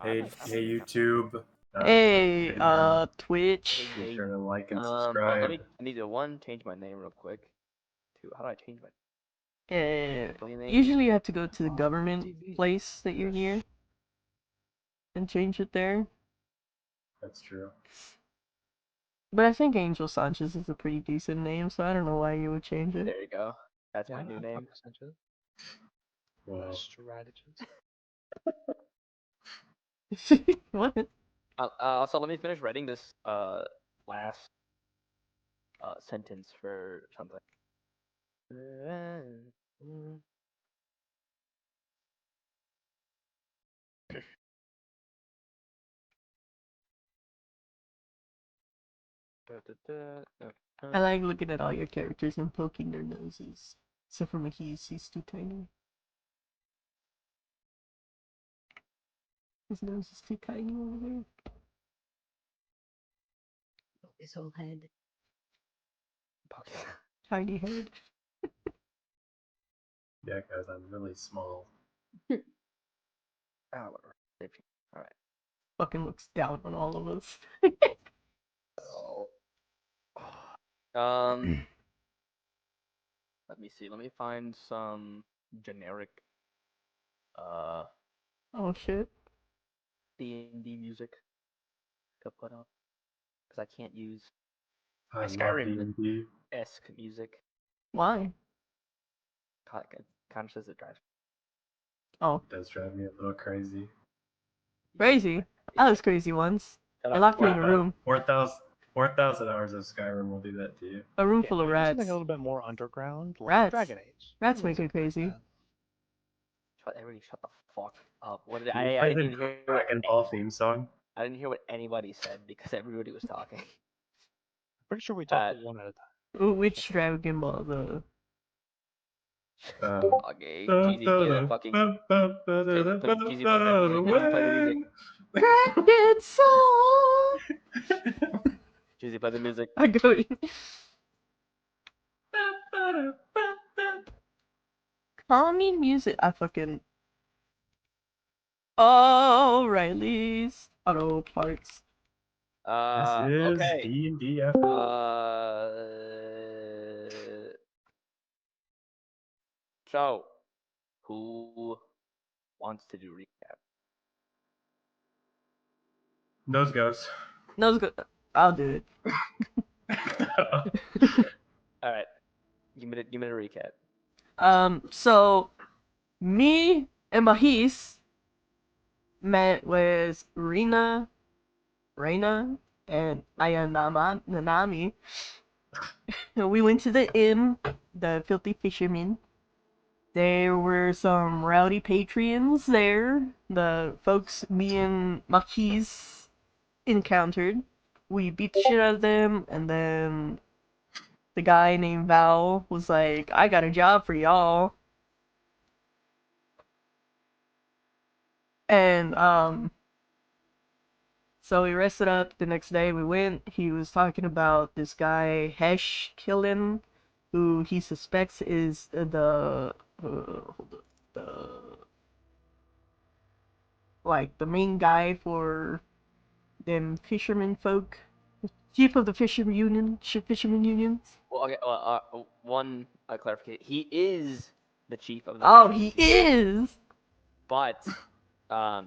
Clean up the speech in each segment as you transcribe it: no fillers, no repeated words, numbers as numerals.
Hey, YouTube. Hey, Twitch. Be Hey, sure to like and Let subscribe. me. I need to change my name real quick. Two. How do I change my name? Usually you have to go to the government place that you're near and change it there. That's true. But I think Angel Sanchez is a pretty decent name, so I don't know why you would change it. There you go. That's my new name. Wow. Strategist. What? Also, let me finish writing this last sentence for something. I like looking at all your characters and poking their noses. Except for Mahi's, he's too tiny. His nose is too tiny over there. His whole head. Tiny head. Yeah, guys, I'm really small. Whatever. Alright. Fucking looks down on all of us. Let me see. Let me find some generic Oh shit. D&D music to put up because I can't use I love Skyrim. D&D. esque music. Why? Kind of says it drives. Oh. It does drive me a little crazy. Crazy? I was crazy once. I locked me in a room. 4,000 hours of Skyrim will do that to you. A room full of rats. Something a little bit more underground, like Rats. Dragon Age. Rats make it crazy. Everybody shut the fuck up. What did You I play didn't the hear Dragon Ball theme song? I didn't hear what anybody said because everybody was talking. Pretty sure we talked one at a time. Ooh, which Dragon Ball though? Okay, Jeezy, play the fucking. Jeezy, play the music. Dragon Song. Jeezy, play the music. I go. Calming music. I fucking. Oh, Riley's auto parts. This is Okay. D&D after So, who wants to do recap? Nose goes. Nose go. I'll do it. All right. Give me the recap. So me and Mahis met with Reina, and Nanami. We went to the inn, the Filthy Fisherman. There were some rowdy patrons there, the folks me and Mahis encountered. We beat the shit out of them, and then the guy named Val was like, I got a job for y'all. And, so we rested up. The next day we went. He was talking about this guy, Hesh Killen, who he suspects is the main guy for them fishermen folk. Chief of the fishermen unions. Well, okay. One clarification. He is the chief of the. Oh, he is. But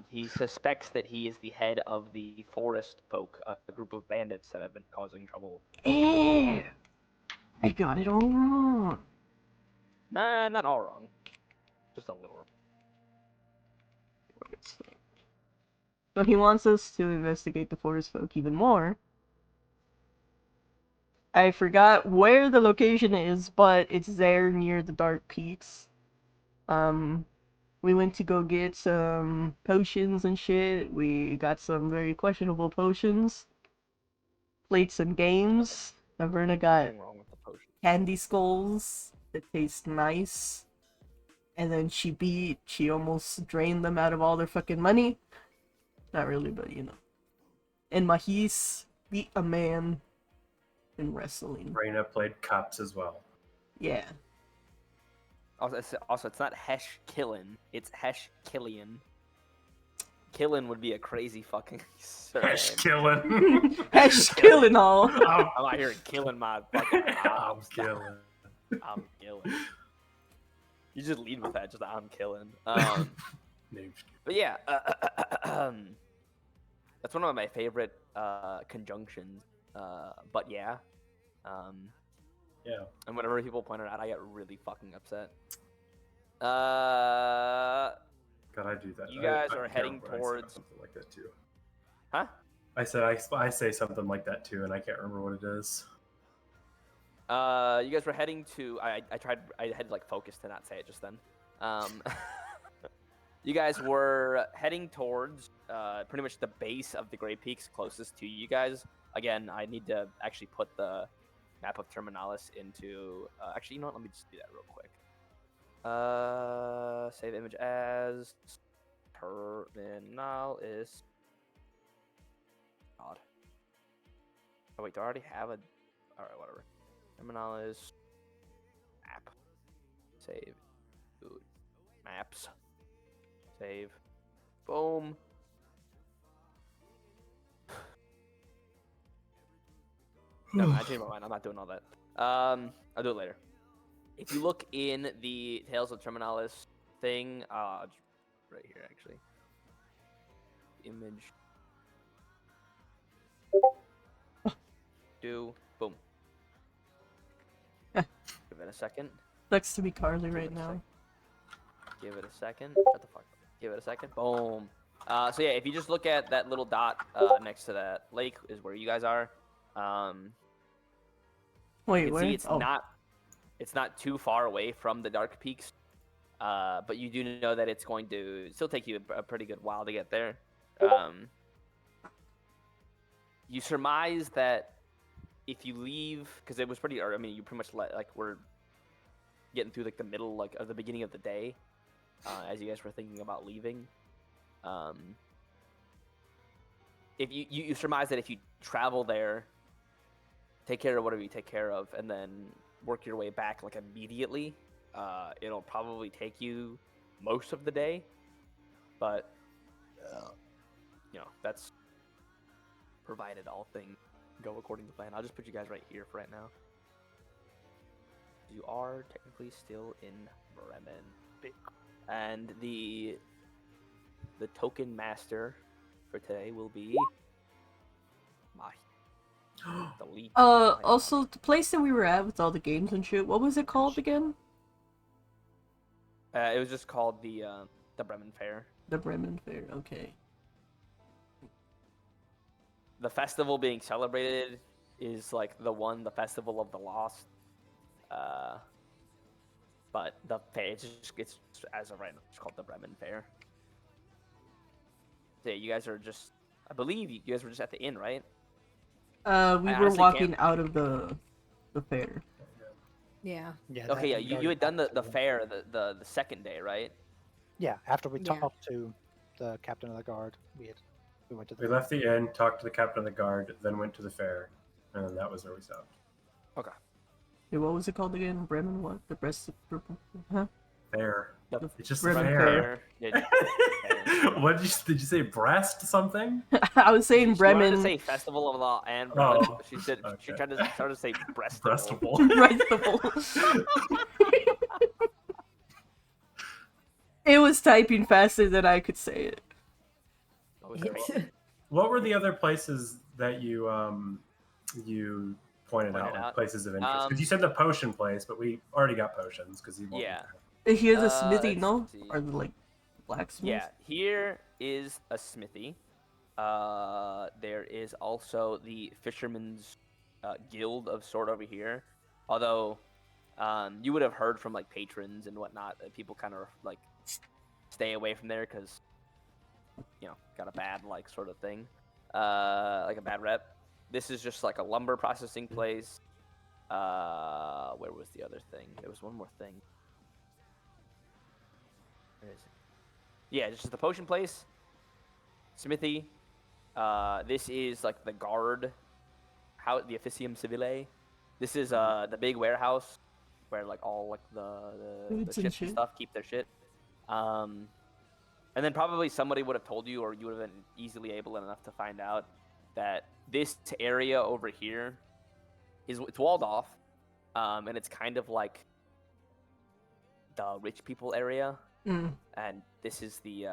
he suspects that he is the head of the forest folk, a group of bandits that have been causing trouble. Ew. I got it all wrong. Nah, not all wrong. Just a little wrong. So he wants us to investigate the forest folk even more. I forgot where the location is, but it's there near the Dark Peaks. We went to go get some potions and shit. We got some very questionable potions. Played some games. Naverna got Nothing wrong with the potion. candy skulls that taste nice. And then she almost drained them out of all their fucking money. Not really, but you know. And Mahis beat a man in wrestling. Reina played cops as well. Yeah. Also, it's not Hesh Killen. It's Hesh Killian. Killen would be a crazy fucking surname. Hash killing. Hash killing all. I'm out here killing my fucking I'm ops. killing. I'm killing. You just lead with that, just I'm killing. Name's But yeah, that's one of my favorite conjunctions. But yeah, Yeah. and whenever people point it out, I get really fucking upset. God, I do that. You guys I are can't heading remember, I say towards- something like that too. Huh? I said I say something like that too, and I can't remember what it is. You guys were heading to. I had like focus to not say it just then. You guys were heading towards pretty much the base of the Great Peaks closest to you guys. Again, I need to actually put the map of Terminalis into. Actually, you know what? Let me just do that real quick. Save image as Terminalis. God. Oh wait, do I already have a? All right, whatever. Terminalis map. Save. Food. Maps. Save. Boom. No, I changed my mind. I'm not doing all that. I'll do it later. If you look in the Tales of Terminalis thing, right here actually. Image. Do boom. Give it a second. Sucks to be Carly right now. Give it a second. Shut the fuck up. Give it a second. Boom. So yeah, if you just look at that little dot next to that lake is where you guys are. You Wait, can where? see it's not too far away from the Dark Peaks. But you do know that it's going to still take you a pretty good while to get there. You surmise that if you leave, because it was pretty, or I mean, you pretty much we're getting through like the middle, like of the beginning of the day, as you guys were thinking about leaving. If you surmise that if you travel there, take care of whatever you take care of, and then work your way back like immediately, it'll probably take you most of the day, but that's provided all things go according to plan. I'll just put you guys right here for right now. You are technically still in Bremen, and the token master for today will be the lead. Also, the place that we were at with all the games and shit, what was it called again? It was just called the Bremen Fair. The Bremen Fair, okay. The festival being celebrated is like the Festival of the Lost. But the fair, it's as of right now, it's called the Bremen Fair. So yeah, you guys are just, I believe you guys were just at the inn, right? We I were honestly walking can't- out of the fair. Yeah. Yeah. Okay, yeah, that- you had done the fair the second day, right? Yeah, after we Yeah. talked to the captain of the guard, we went to the. We left the inn, talked to the captain of the guard, then went to the fair, and then that was where we stopped. Okay. Hey, what was it called again? Bremen what? The breast huh? Fair. Yep. It's just Bremen fair. Yeah, What did you say? Breast something? I was saying she wanted to Bremen. say Festival of Law and Bremen. Oh, She said she okay. tried to start to say breast. Breastable. It was typing faster than I could say it. That was crazy. What were the other places that you pointed out, like out? places of interest? Because you said the potion place, but we already got potions because you. Yeah. Here's a smithy, let's no? see. Or the like blacksmith. Yeah, here is a smithy. There is also the Fisherman's Guild of sort over here. Although, you would have heard from like patrons and whatnot that people kind of like stay away from there because, got a bad like sort of thing, like a bad rep. This is just like a lumber processing place. Where was the other thing? There was one more thing. Where is it? Yeah, just the potion place. Smithy. This is like the guard, the Officium Civile. This is the big warehouse where like all like the Foods and ships and shit. stuff keep their shit. And And then probably somebody would have told you, or you would have been easily able enough to find out that this area over here it's walled off, and it's kind of like the rich people area. Mm. And this is the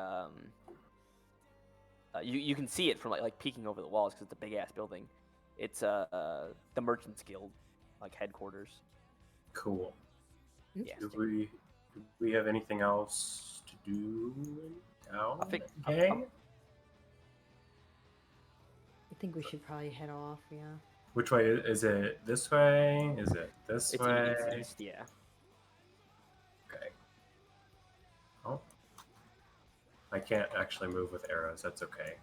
you can see it from like peeking over the walls because it's a big ass building. It's the Merchants Guild like headquarters. Cool. Yeah. Do we have anything else to do now? I think- Okay. I think we should probably head off. Yeah. Which way is it? This way? Is it this way? It's east, yeah. Okay. Oh. I can't actually move with arrows. That's okay.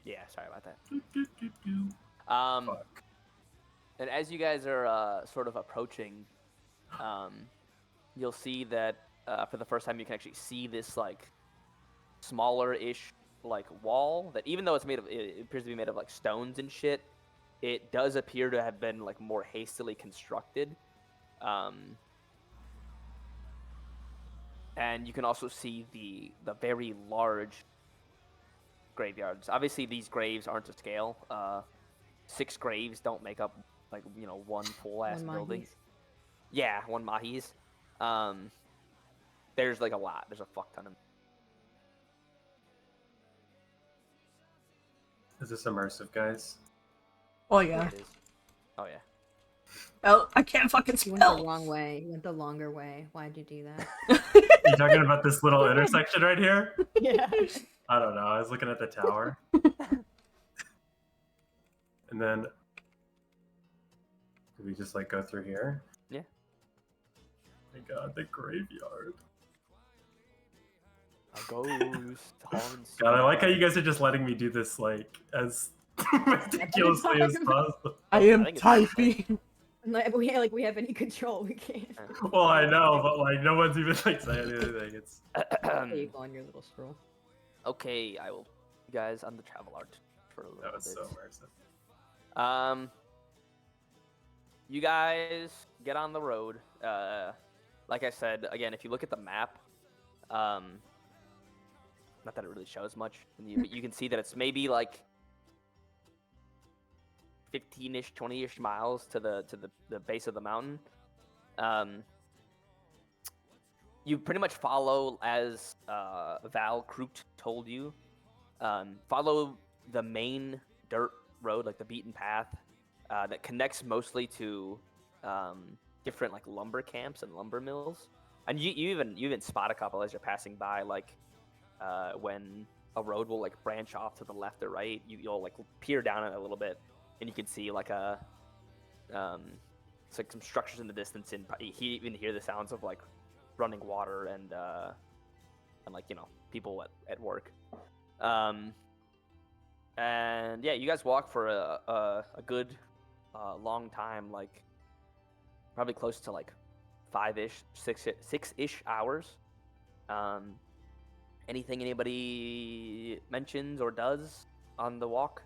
Yeah, sorry about that. Do, do, do, do. Fuck. And as you guys are sort of approaching, you'll see that for the first time you can actually see this like smaller-ish like wall that, even though it appears to be made of like stones and shit, it does appear to have been like more hastily constructed. And you can also see the very large graveyards. Obviously, these graves aren't to scale. 6 graves don't make up like one full ass One building. Mahis. Yeah, 1 Mahis. There's like a lot. There's a fuck ton of. Is this immersive, guys? Oh yeah. It is. Oh yeah. Oh, I can't fucking You went the spell. wrong way. You went the longer way. Why'd you do that? You talking about this little intersection right here? Yeah. I don't know. I was looking at the tower. And then did we just like go through here? Yeah. My God, the graveyard. A ghost haunts. God, I like how you guys are just letting me do this like as ridiculously as possible. I am I think it's- typing. But we have any control. We can't. Well, I know, but like no one's even like saying anything. It's There you go on your little scroll. Okay, I will. You guys on the travel art for a little that was bit. so immersive. You guys get on the road. Like I said, again, if you look at the map, not that it really shows much, but you can see that it's maybe like 15-ish, 20-ish miles to the base of the mountain. You pretty much follow as Val Kroot told you. Follow the main dirt road, like the beaten path, that connects mostly to different like lumber camps and lumber mills. And you even spot a couple as you're passing by, like when a road will like branch off to the left or right. You'll like peer down it a little bit, and you can see like it's like some structures in the distance, and you even hear the sounds of like running water and like people at work. And yeah, you guys walk for a good long time, like probably close to like 5-ish, 6-ish hours. Anything anybody mentions or does on the walk?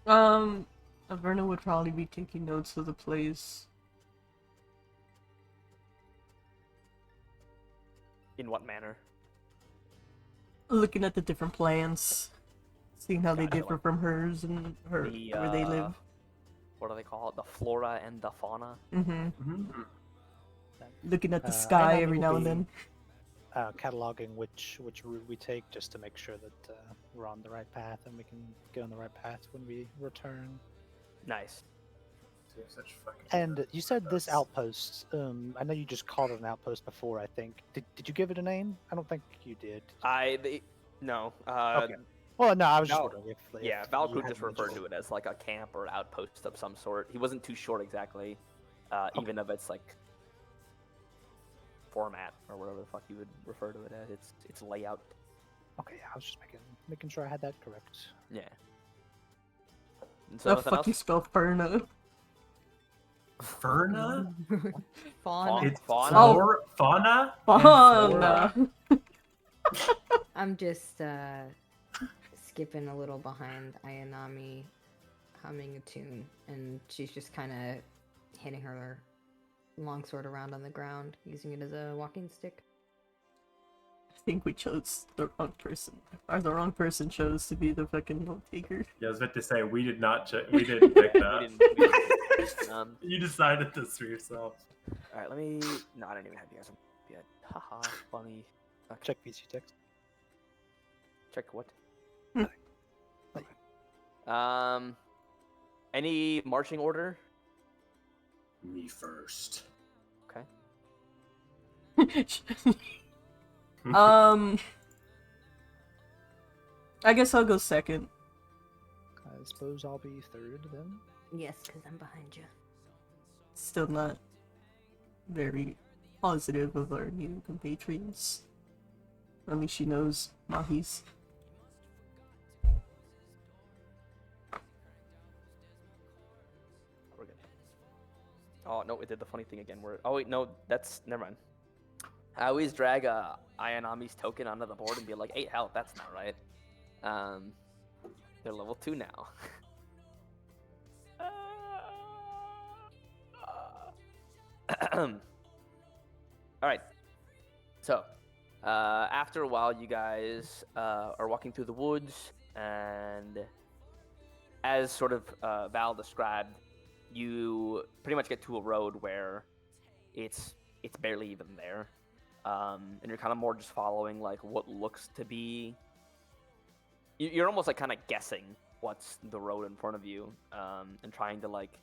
Averna would probably be taking notes of the place. In what manner? Looking at the different plans. Seeing how they Gotcha, differ like from hers and where they live. What do they call it? The flora and the fauna? Mm-hmm. Mhm. Looking at the I sky know every we'll now and be, then. Cataloging which route we take, just to make sure that we're on the right path and we can get on the right path when we return. Nice. You're such fucking And you said this nuts. outpost. I know you just called it an outpost before. I think. Did you give it a name? I don't think you did. No. Okay. Well, no, I was just Val- wondering if. Yeah, if Val you Kroot had just referred to mentioned it as like a camp or outpost of some sort. He wasn't too sure exactly, even of its like format or whatever the fuck you would refer to it as. Its layout. Okay, I was just making sure I had that correct. Yeah. And so The nothing fuck else? you spell Ferna? Fauna? Fawn. It's Fauna? Oh. fauna? Fauna. I'm just skipping a little behind Ayanami humming a tune, and she's just kind of hitting her longsword around on the ground, using it as a walking stick. think we chose the wrong person. Or the wrong person chose to be the fucking note taker. Yeah, I was about to say we did not. We didn't pick that. we didn't. You decided this for yourself. All right, let me. No, I don't even have you guys on yet. Haha, funny. Okay. Check PC text. Check what? Hmm. Any marching order? Me first. Okay. I guess I'll go second. I suppose I'll be third then. Yes, because I'm behind you. Still not very positive of our new compatriots. At least she knows Mahis. We're good. Oh no, it did the funny thing again. Oh wait, no, that's never mind. I always drag Ayanami's token onto the board and be like, 8 health. That's not right. They're level 2 now. All right. So, after a while, you guys are walking through the woods, and as sort of Val described, you pretty much get to a road where it's barely even there, and you're kind of more just following like what looks to be. You're almost like kind of guessing what's the road in front of you, and trying to like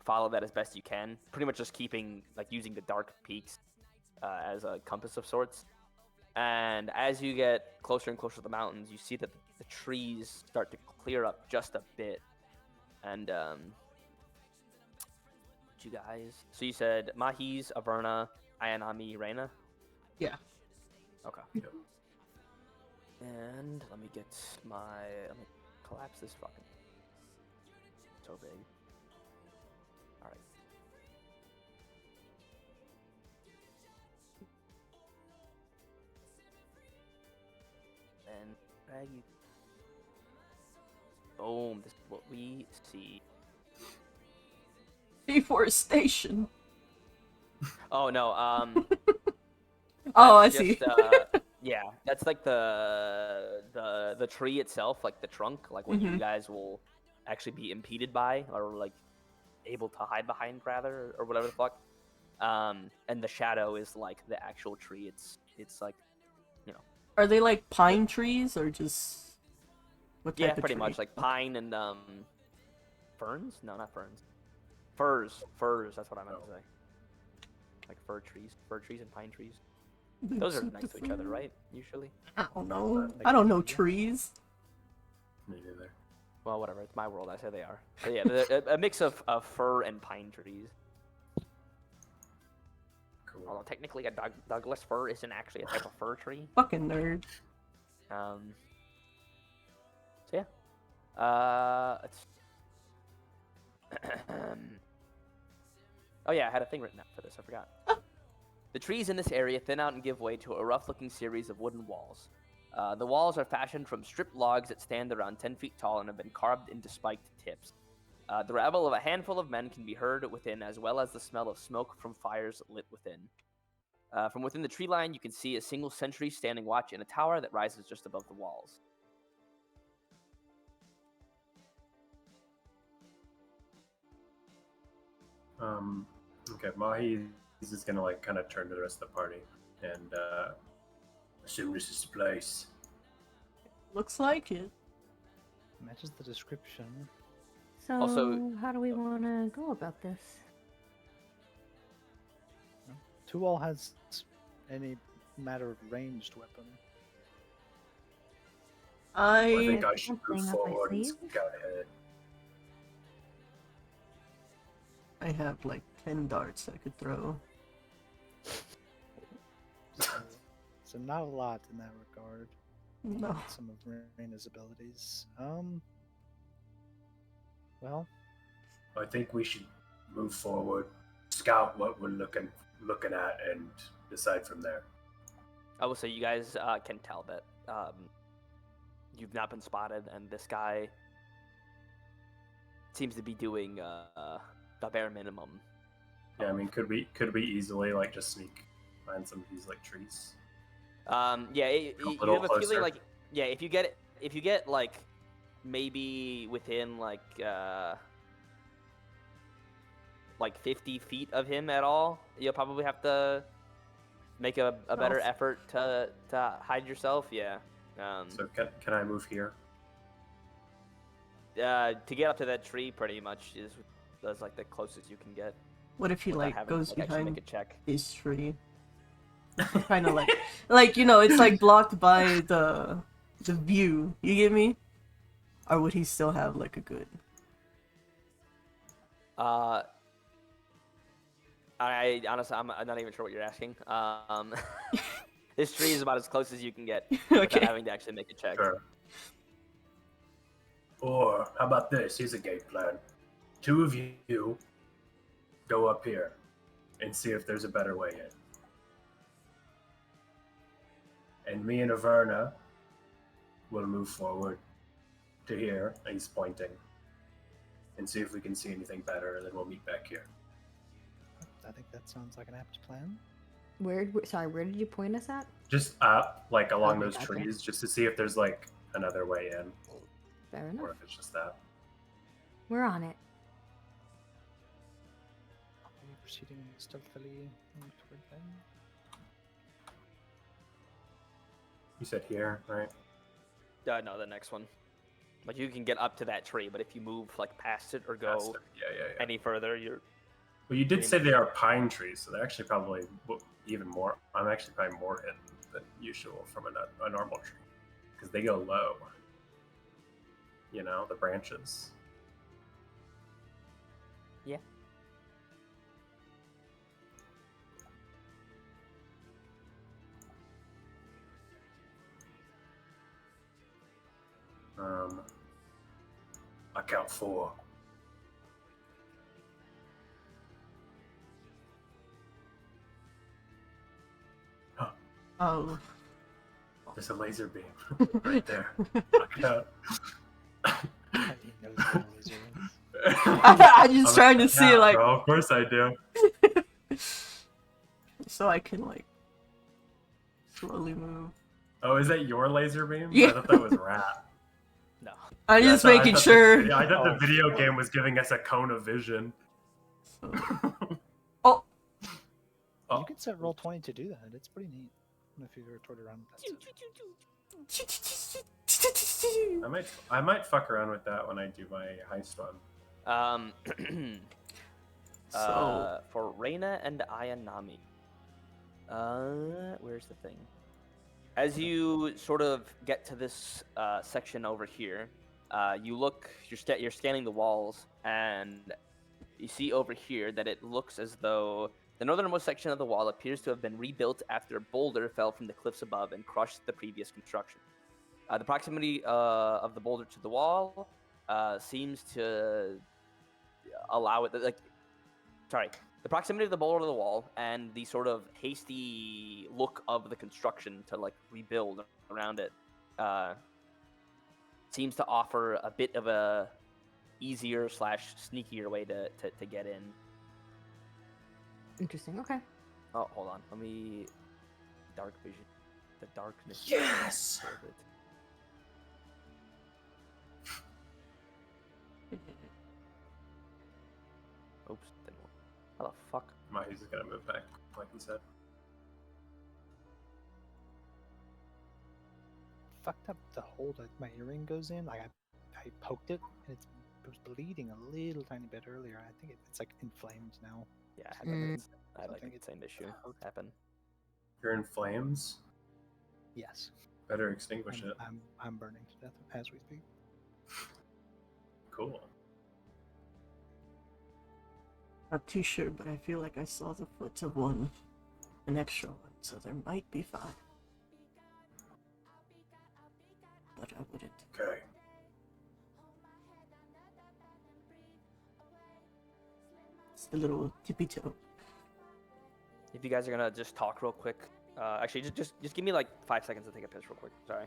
follow that as best you can. Pretty much just keeping like using the dark peaks as a compass of sorts. And as you get closer and closer to the mountains, you see that the trees start to clear up just a bit. And you guys, so you said Mahis, Averna, Ayanami, Reina? Yeah. Okay. Yep. And let me collapse this fucking so big. All right. And drag you. Boom! This is what we see. Deforestation. Oh no. Oh, I that's see. just, yeah, that's like the tree itself, like the trunk, like what you Mhm. guys will actually be impeded by, or like able to hide behind, rather, or whatever the fuck. And the shadow is like the actual tree. It's like, you know. Are they like pine trees or just what type Yeah, of pretty tree? much like pine and ferns. No, not ferns. Firs. That's what I meant to say. Like fir trees and pine trees. Those are next to each other, right? Usually. I don't know. I don't know trees. Me neither. Well, whatever. It's my world. I say they are. But yeah, they're a mix of fir and pine trees. Cool. Although technically a Douglas fir isn't actually a type of fir tree. Fucking nerd. So yeah. It's oh yeah, I had a thing written out for this. I forgot. The trees in this area thin out and give way to a rough-looking series of wooden walls. The walls are fashioned from stripped logs that stand around 10 feet tall and have been carved into spiked tips. The rabble of a handful of men can be heard within, as well as the smell of smoke from fires lit within. From within the tree line, you can see a single sentry standing watch in a tower that rises just above the walls. Okay, Mahi is just gonna like kind of turn to the rest of the party and assume this is the place. Looks like it. Matches the description. So, Also- how do we want to go about this? Tuol has any matter of ranged weapon. I I think I should something move up my forward and sleeve. scout ahead. have like 10 darts I could throw. So not a lot in that regard. No. Some of Reina's abilities. Well, I think we should move forward, scout what we're looking at, and decide from there. I will say you guys can tell that you've not been spotted, and this guy seems to be doing the bare minimum. Yeah, I mean, could we easily like just sneak behind some of these like trees? Yeah, A you little have a feeling closer. like, yeah, if you get like maybe within like 50 feet of him at all, you'll probably have to make a better Stealth. effort to hide yourself. Yeah. So can I move here? To get up to that tree, pretty much that's like the closest you can get What if he without like having goes to actually make behind a check. this tree? Kind of like it's like blocked by the view. You get me? Or would he still have like a good? I honestly, I'm not even sure what you're asking. This tree is about as close as you can get without Okay. having to actually make a check. Sure. Or how about this? Here's a game plan. 2 of you go up here and see if there's a better way in. And me and Averna will move forward to here, and he's pointing, and see if we can see anything better, and then we'll meet back here. I think that sounds like an apt plan. Where did you point us at? Just up, like along Okay, those gotcha. trees, just to see if there's like another way in, Fair enough. or if it's just that. We're on it. Are we proceeding stealthily toward them? You said here, right? No, the next one. Like you can get up to that tree, but if you move like past it or Past go it. Yeah. any further, you're Well, you did pretty say much- they are pine trees, so they're actually probably even more. I'm actually probably more hidden than usual from a normal tree, because they go low. You know, the branches. Yeah. I count 4. Oh. There's a laser beam right there. I count. I didn't know there were laser ones. I'm just I'm trying to like, see "Yeah, like bro, of course I do. so I can like slowly move. Oh, is that your laser beam? Yeah. I thought that was Rat. no. I'm Yeah, I just thought- I making thought sure. The, I thought Oh, the video fuck. game was giving us a cone of vision. So- Oh. You can set roll 20 to do that. It's pretty neat. If you were toward around that stuff. I might fuck around with that when I do my heist one. So For Reina and Ayanami. Where's the thing? As you sort of get to this section over here, you're scanning the walls, and you see over here that it looks as though the northernmost section of the wall appears to have been rebuilt after a boulder fell from the cliffs above and crushed the previous construction. The proximity of the boulder to the wall seems to allow it. The proximity of the boulder to the wall and the sort of hasty look of the construction to like rebuild around it seems to offer a bit of a easier / sneakier way to get in. Interesting. Okay. Oh, hold on. Let me dark vision. The darkness. Yes! of it. Oops. Didn't work. How the fuck? He's just gonna move back, like he said. Fucked up the hole that my earring goes in. Like I poked it and it was bleeding a little tiny bit earlier. I think it's like inflamed now. Yeah, I Mm. had like Something the it same issue hurt. happen. You're in flames. Yes. Better extinguish it. I'm burning to death as we speak. Cool. not too sure, but I feel like I saw the foot of an extra one, so there might be 5. But I wouldn't. Okay. It's the little tippy toe. If you guys are gonna just talk real quick, actually, just give me like 5 seconds to take a piss real quick. Sorry.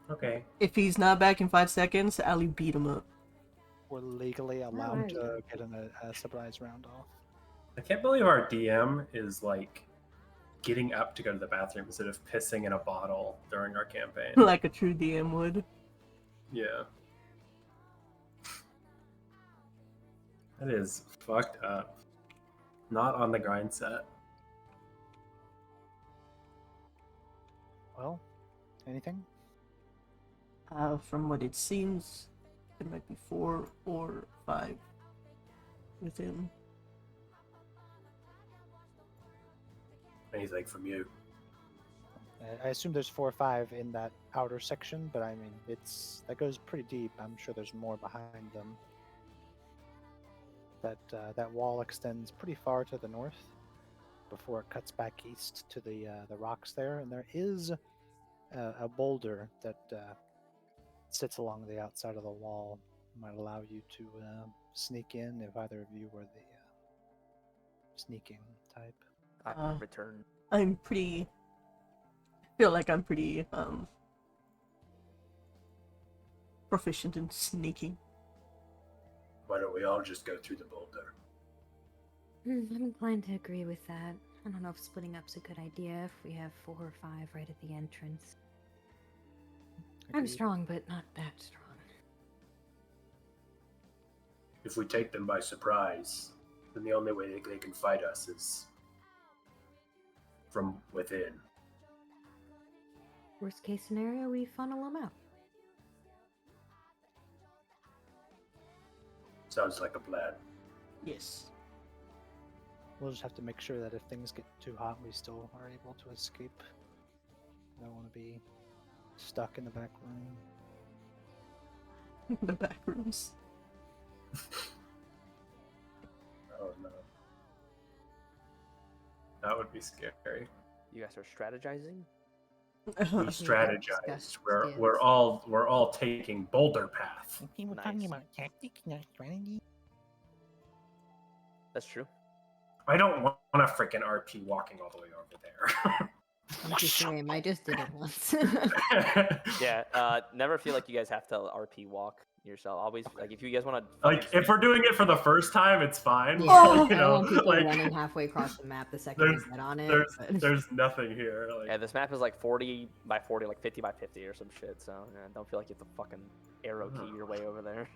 Okay. If he's not back in 5 seconds, Ali beat him up. We're legally allowed Alright. to get a surprise round off. I can't believe our DM is like getting up to go to the bathroom instead of pissing in a bottle during our campaign. Like a true DM would. Yeah. That is fucked up. Not on the grind set. Well, anything? From what it seems, there might be 4 or 5 within. Anything from you? I assume there's 4 or 5 in that outer section, but I mean, that goes pretty deep. I'm sure there's more behind them. That wall extends pretty far to the north before it cuts back east to the rocks there, and there is a boulder that sits along the outside of the wall. Might allow you to sneak in if either of you were the sneaking type. I return. I feel like I'm pretty proficient in sneaking. Why don't we all just go through the boulder? I'm inclined to agree with that. I don't know if splitting up's a good idea if we have 4 or 5 right at the entrance. I'm Agreed. strong, but not that strong. If we take them by surprise, then the only way they can fight us is from within. Worst case scenario, we funnel them out. Sounds like a plan. Yes. We'll just have to make sure that if things get too hot, we still are able to escape. I don't want to be stuck in the back room. The back rooms. Oh no. That would be scary. You guys are strategizing? We strategized. discussed We're all taking boulder path. Okay, we're Nice. talking about tactics, not strategy. That's true. I don't want a freaking RP walking all the way over there. I'm just saying, I just did it once. Yeah. Never feel like you guys have to RP walk yourself. Always like if you guys want to. Like if we're doing it for the first time, it's fine. Yeah, Oh! You I know, don't want people like, running halfway across the map the second they get on it. but- there's nothing here. Like, Yeah, this map is like 40 by 40, like 50 by 50 or some shit. So yeah, don't feel like you have to fucking arrow key your way over there.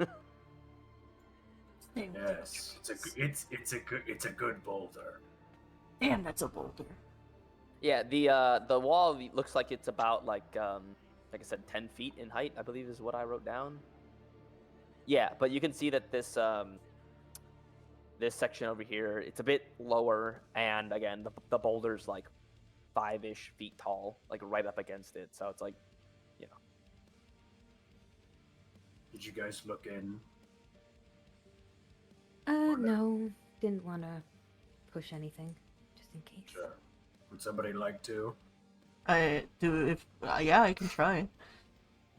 yes, it's a good boulder. Damn, that's a boulder. Yeah, the wall looks like it's about like I said, 10 feet in height, I believe is what I wrote down. Yeah, but you can see that this this section over here, it's a bit lower, and again, the boulder's like 5-ish feet tall, like right up against it. So it's like, you know. Did you guys look in? No, didn't want to push anything, just in case. Sure. Would somebody like to? I do if yeah, I can try.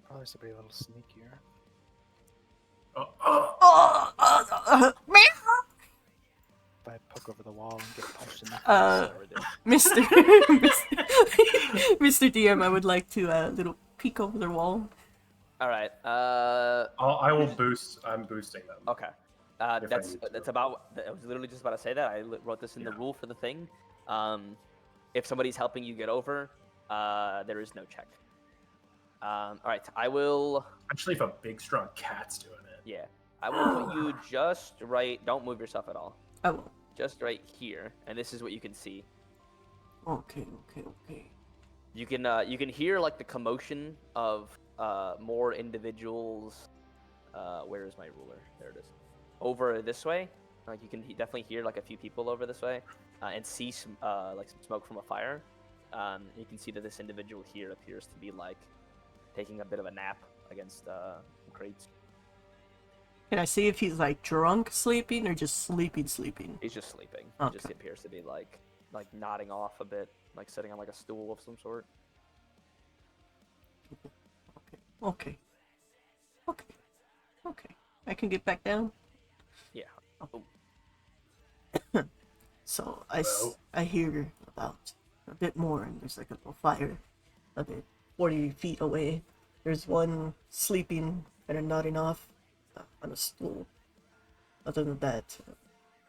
Probably somebody a little sneakier. If I poke over the wall and get punched in the face. Mr. Mr. DM, I would like to little peek over the wall. All right. I will boost. I'm boosting them. Okay. If I That's need to. about. I was literally just about to say that. I wrote this in the Yeah. rule for the thing. If somebody's helping you get over, there is no check. All right. I will. Especially if a big strong cat's doing it. Yeah. I will put you just right. Don't move yourself at all. I will. Just right here, and this is what you can see. Okay. You can hear like the commotion of more individuals. Where is my ruler? There it is. Over this way. Like you can definitely hear like a few people over this way, and see some like some smoke from a fire. You can see that this individual here appears to be like taking a bit of a nap against crates. Can I see if he's like drunk sleeping or just sleeping? He's just sleeping. Okay. He just appears to be like nodding off a bit, like sitting on like a stool of some sort. Okay. I can get back down. Yeah. So Well. I hear about a bit more, and there's like a little fire a bit 40 feet away. There's one sleeping and nodding off on a stool. Other than that,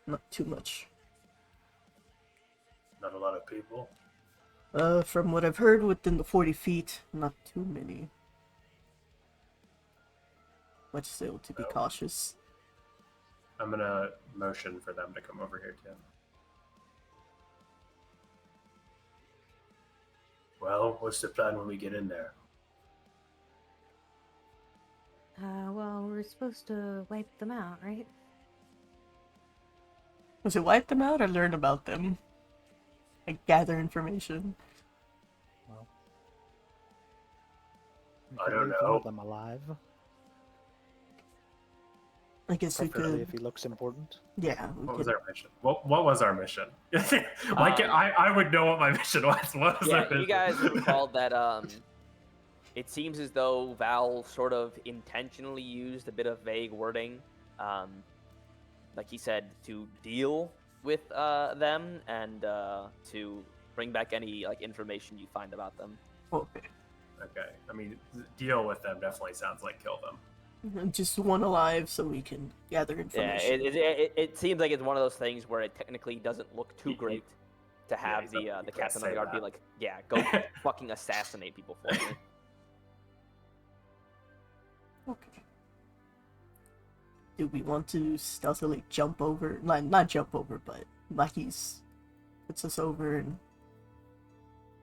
not too much. Not a lot of people. From what I've heard, within the 40 feet, not too many. But still, to be cautious. I'm gonna motion for them to come over here too. Well, what's the plan when we get in there? Well, we're supposed to wipe them out, right? Was it wipe them out or learn about them? Like, gather information? Well, we I could don't leave one know. of them alive. I guess we Preferably could. if he looks important. Yeah, we What was could. our mission? What was our mission? Like I would know what my mission was. What was our Yeah, mission? you guys recalled that it seems as though Val sort of intentionally used a bit of vague wording, like he said, to deal with them and to bring back any like information you find about them. Okay. Okay. I mean, deal with them definitely sounds like kill them. Just one alive so we can gather Yeah, information. it seems like it's one of those things where it technically doesn't look too great to have he's not- the you can't captain of say the guard be that. like, yeah, go fucking assassinate people for me. Okay. Do we want to stealthily jump over? Not jump over, but Lucky's puts us over and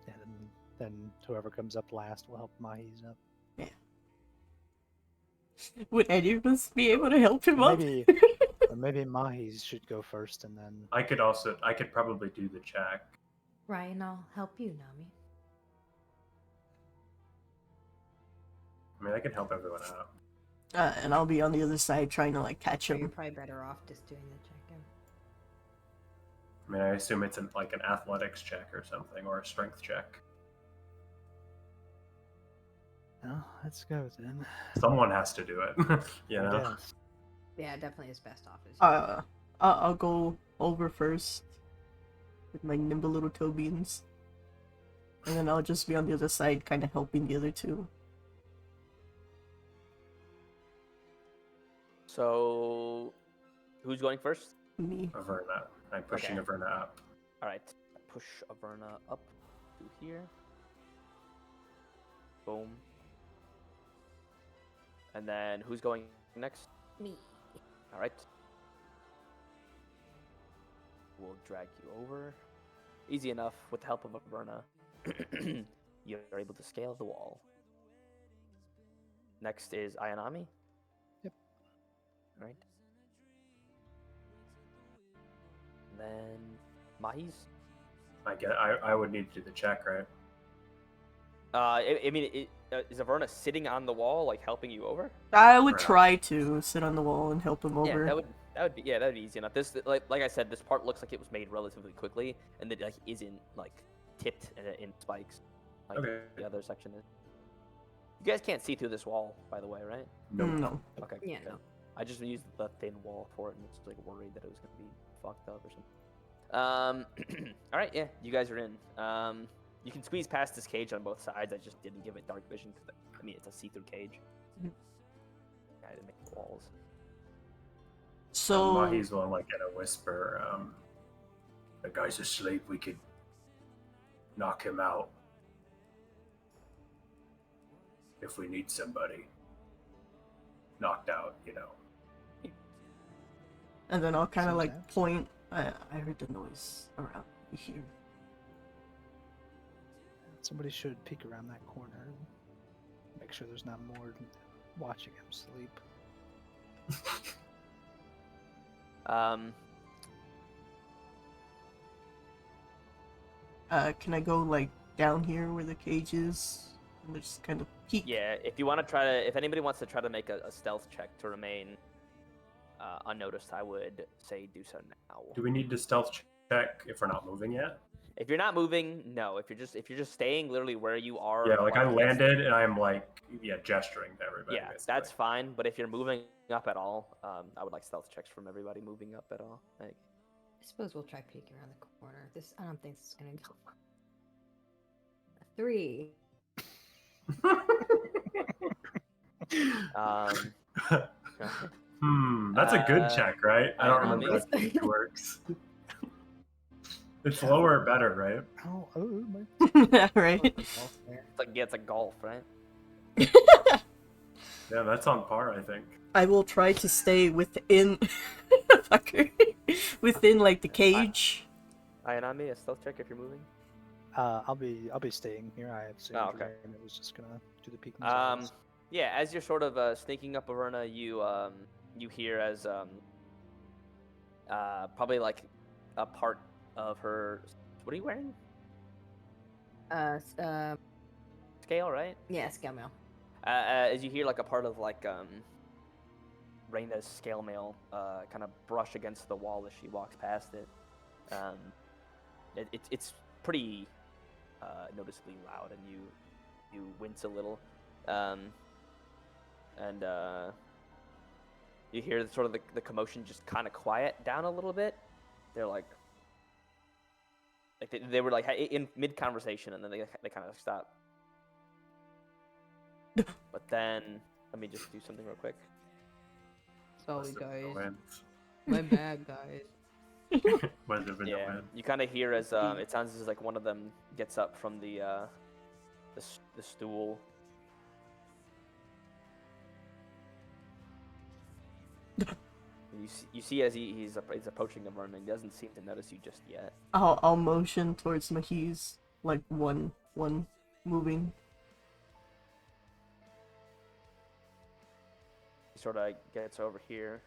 And then whoever comes up last will help Mahi's up. would any of us be able to help him up? Maybe, or maybe Mahi's should go first, and then I could probably do the check. Ryan, I'll help you, Nami. I mean, I can help everyone out. And I'll be on the other side trying to like catch Or you're him. probably better off just doing the check-in. I mean, I assume it's like an athletics check or something, or a strength check. oh, let's go then. Someone has to do it. You I know. guess. Yeah, definitely is best off. I'll go over first with my nimble little toe beans, and then I'll just be on the other side, kind of helping the other two. So, who's going first? Me. Averna. I'm pushing Okay. Averna up. All right, push Averna up to here. Boom. And then who's going next? Me. All right. We'll drag you over. Easy enough with the help of Averna. You're able to scale the wall. Next is Ayanami. Yep. All right. And then Mahi's. I would need to do the check, right? I mean, is Averna sitting on the wall, like helping you over? I would Right. try to sit on the wall and help him over. Yeah, that'd be easy enough. This like I said, this part looks like it was made relatively quickly, and it like isn't like tipped in spikes like Okay. the other section is. You guys can't see through this wall, by the way, right? No. No. Okay. Yeah, good. no. I just used the thin wall for it, and was like worried that it was gonna be fucked up or something. All right, yeah, you guys are in. You can squeeze past this cage on both sides. I just didn't give it dark vision because I mean it's a see-through cage. Mhm. I didn't make the walls. So Mahi's will like in a whisper. The guy's asleep. We could knock him out if we need somebody knocked out. You know. and then I'll kind of like Sometimes. point. I heard the noise around here. Somebody should peek around that corner and make sure there's not more watching him sleep. Can I go like down here where the cage is? And just kind of peek. Yeah, if you want to try to, if anybody wants to try to make a stealth check to remain unnoticed, I would say do so now. Do we need to stealth check if we're not moving yet? If you're not moving, no. If you're just staying literally where you are. Yeah, like I against- landed and I'm like, gesturing to everybody. Yeah, basically. that's fine. But if you're moving up at all, I would like stealth checks from everybody moving up at all. Like, I suppose we'll try peeking around the corner. I don't think this is gonna go. 3. um, That's a good check, right? I don't remember maybe. how it works. It's lower better, right? Oh, my Right? golf there. It's like golf, right? Yeah, that's on par, I think. I will try to stay within fucker. Within like the cage. Ayanami, a stealth check if you're moving. I'll be staying here. I have Oh, okay. and it was just gonna do the peek. Yeah, as you're sort of sneaking up Averna, you hear as probably like a part of her. What are you wearing? Scale, right? Yeah, scale mail. As you hear like a part of like Reyna's scale mail kind of brush against the wall as she walks past it. It's pretty noticeably loud, and you wince a little, and you hear sort of the commotion just kind of quiet down a little bit. They're like they were like in mid conversation, and then they kind of stop. But then let me just do something real quick. Sorry, Must have been guys. the wind. My bad, guys. Must have been the Yeah, wind. you kind of hear as it sounds as like one of them gets up from the stool. You see as he's approaching the vermin, he doesn't seem to notice you just yet. I'll motion towards Mahi's like one moving. He sort of gets over here,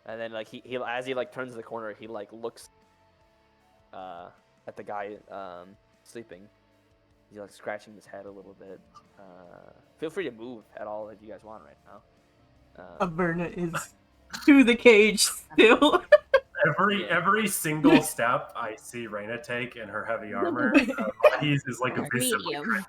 and then like he as he like turns the corner, he like looks at the guy sleeping. He's like scratching his head a little bit. Feel free to move at all if you guys want right now. Averna is to the cage still. Every single step I see Reyna take in her heavy armor, he's is like visibly Medium. cringing.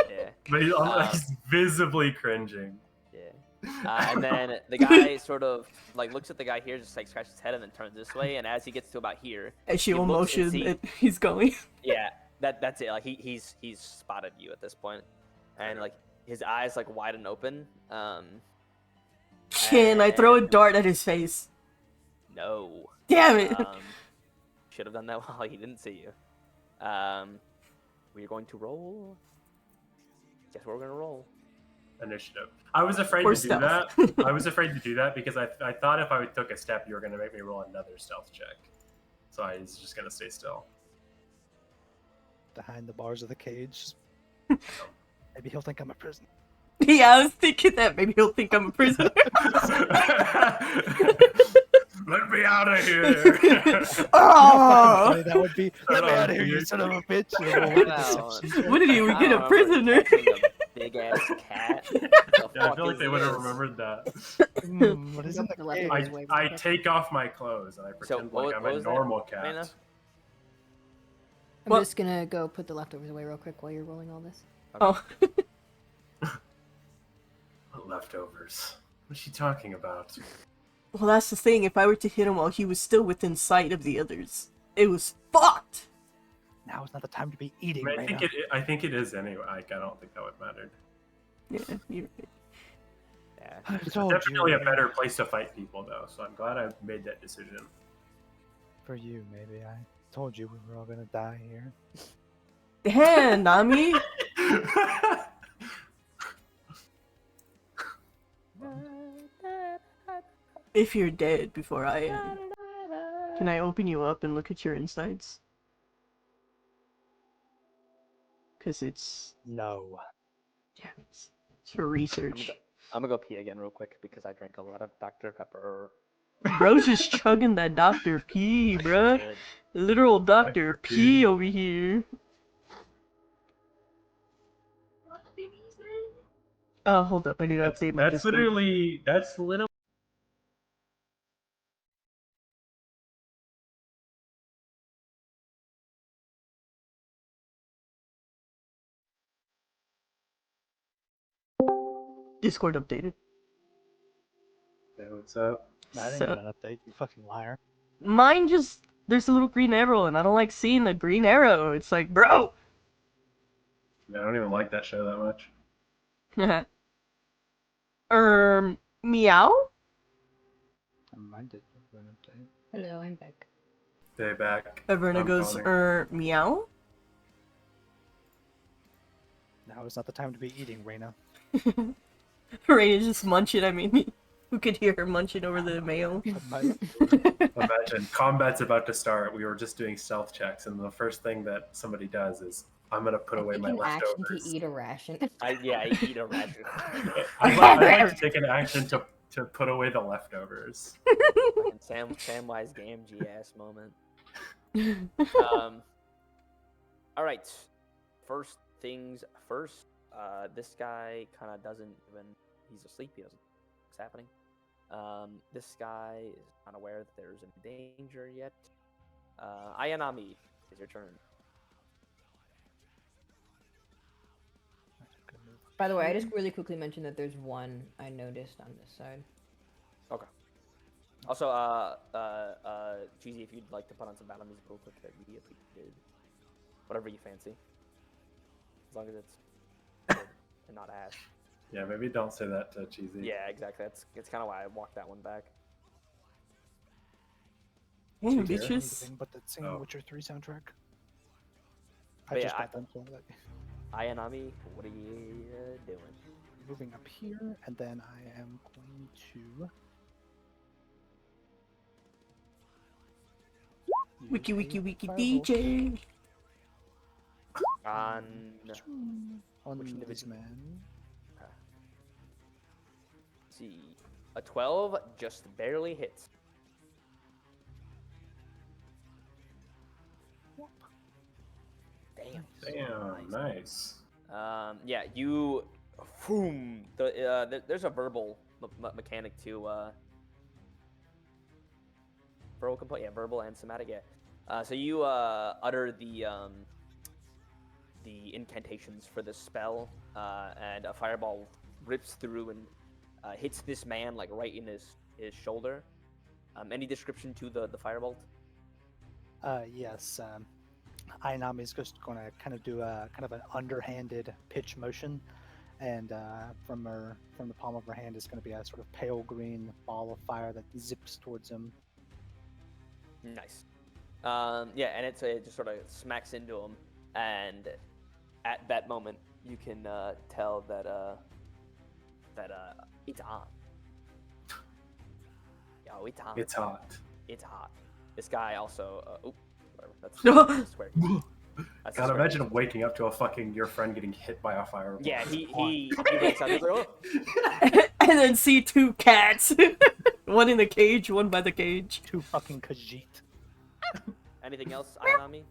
Yeah. But he's visibly cringing. Yeah. And then the guy sort of like looks at the guy here, just like scratches his head, and then turns this way. And as he gets to about here, And she he will looks and motion that he's going. yeah, that's it. Like he's spotted you at this point, and like his eyes like widen open. Can I throw a And- dart at his face? No. Damn it! Should have done that while he didn't see you. We're going to roll. Guess we're gonna roll. Initiative. I was afraid Or to do stealth. that. I was afraid to do that because I thought if I took a step, you were going to make me roll another stealth check. So I was just going to stay still. Behind the bars of the cage. Maybe he'll think I'm a prisoner. Yeah, I was thinking that maybe he'll think I'm a prisoner. Let me out of here! Oh! Funny that would be. Let me on, out of here, you dude. son of a bitch! Wow. What did he I get a don't remember prisoner? catching a big ass cat. Yeah, I feel like they would have remembered that. What is in the The left cage? His way I real quick. take off my clothes and I pretend what like I'm was a that, normal cat. Reyna? I'm What? just gonna go put the leftovers away real quick while you're rolling all this. Oh. What leftovers? What's she talking about? Well, that's the thing. If I were to hit him while he was still within sight of the others, it was fucked! Now is not the time to be eating. I mean, Reyna. I think it is anyway. Like, I don't think that would matter. Yeah, you Yeah. I It's told you, definitely a Reyna. better place to fight people, though. So I'm glad I made that decision. For you, maybe. I told you we were all gonna die here. Damn, Nami! If you're dead before I am, can I open you up and look at your insides? Because it's... No. Yeah, it's for research. I'm gonna go pee again real quick because I drank a lot of Dr. Pepper. Bro's just chugging that Dr. P, bruh. Good. Literal Dr. Dr. P P. over here. Oh, hold up. I need to update my Discord. that's literally. Discord updated. Hey, what's up? I didn't So- get an update, you fucking liar. Mine just... There's a little green arrow, and I don't like seeing the green arrow. It's like, bro! Yeah, I don't even like that show that much. Meow? I did get an update. Hello, I'm back. Stay back. Averna I'm goes, calling. meow? Now is not the time to be eating, Reyna. Raina's just munching. I mean, who could hear her munching over the mail? Imagine combat's about to start. We were just doing stealth checks, and the first thing that somebody does is I'm gonna put I away take my an action to leftovers. eat a ration. I eat a ration. I'd like to take an action to put away the leftovers. Fucking Samwise Gamgee ass moment. All right. First things first. This guy kind of doesn't even. He's asleep. He doesn't know what's happening. This guy is not aware that there's any danger yet. Ayanami, it's your turn. By the way, I just really quickly mentioned that there's one I noticed on this side. Okay. Also, Cheesy, if you'd like to put on some battle music real quick, that'd be appreciated. Whatever you fancy. As long as it's good and not ass. Yeah, maybe don't say that to Cheesy. Yeah, exactly. That's kind of why I walked that one back. Damn, Cheesy. bitches. Anything but that same Oh. Witcher 3 soundtrack. But I yeah, just got done playing that. Ayanami, what are you doing? Moving up here, and then I am going to. Wiki, use wiki, a wiki, firebolt DJ. on Which this individual? man. Let's see. A 12 just barely hits. Damn. Damn, nice. Yeah, you. Boom. There's a verbal mechanic to. Verbal component, yeah, verbal and somatic, yeah. So you utter the incantations for this spell, and a fireball rips through and hits this man like right in his shoulder. Any description to the firebolt? Yes. Ainami is just going to kind of do a kind of an underhanded pitch motion, and from the palm of her hand is going to be a sort of pale green ball of fire that zips towards him. Nice. Yeah, and it just sort of smacks into him, and at that moment you can tell that it's on. Yo, it's on. It's hot. It's hot. This guy also. Whatever. That's swear. That's God, swear. imagine waking up to your friend getting hit by a fireball. Yeah, he wakes up. He's like, oh. And then see two cats. One in the cage, one by the cage. Two fucking Khajiit. Anything else, Ayanami?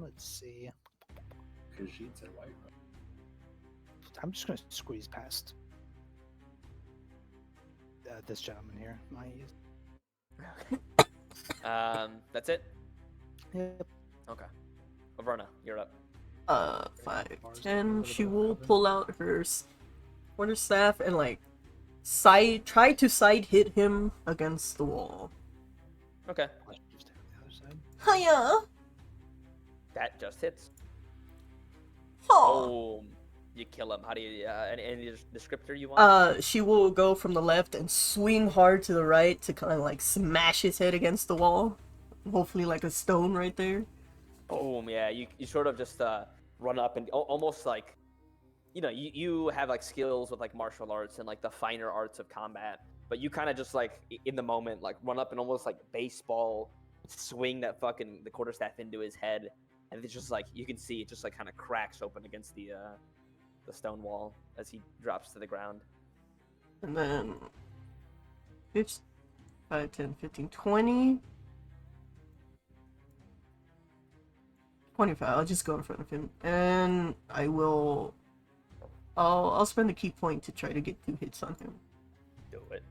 Let's see. Khajiits are white. I'm just going to squeeze past this gentleman here. That's it. Yep. Okay. Averna, you're up. 5, 10. She will pull out her quarterstaff and like try to side hit him against the wall. Okay. Hiya! That just hits. Oh. Boom. You kill him. How do you? Any descriptor you want? She will go from the left and swing hard to the right to kind of like smash his head against the wall. Hopefully, like a stone right there. Boom. Yeah. You sort of just run up and almost like, you have like skills with like martial arts and like the finer arts of combat, but you kind of just like in the moment like run up and almost like baseball swing the quarterstaff into his head, and it's just like you can see it just like kind of cracks open against the stone wall as he drops to the ground. And then 5, 10, 15, 20. 25. I'll just go in front of him. And I'll spend the key point to try to get 2 hits on him. Do it.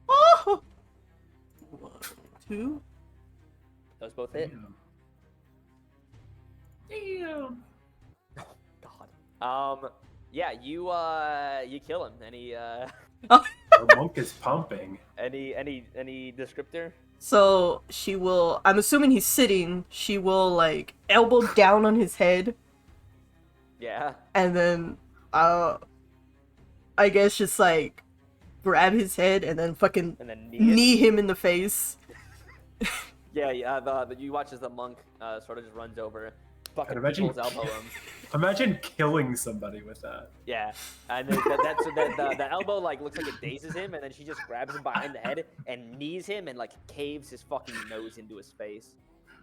Oh! 1, 2. Those both hit. Damn. God. Yeah, you kill him. Any Our monk is pumping. any descriptor? So she will, I'm assuming he's sitting, she will like elbow down on his head Yeah. and then I guess just like grab his head and then fucking And then knee him in the face. Yeah. You watch as the monk sort of just runs over, fucking imagine- people's elbow him. Imagine killing somebody with that. Yeah, and the elbow like looks like it dazes him, and then she just grabs him behind the head and knees him and like caves his fucking nose into his face.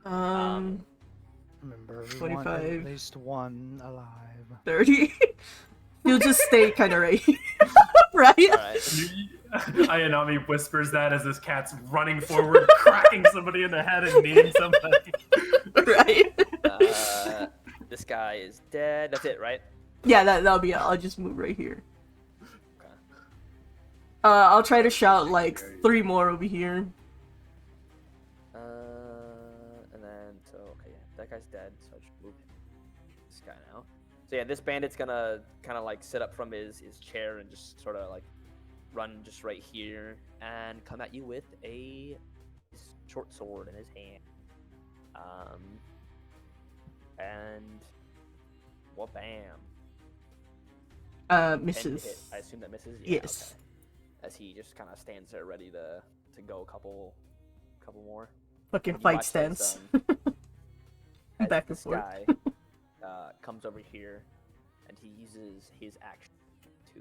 Remember, we want 25. at least one alive. 30. You'll just stay kind of right here. Right? All right. Ayanami whispers that as this cat's running forward, cracking somebody in the head and kneeing somebody. Right? This guy is dead. That's it, right? Yeah, that'll be it. I'll just move right here. Okay. I'll try to shout like 3 more over here. And then okay, yeah, that guy's dead. So I just move this guy now. So yeah, this bandit's gonna kind of like sit up from his chair and just sort of like run just right here and come at you with a short sword in his hand. And what bam. 10 to Misses. hit. I assume that misses. Yeah, Yes. Okay. As he just kind of stands there ready to go a couple more. Fucking And you fight watch as, stance. as Back and this forth. guy comes over here, and he uses his action to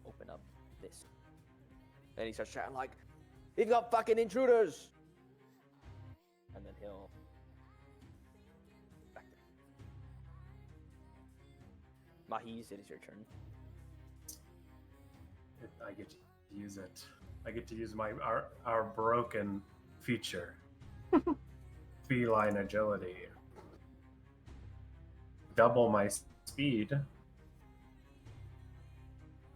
open up this. And he starts shouting like, "We've got fucking intruders!" And then he'll back there. Mahis, it is your turn. I get to use it. I get to use our broken feature. Feline agility. Double my speed.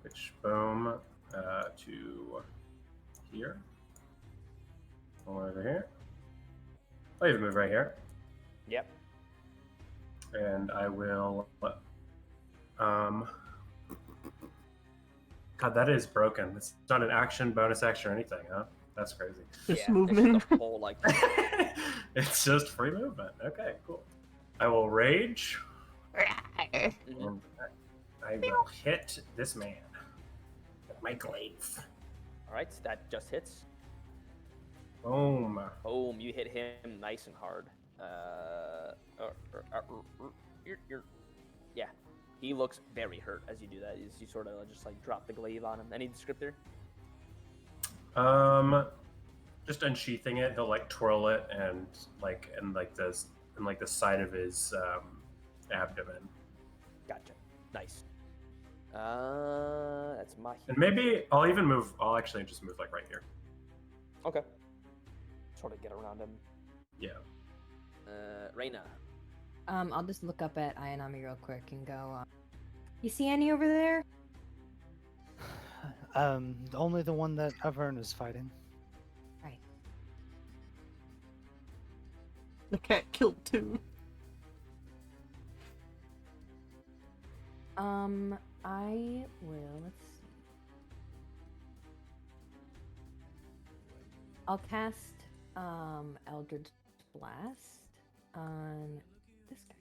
Which, boom, to here. Over here. I'll even move right here. Yep. And I will, God, that is broken. It's not an action, bonus action, or anything, huh? That's crazy. Just Yeah, movement. It's just a whole like. It's just free movement. Okay, cool. I will rage. Mhm. And I will hit this man with my glaive. All right, that just hits. Boom. Boom! You hit him nice and hard. Yeah, he looks very hurt as you do that. You sort of just like drop the glaive on him. Any descriptor? Just unsheathing it, he'll like twirl it and the side of his abdomen. Gotcha. Nice. That's my. And maybe I'll actually just move like right here. Okay. Sort of get around him. Yeah. Reina. I'll just look up at Ayanami real quick and go, you see any over there? Only the one that Avern is fighting. Right. The cat killed 2. I will, let's see. I'll cast, Eldritch Blast on this guy.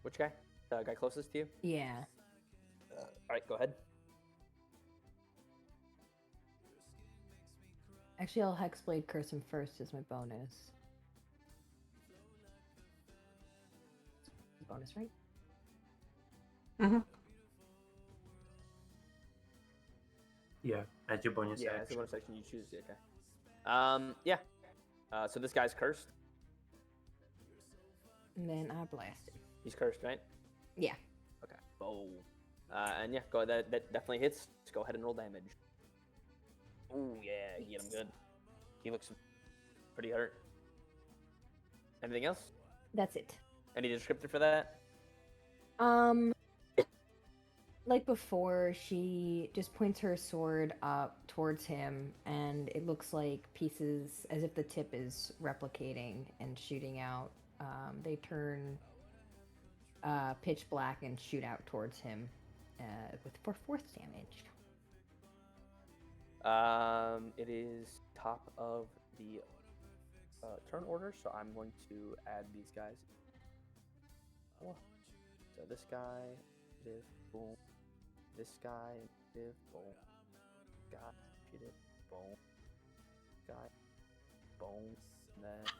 Which guy? The guy closest to you? Yeah. All right, go ahead. Actually, I'll Hexblade Curse him first as my bonus. Bonus, right? Mm-hmm. Yeah. Add your bonus Yeah, that's the action. bonus action you choose. Okay. Yeah. So this guy's cursed. And then I blast him. He's cursed, right? Yeah. Okay. Boom. And yeah, go. That definitely hits. Just go ahead and roll damage. Ooh, yeah, you get him good. He looks pretty hurt. Anything else? That's it. Any descriptor for that? Like before, she just points her sword up towards him, and it looks like pieces, as if the tip is replicating and shooting out. They turn pitch black and shoot out towards him for force damage. It is top of the turn order, so I'm going to add these guys. Oh, so this guy, boom. This guy, boom. God, shoot it. Boom. Guy. Boom. And then.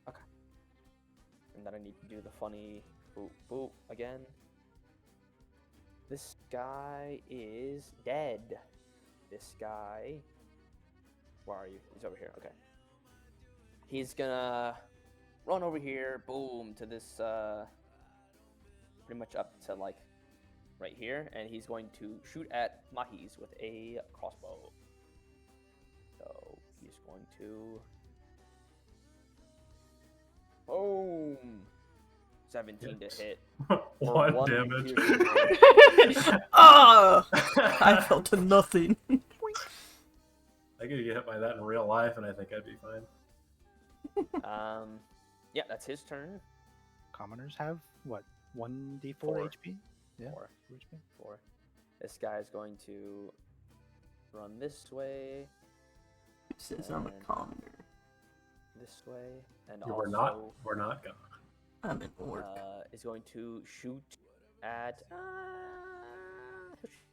Okay. And then I need to do the funny boop boop again. This guy is dead. This guy. Where are you? He's over here. Okay. He's gonna run over here, boom, to this, pretty much up to, like, right here, and he's going to shoot at Mahis with a crossbow. So, he's going to... Boom! 17 to hit. One one damage. piercing Ah! I felt a nothing. I could get hit by that in real life, and I think I'd be fine. Yeah, that's his turn. Commoners have what? 1d4 Four. HP? Yeah. 4. 4 HP. 4. This guy's going to run this way, It says I'm a And- commoner. this way, and We're not gonna. I'm an orc. is going to shoot at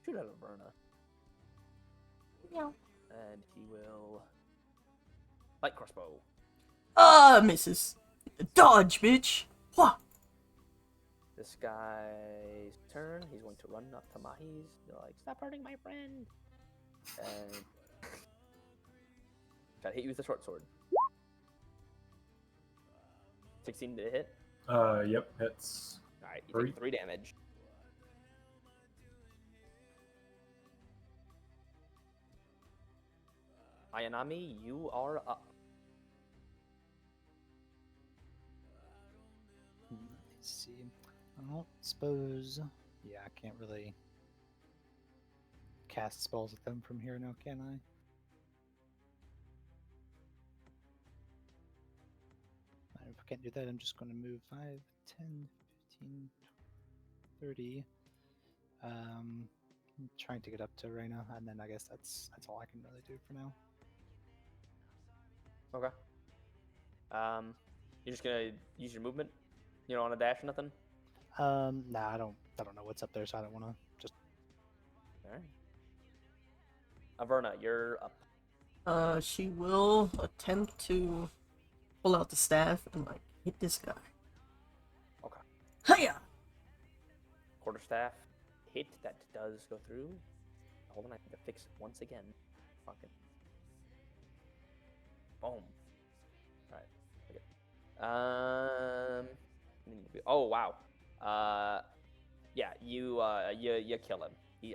shoot at Averna, Yeah. and he will light crossbow. Misses. Dodge, bitch. Wha? This guy's turn. He's going to run up to Mahis. Be like, "Stop hurting my friend!" And try to hit you with a short sword. 16 to hit. Yep, hits. All right, you Three. take 3 damage. Ayanami, you are up. Let's see. I don't suppose. Yeah, I can't really cast spells at them from here now, can I? If I can't do that, I'm just going to move 5, 10, 15, 30. I'm trying to get up to Reyna, and then I guess that's all I can really do for now. Okay. You're just gonna use your movement. You don't want to dash or nothing. Nah, I don't know what's up there, so I don't want to just. All right. Averna, you're up. She will attempt to pull out the staff and like hit this guy. Okay. Hiya! Quarterstaff hit, that does go through. Hold on, I have to fix it once again. Fucking. Boom. Alright. Okay. Oh wow. Yeah, you kill him. He's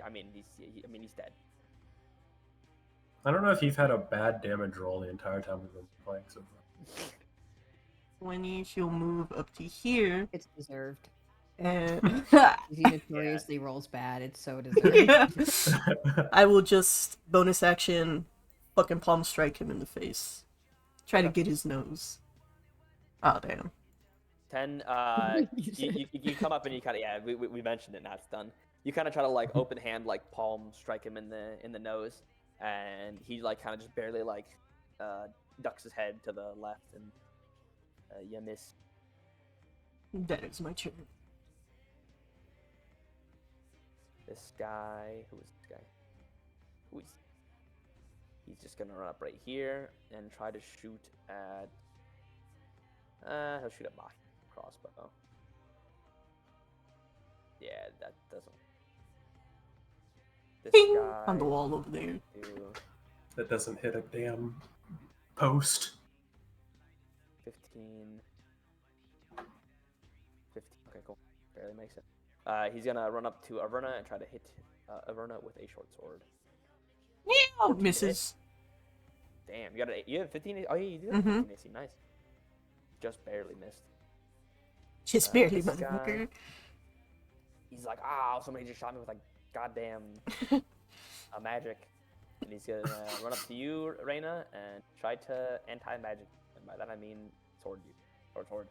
dead. I don't know if you've had a bad damage roll the entire time we've been playing so far. 20, she'll move up to here, It's deserved. and He notoriously rolls bad. It's so deserved. yeah. I will just bonus action fucking palm strike him in the face. Try to get his nose. Oh damn. 10. You come up and you kind of we mentioned it. Now it's done. You kind of try to like open hand like palm strike him in the nose, and he like kind of just barely like ducks his head to the left, and you miss. That is my turn. This guy, who is this guy? He's just gonna run up right here and try to shoot at. He'll shoot at my crossbow. Yeah, that doesn't. This Ping! guy On the wall over there. do That doesn't hit a damn post. 15. 15. Okay, cool. Barely makes it. He's gonna run up to Averna and try to hit Averna with a short sword. Yeah, misses. Damn, you have 15. Oh, yeah, you do have Mhm. 15 AC. Nice. Just barely missed. Just barely, this guy- motherfucker. He's like, somebody just shot me with like goddamn magic. And he's gonna run up to you, Reyna, and try to anti-magic. And by that I mean sword you. Sword.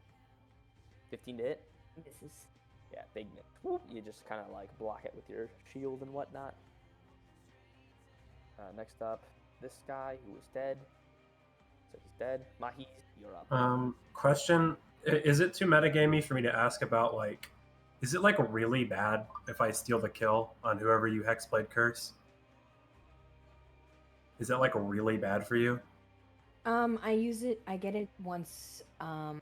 15 to hit. Misses. Yeah, big miss. Whoop. You just kind of like block it with your shield and whatnot. Next up, this guy who is dead. So he's dead. Mahis, you're up. Question: Is it too metagamey for me to ask about like Is it like really bad if I steal the kill on whoever you Hexblade curse? Is it like really bad for you? I use it. I get it once. A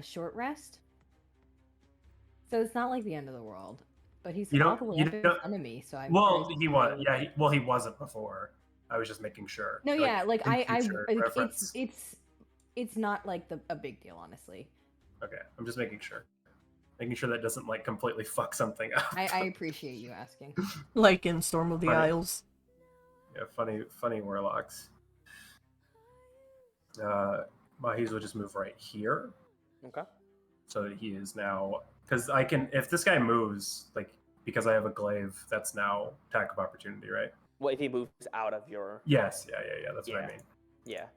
short rest. So it's not like the end of the world. But he's You all don't. the way You up in don't. front of me, so I'm Well, curious he to was. see- Yeah. He wasn't before. I was just making sure. No, yeah, like in I future like reference. it's not like a big deal, honestly. Okay, I'm just making sure. Making sure that doesn't like completely fuck something up. I appreciate you asking. Like in Storm of the Funny. Isles. Yeah, funny warlocks. Mahis will just move right here, Okay. so that he is now, because I can, if this guy moves, like, because I have a glaive, that's now attack of opportunity, right? Well, if he moves out of your. Yes, yeah, that's what I Yeah. mean. Yeah.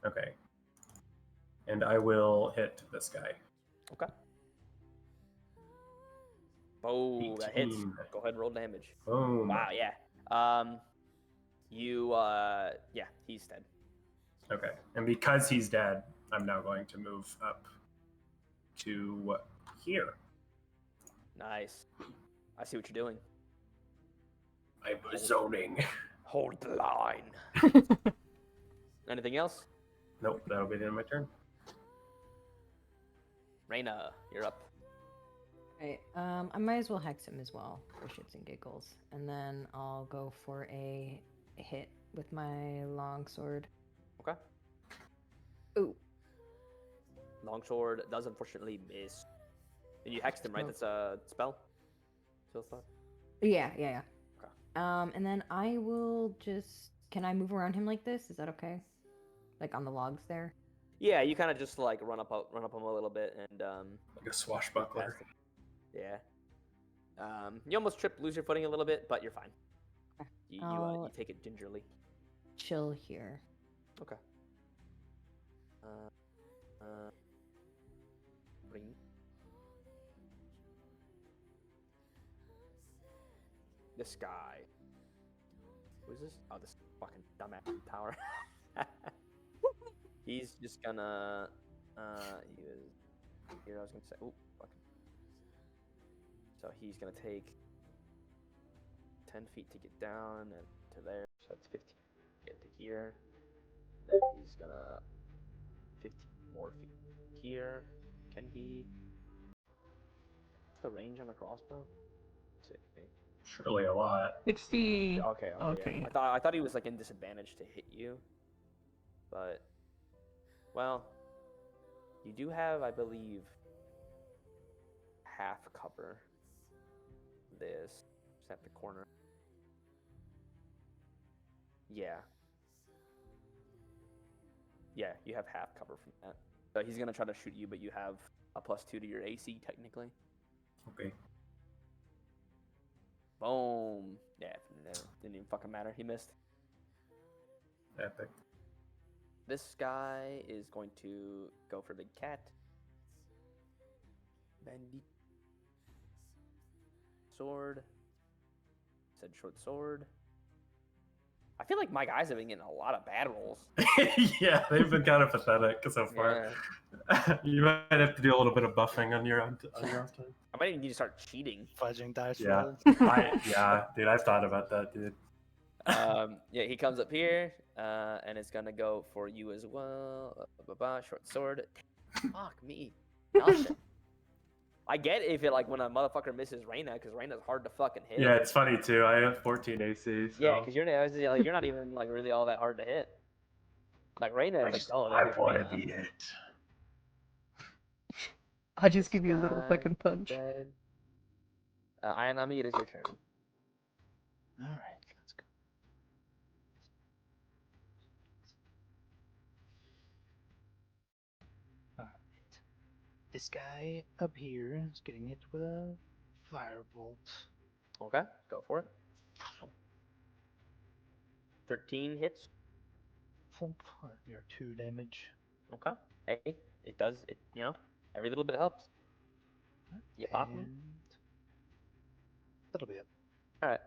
Okay. And I will hit this guy. Okay. Oh, that hits. 18. Go ahead and roll damage. Boom. Wow, yeah. Yeah, he's dead. Okay. And because he's dead, I'm now going to move up to here. Nice. I see what you're doing. I'm zoning. Hold the line. Anything else? Nope, that'll be the end of my turn. Reyna, you're up. Right. I might as well hex him as well for shits and giggles, and then I'll go for a hit with my longsword. Okay. Ooh. Longsword does unfortunately miss. And you hexed him, right? Oh. That's a spell? Spell slot? Yeah. Okay. And then I will just. Can I move around him like this? Is that okay? Like on the logs there. Yeah, you kind of just like run up him a little bit and Like a swashbuckler. Yeah. You almost lose your footing a little bit, but you're fine. You I'll- take it gingerly. Chill here. Okay. Bring. This guy. Who is this? Oh, this fucking dumbass tower. He's just gonna. He was. Here, I was gonna say. Oh, fucking. So he's gonna take 10 feet to get down and to there. So that's 15 to get to here. Then he's gonna 15 more feet here. Can he? What's the range on a crossbow? Let's see. Surely a lot. 60. Okay. Okay. Yeah. I thought he was like in disadvantage to hit you, but well, you do have, I believe, half cover. This just at the corner. Yeah. Yeah, you have half cover from that. So he's gonna try to shoot you, but you have a +2 to your AC technically. Okay. Boom. Yeah, didn't even fucking matter. He missed. Epic. This guy is going to go for the cat. Bandit. Sword. Said short sword. I feel like my guys have been getting a lot of bad rolls. Yeah, they've been kind of pathetic so far. Yeah. You might have to do a little bit of buffing on your own time. I might even need to start cheating. Fudging dice Yeah. rolls. Yeah, dude, I've thought about that, dude. Yeah, he comes up here, and it's gonna go for you as well. Short sword. Fuck me. Nothing. I get if it like when a motherfucker misses Reyna, because Reyna's hard to fucking hit. Yeah, it's funny too. I have 14 AC. So. Yeah, because you're not even like really all that hard to hit. Like Reyna is like, oh, I want to be it. I'll just give you a little fucking punch. Dead. Ayanami, it is your turn. All right, let's go. All right. This guy up here is getting hit with a firebolt. Okay, go for it. 13 hits. You're 2 damage. Okay. Hey, it does. It every little bit helps. You pop me. And that'll be it. All right.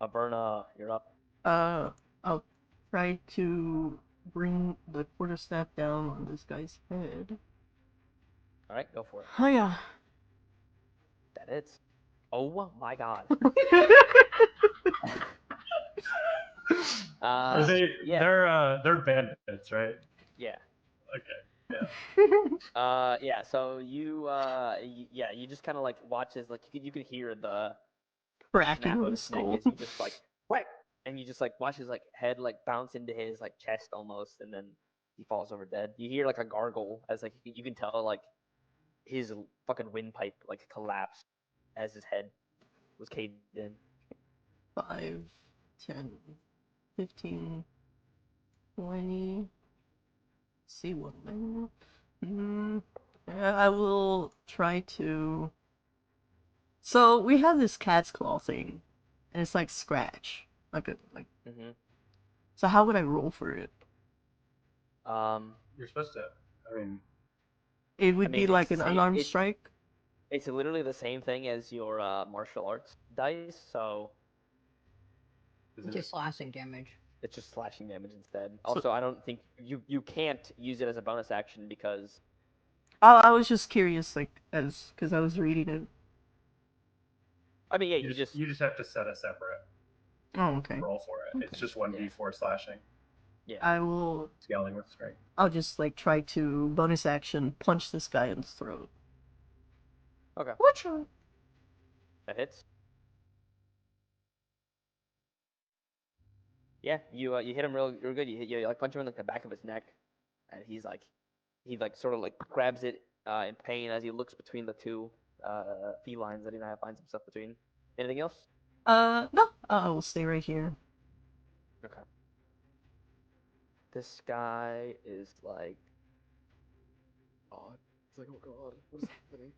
Averna, you're up. I'll try to bring the quarterstaff down on this guy's head. All right, go for it. Oh yeah. That hits. Oh my god. Are they? Yeah. They're bandits, right? Yeah. Okay. Yeah. Yeah. So you just kind of like watch as like you can hear the Cracking snap of of the his neck skull. as he just like whack, and you just like watch his like head like bounce into his like chest almost, and then he falls over dead. You hear like a gargle as like you can tell like his fucking windpipe like collapsed as his head was caved in. 5, 10, 15, 20. See what more? I will try to. So we have this cat's claw thing, and it's like scratch, like. Mm-hmm. So how would I roll for it? You're supposed to. I mean, It would be mean, like it's an unarmed it, strike. it's literally the same thing as your martial arts dice, so isn't Just it? slashing damage. it's just slashing damage instead. So- Also, I don't think you can't use it as a bonus action because I was just curious, like, because I was reading it. I mean, yeah, You just have to set a separate Oh, okay. roll for it. It's Okay. just 1d4 slashing, yeah. I will. scaling with strength. I'll just like try to bonus action punch this guy in the throat. Okay, Which that hits. Yeah, you hit him real good. You like punch him in like the back of his neck, and he like sort of like grabs it in pain as he looks between the two felines that he now finds himself between. Anything else? No, I will stay right here. Okay. This guy is like, oh, it's like, oh god, what is happening?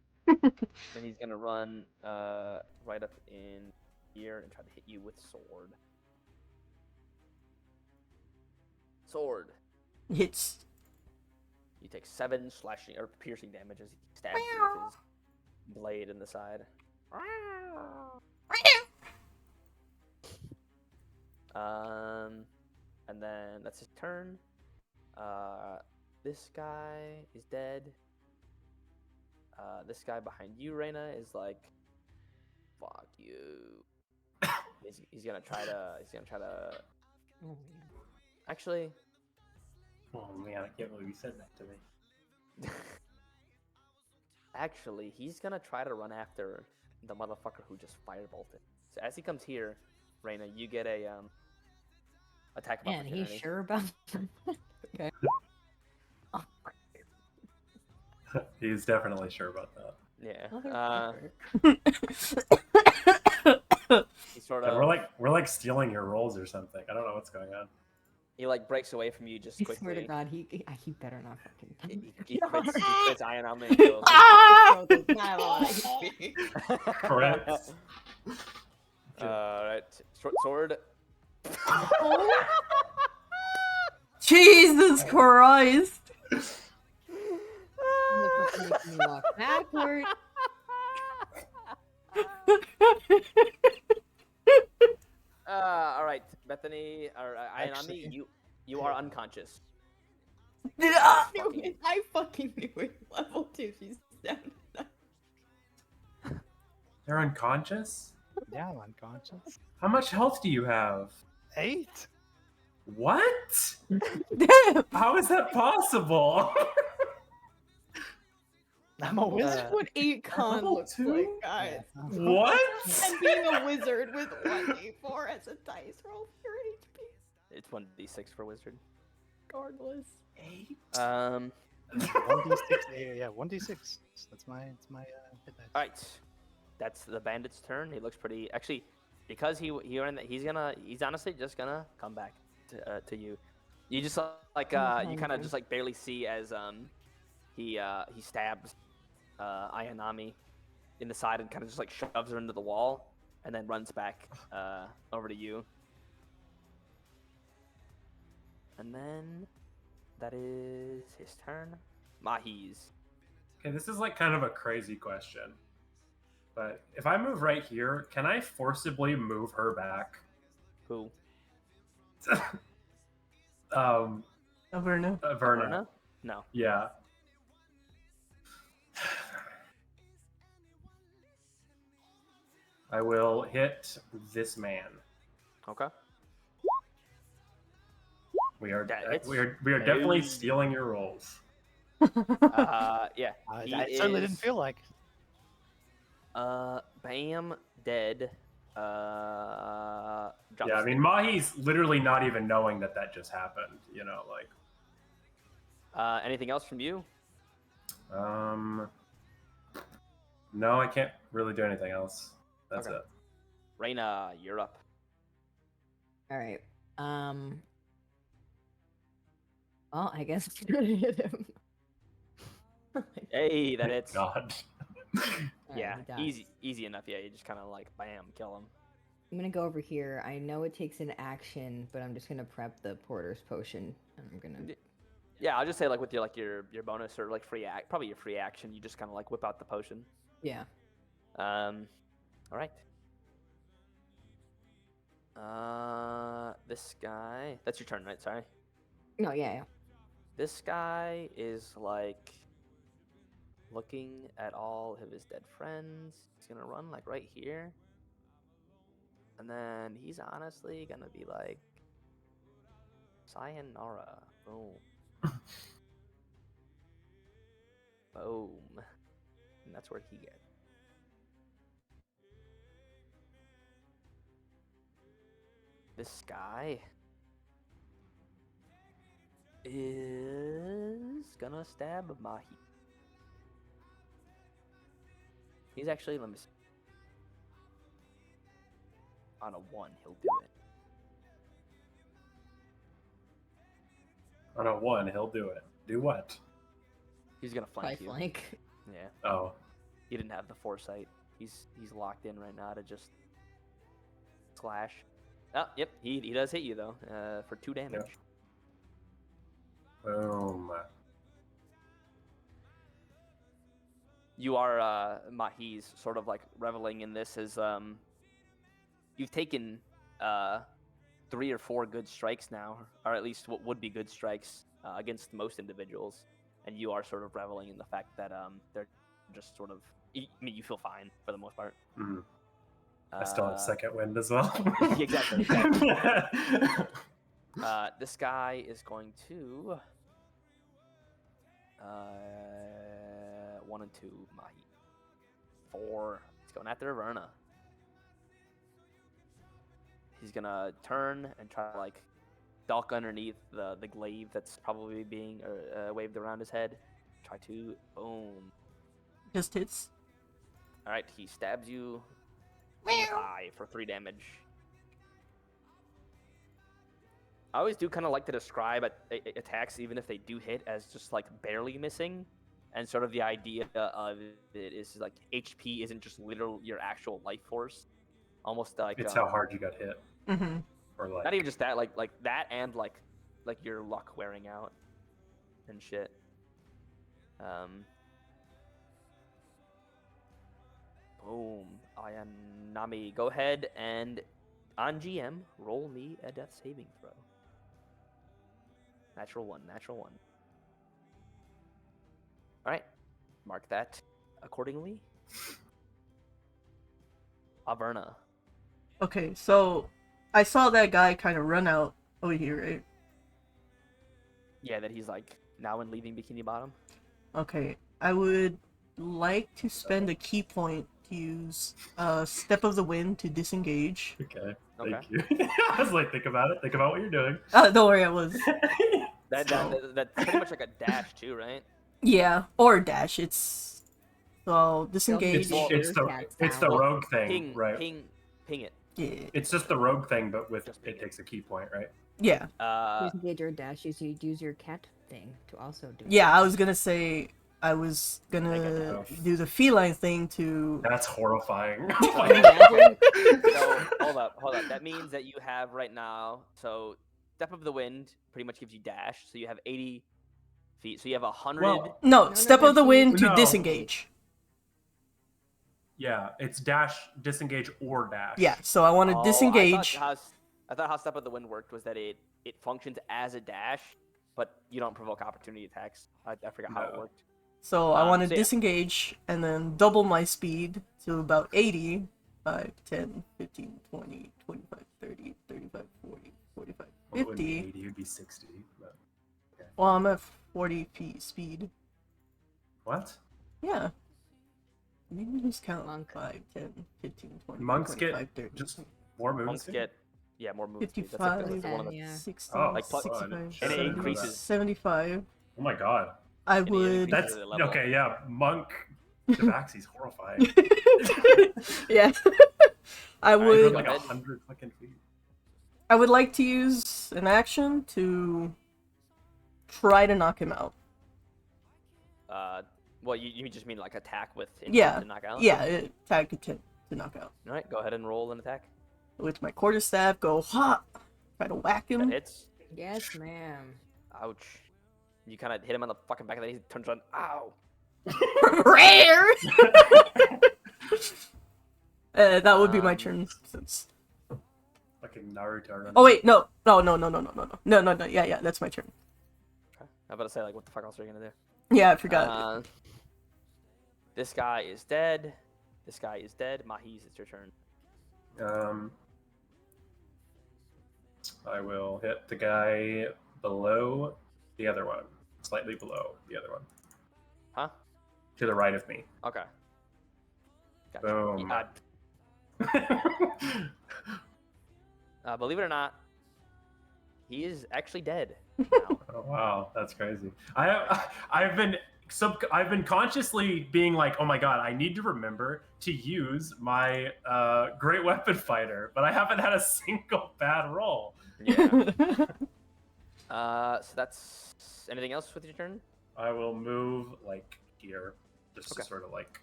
And he's gonna run right up in here and try to hit you with sword. Sword. Hits. You take 7 slashing or piercing damage as he stabs you with his blade in the side. And then that's his turn. This guy is dead. This guy behind you, Reyna, is like, fuck you. He's gonna try to. Actually, Oh man, I can't believe you said that to me. Actually, he's gonna try to run after the motherfucker who just firebolted. So as he comes here, Reyna, you get a attack of Man, opportunity. he's sure about okay. He's definitely sure about that. Yeah. Motherfucker. He sort And of we're like stealing your rolls or something. I don't know what's going on. he like breaks away from you just I quickly. swear to God, he better not fucking. He quits Iron on me and kills Ah! Correct. Alright. Short sword. Jesus Christ! Making me walk backward. Alright, Bethany or Iron on Actually- me, you are unconscious. Ah! I fucking knew it. Level 2, she's down. They're unconscious? Yeah, I'm unconscious. How much health do you have? 8? What? Damn! How is that possible? I'm a wizard. That's what 8 con Level looks 2? like, guys. What? And being a wizard with 1d4 as a dice roll for your HP. It's 1d6 for wizard. Regardless. 8? 1d6. Yeah, 1d6. That's my hit dice. Alright. That's the bandit's turn. He looks pretty actually because he's honestly just gonna come back to you. You just like you kind of just like barely see as he stabs Ayanami in the side and kind of just like shoves her into the wall and then runs back over to you. And then that is his turn. Mahi's. Okay, this is like kind of a crazy question. But if I move right here, can I forcibly move her back? Who? Averna. Verna. Verna? No. Yeah. I will hit this man. Okay. We are That hits. we are definitely Boom. stealing your rolls. Yeah. He I certainly didn't is, feel like. bam, dead. Drop Yeah, I his mean, Mahi's literally not even knowing that just happened. Like. Anything else from you? No, I can't really do anything else. That's Okay. it. Reyna, you're up. All right. Well, I guess it's gonna hit him. Hey, that Thank hits. God. Alright, Yeah, he dies. easy enough. Yeah, you just kind of like bam, kill him. I'm gonna go over here. I know it takes an action, but I'm just gonna prep the porter's potion. And I'm gonna. Yeah, I'll just say like with your bonus or like probably your free action, you just kind of like whip out the potion. Yeah. All right. This guy. That's your turn, right? Sorry. No, yeah. This guy is like looking at all of his dead friends. He's gonna run like right here. And then he's honestly gonna be like, sayonara. Boom. Boom. And that's where he gets. This guy is gonna stab Mahi. He's actually, let me see. On a 1, he'll do it. On a 1, he'll do it. Do what? He's gonna Probably flank you. flank. Yeah. Oh. He didn't have the foresight. He's locked in right now to just slash. Oh, yep. He does hit you though. For 2 damage. Yeah. Boom. You are Mahi's sort of like reveling in this as you've taken 3 or 4 good strikes now, or at least what would be good strikes against most individuals, and you are sort of reveling in the fact that they're just sort of. I mean, you feel fine for the most part. Mm. I still have second wind as well. Exactly. This guy is going to 1 and 2 Mahi. 4. He's going after Verna. He's gonna turn and try to like duck underneath the glaive that's probably being waved around his head. Try to boom. Just hits. All right, he stabs you in the thigh for 3 damage. I always do kind of like to describe attacks, even if they do hit, as just like barely missing, and sort of the idea of it is like HP isn't just literal your actual life force, almost like it's how hard you got hit, Mm-hmm. or like not even just that, like that, and like your luck wearing out and shit. Boom. Ayanami, go ahead and on GM roll me a death saving throw. Natural 1. All right, mark that accordingly. Averna. Okay, so I saw that guy kind of run out over here, right? Yeah, that he's like now in leaving Bikini Bottom. Okay, I would like to spend a key point to use Step of the Wind to disengage. Okay, Okay. thank you. I was like, think about it. Think about what you're doing. Don't worry, I was. That's pretty much like a dash too, right? Yeah, or dash. It's so disengage. Well, It's the rogue thing, Ping, right? ping it. Yeah. It's just the rogue thing, but with Just ping it it. takes a key point, right? Yeah. Disengage or dash. You use your cat thing to also do. Yeah, I was gonna say I was gonna that. do the feline thing to. That's horrifying. Imagine. So hold up. That means that you have right now. So Step of the Wind pretty much gives you dash. So you have 80 feet. So you have 100. Well, No, No, Step no, of the she- Wind to No. disengage. Yeah, it's dash, disengage, or dash. Yeah, so I want to disengage. I thought how Step of the Wind worked was that it functions as a dash, but you don't provoke opportunity attacks. I forgot how it No. worked. So I want to so yeah. disengage and then double my speed to about 80. 5, 10, 15, 20, 25, 30, 35, 40, 45, Well, it wouldn't be 50. 80, it would be 60. But... Well, I'm at 40 feet speed. What? Yeah. Maybe just count Monk. 5, 10, 15, 20, Monks 25, get 30. just more movement Monks speed? get more movement speed. That's like 55, the one of the, Yeah. 60, Oh, Like, plus- 65, and it 70, increases. 75. Oh my god. I And it would. increases That's the level. okay, yeah. Monk Tabaxi's horrifying. Yeah. I I run would. like Go ahead. 100 fucking feet. I would like to use an action to try to knock him out. Well, you just mean like attack with intent Yeah. to knock out? Yeah, tag to knock out. All right, go ahead and roll an attack. With my quarterstaff, go ha! Try to whack That him. hits. Yes, ma'am. Ouch. You kind of hit him on the fucking back of the head. He turns around. Ow. Rare! That would be my turn since. Fucking Naruto. running. Oh wait, no, yeah, that's my turn. Okay. I'm about to say, like, what the fuck else are you gonna do? Yeah, I forgot. This guy is dead. This guy is dead. Mahis, it's your turn. I will hit the guy below the other one. Slightly below the other one. Huh? To the right of me. Okay. Gotcha. Boom. Believe it or not, he is actually dead. Oh, wow, that's crazy. I've been consciously being like, oh my god, I need to remember to use my great weapon fighter, but I haven't had a single bad roll. Yeah. So that's anything else with your turn? I will move like here, just Okay. to sort of like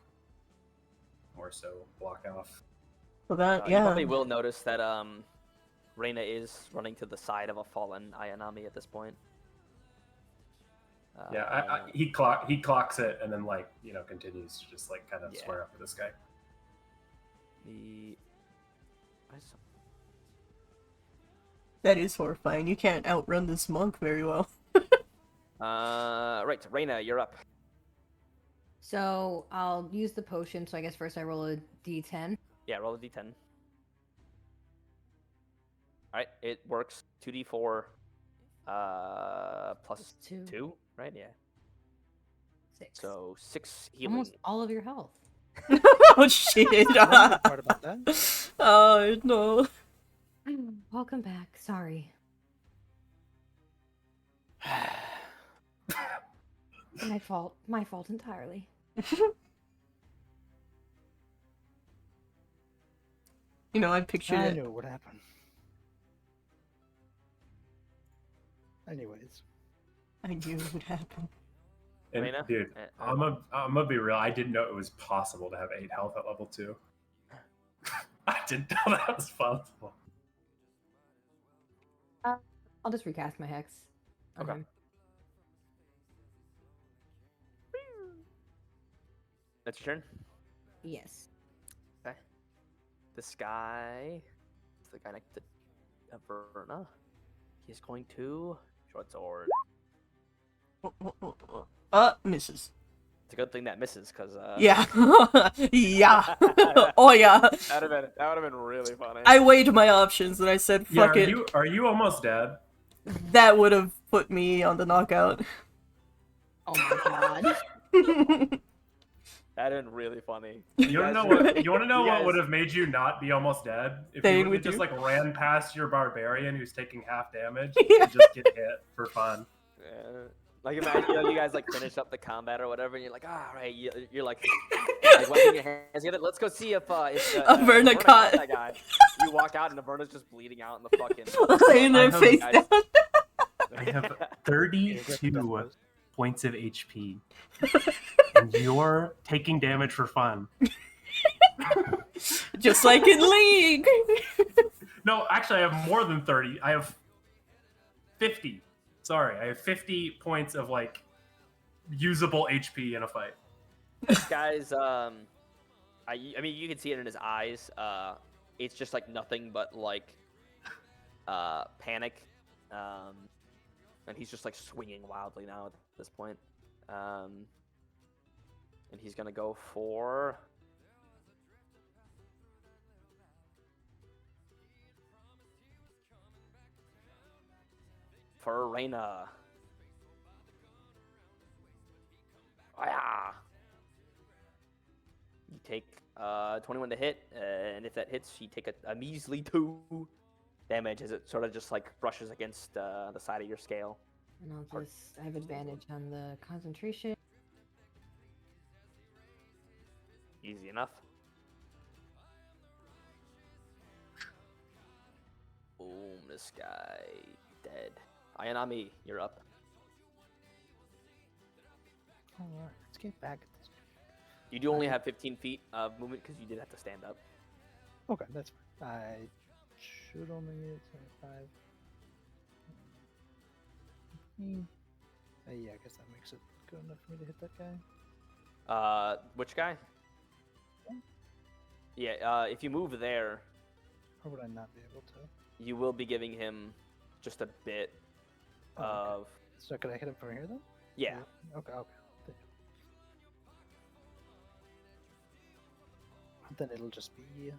more so block off. So that, You yeah. probably will notice that Reina is running to the side of a fallen Ayanami at this point. Yeah, he clocks it and then like continues to just like kind of Yeah. square up with this guy. That is horrifying. You can't outrun this monk very well. Right, Reina, you're up. So I'll use the potion. So I guess first I roll a d10. Yeah, roll a d10. Alright, it works 2d4 plus Two. 2, right? Yeah. 6. So 6 healing. Almost all of your health. Oh shit! One part about that. Oh no. Welcome back. Sorry. My fault. My fault entirely. I pictured I it. knew it would happen. Anyways, I knew it would happen. And Reina? dude, I'm gonna be real. I didn't know it was possible to have 8 health at level 2. I didn't know that was possible. I'll just recast my hex. on Okay. him. That's your turn? Yes. Okay. This guy, it's the guy next to Averna. He's going to short sword. Misses. It's a good thing that misses, because Yeah. Yeah. Oh yeah. that would have been really funny. I weighed my options and I said, Yeah, fuck it. are you almost dead? That would have put me on the knockout. Oh my god. That'd have been really funny. You want to know what? You want to know you what guys- would have made you not be almost dead? If Staying you would with have just you? like ran past your barbarian who's taking half damage Yeah. and just get hit for fun. Yeah. Like imagine you guys like finish up the combat or whatever, and you're like, right, you're like wiping your hands. Let's go see if Averna caught- that guy. You walk out and Averna's just bleeding out in the fucking. Laying their have- face guys- down. I have Yeah, 32 points of HP, and you're taking damage for fun. Just like in League. No, actually, I have more than 30. I have 50. Sorry, I have 50 points of like usable HP in a fight. This guy's I mean you can see it in his eyes. It's just like nothing but like panic. And he's just like swinging wildly now at this point. And he's gonna go for for Reyna. Ah. You take 21 to hit, and if that hits, you take a measly 2 damage as it sort of just like brushes against the side of your scale. And I have advantage on the concentration. Easy enough. Boom, this guy dead. Ayanami, you're up. Alright, let's get back at this. You do only have 15 feet of movement because you did have to stand up. Okay, that's fine. I should only need 25. Yeah, I guess that makes it good enough for me to hit that guy. Which guy? Yeah, if you move there, Or would I not be able to? you will be giving him just a bit Oh, okay. of... So could I hit him from here then? Yeah. Okay. Then it'll just be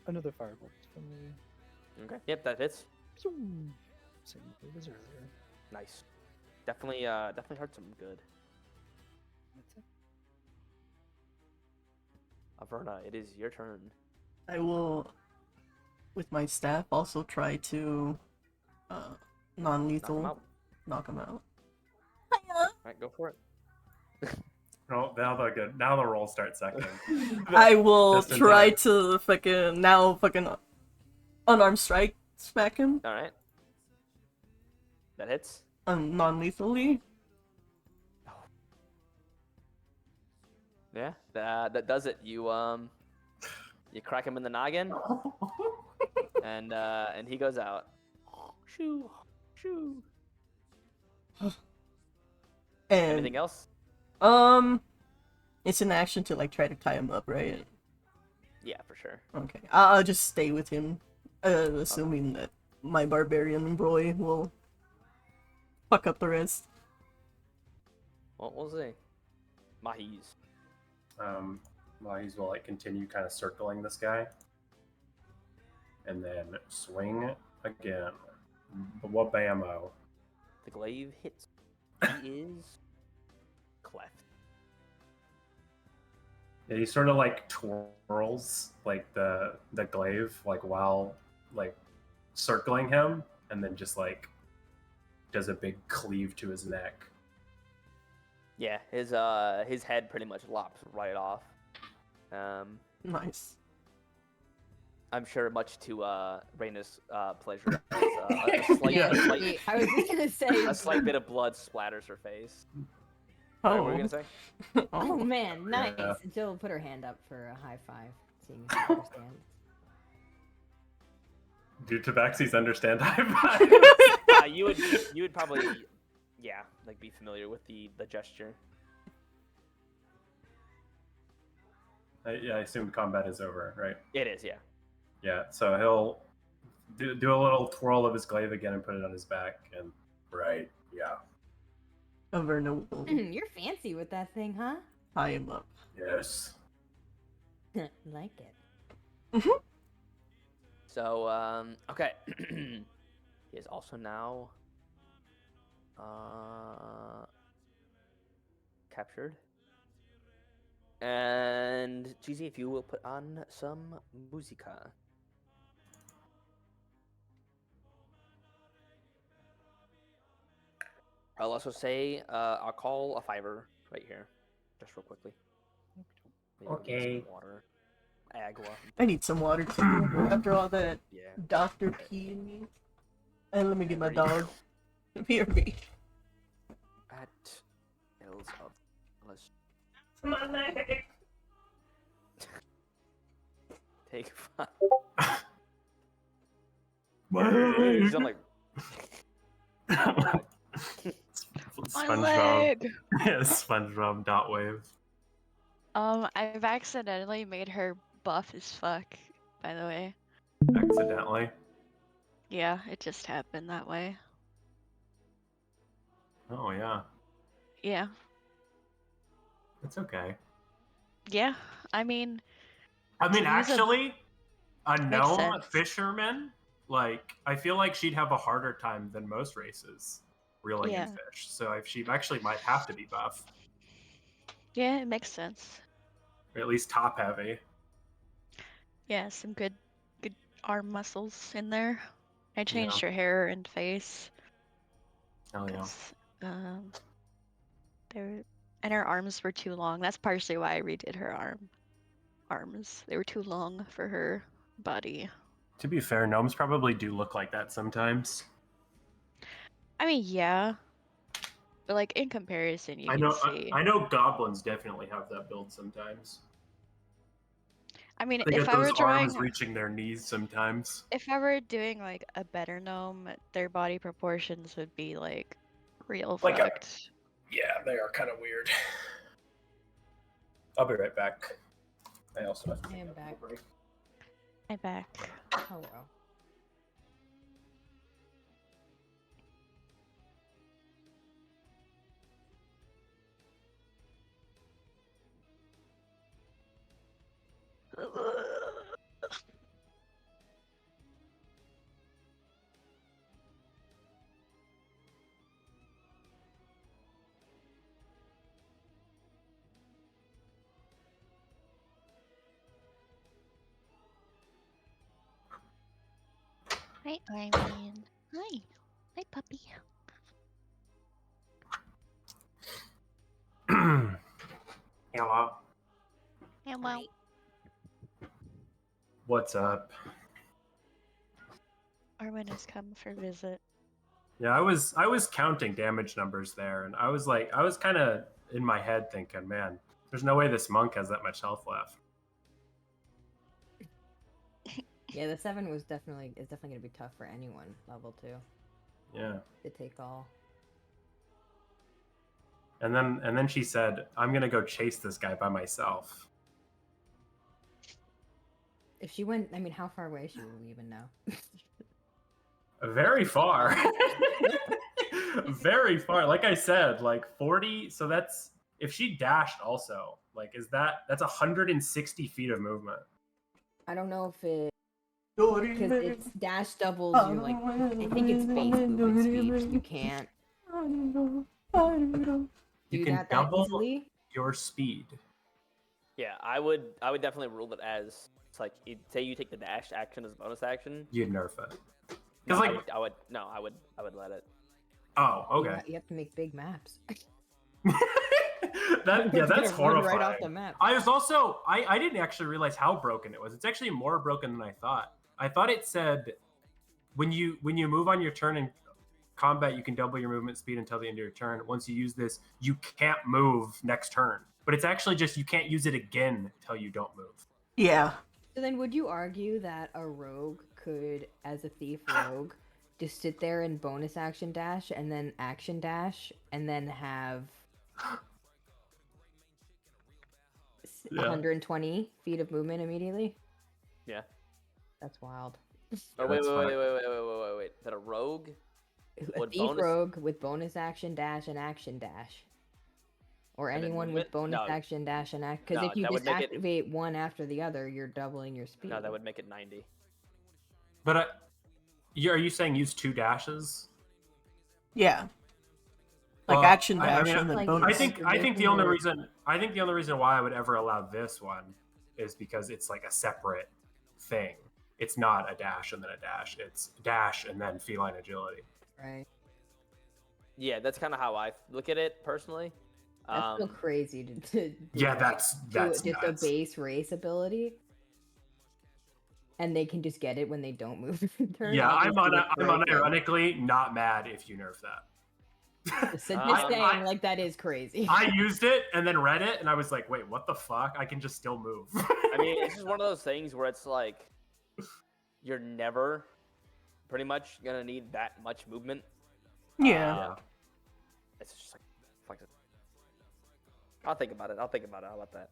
another firebolt from me. Okay. Yep, that hits. Same move as earlier. Nice. Definitely hurts him good. That's it. Averna, it is your turn. I will, with my staff, also try to non-lethal knock him out. Alright, go for it. Oh, now the roll starts second. I will Just in try time. to fucking unarmed strike smack him Alright. That hits. non-lethally. Yeah, that does it. You crack him in the noggin, and he goes out. Shoo, shoo. And Anything else? it's an action to like try to tie him up, right? Yeah, for sure. Okay, I'll just stay with him, assuming that my barbarian boy will fuck up the rest. Well, we'll see. Mahis. Mahis will like continue kind of circling this guy, and then swing again. Wabamo. The glaive hits. He is cleft. Yeah, he sort of like twirls like the glaive like while like circling him, and then just like does a big cleave to his neck. Yeah, his head pretty much lops right off. Nice. I'm sure much to Reyna's pleasure. As, a slight, Yeah. a slight, I was just gonna say. a slight bit of blood splatters her face. Oh, Alright, what were you gonna say? Oh man, nice. Yeah. Jill put her hand up for a high five, seeing if she understands. Do tabaxis understand high fives? You would probably, yeah, like be familiar with the gesture. Yeah, I assume combat is over, right? It is, yeah. Yeah, so he'll do a little twirl of his glaive again and put it on his back, and right, yeah, Averna will You're fancy with that thing, huh? tie him up. yes. Like it. So, okay. He is also now captured. And GZ, if you will put on some musica. I'll also say I'll call a fiver right here, just real quickly. Maybe we'll get Okay. some water. Agua. I need some water too. After all that Yeah. doctor pee in me. And let me get my There you go. dog. BRB. At Hills of let's My leg. take 5. My He's on like SpongeBob. Yeah, SpongeBob dot wave. I've accidentally made her buff as fuck, by the way. Accidentally. Yeah, it just happened that way. Oh yeah, Yeah. it's okay. Yeah, I mean, I mean, To use a- actually, a gnome sense. fisherman like I feel like she'd have a harder time than most races reeling in Yeah. fish. So she actually might have to be buff, Yeah, it makes sense. or at least top heavy. Yeah, some good arm muscles in there. I changed Yeah. her hair and face Hell yeah. because they were, and her arms were too long. That's partially why I redid her arms. They were too long for her body. To be fair, gnomes probably do look like that sometimes. I mean, yeah, but like in comparison, you I can know. see. I know goblins definitely have that build sometimes. I mean, They if get I those were arms drawing, reaching their knees sometimes. if I were doing like a better gnome, their body proportions would be like real Like a- fucked. Yeah, they are kind of weird. I'll be right back. I also have to I take am a back. break. I'm back. Hello. Hi, Armin. Hi. Hi, puppy. Hello. Hello. What's up? Armin has come for visit. Yeah, I was counting damage numbers there, and I was kind of in my head thinking, man, there's no way this monk has that much health left. Yeah, the 7 is definitely gonna be tough for anyone level 2 Yeah. to take all. And then she said, I'm gonna go chase this guy by myself. If she went, I mean, how far away is she? Will we even know? Very far. Very far. Like I said, like 40. So that's if she dashed also, like that's 160 feet of movement. I don't know if it because it's dash doubles your like. I think it's base movement speed. You can't You do can that double easily. your speed. Yeah, I would definitely rule it as it's like say you take the dash action as a bonus action. You'd nerf it. No, Because I would let it. Oh, okay. You have to make big maps. That's It's gonna run horrifying. right off the map. I was also I didn't actually realize how broken it was. It's actually more broken than I thought. I thought it said when you move on your turn in combat, you can double your movement speed until the end of your turn. Once you use this, you can't move next turn. But it's actually just you can't use it again until you don't move. Yeah. So then, would you argue that a rogue could, as a thief rogue, just sit there and bonus action dash and then action dash and then have Yeah. 120 feet of movement immediately? Yeah. That's wild. Oh That's fine. wait. That a rogue? A Would thief bonus- rogue with bonus action dash and action dash. Or And then anyone with movement? bonus No. action dash and act. Because No, if you that would just make it- activate one after the other, you're doubling your speed. No, that would make it 90. But are you saying use 2 dashes? Yeah. Like Well, action I dash mean, and then like- bonus. I think the only Making reason why I would ever allow this one is because it's like a separate thing. It's not a dash and then a dash. It's dash and then feline agility. Right. Yeah, that's kind of how I look at it personally. That's so crazy to Yeah, like, that's just nuts. a base race ability, and they can just get it when they don't move their turn. Yeah, and I'm just do it right there. unironically not mad if you nerf that. Just I- saying, like that is crazy. I used it and then read it and I was like, wait, what the fuck? I can just still move. I mean, it's just one of those things where it's like you're never pretty much gonna need that much movement. Yeah. Yeah. It's just like fuck it. I'll think about it. How about that?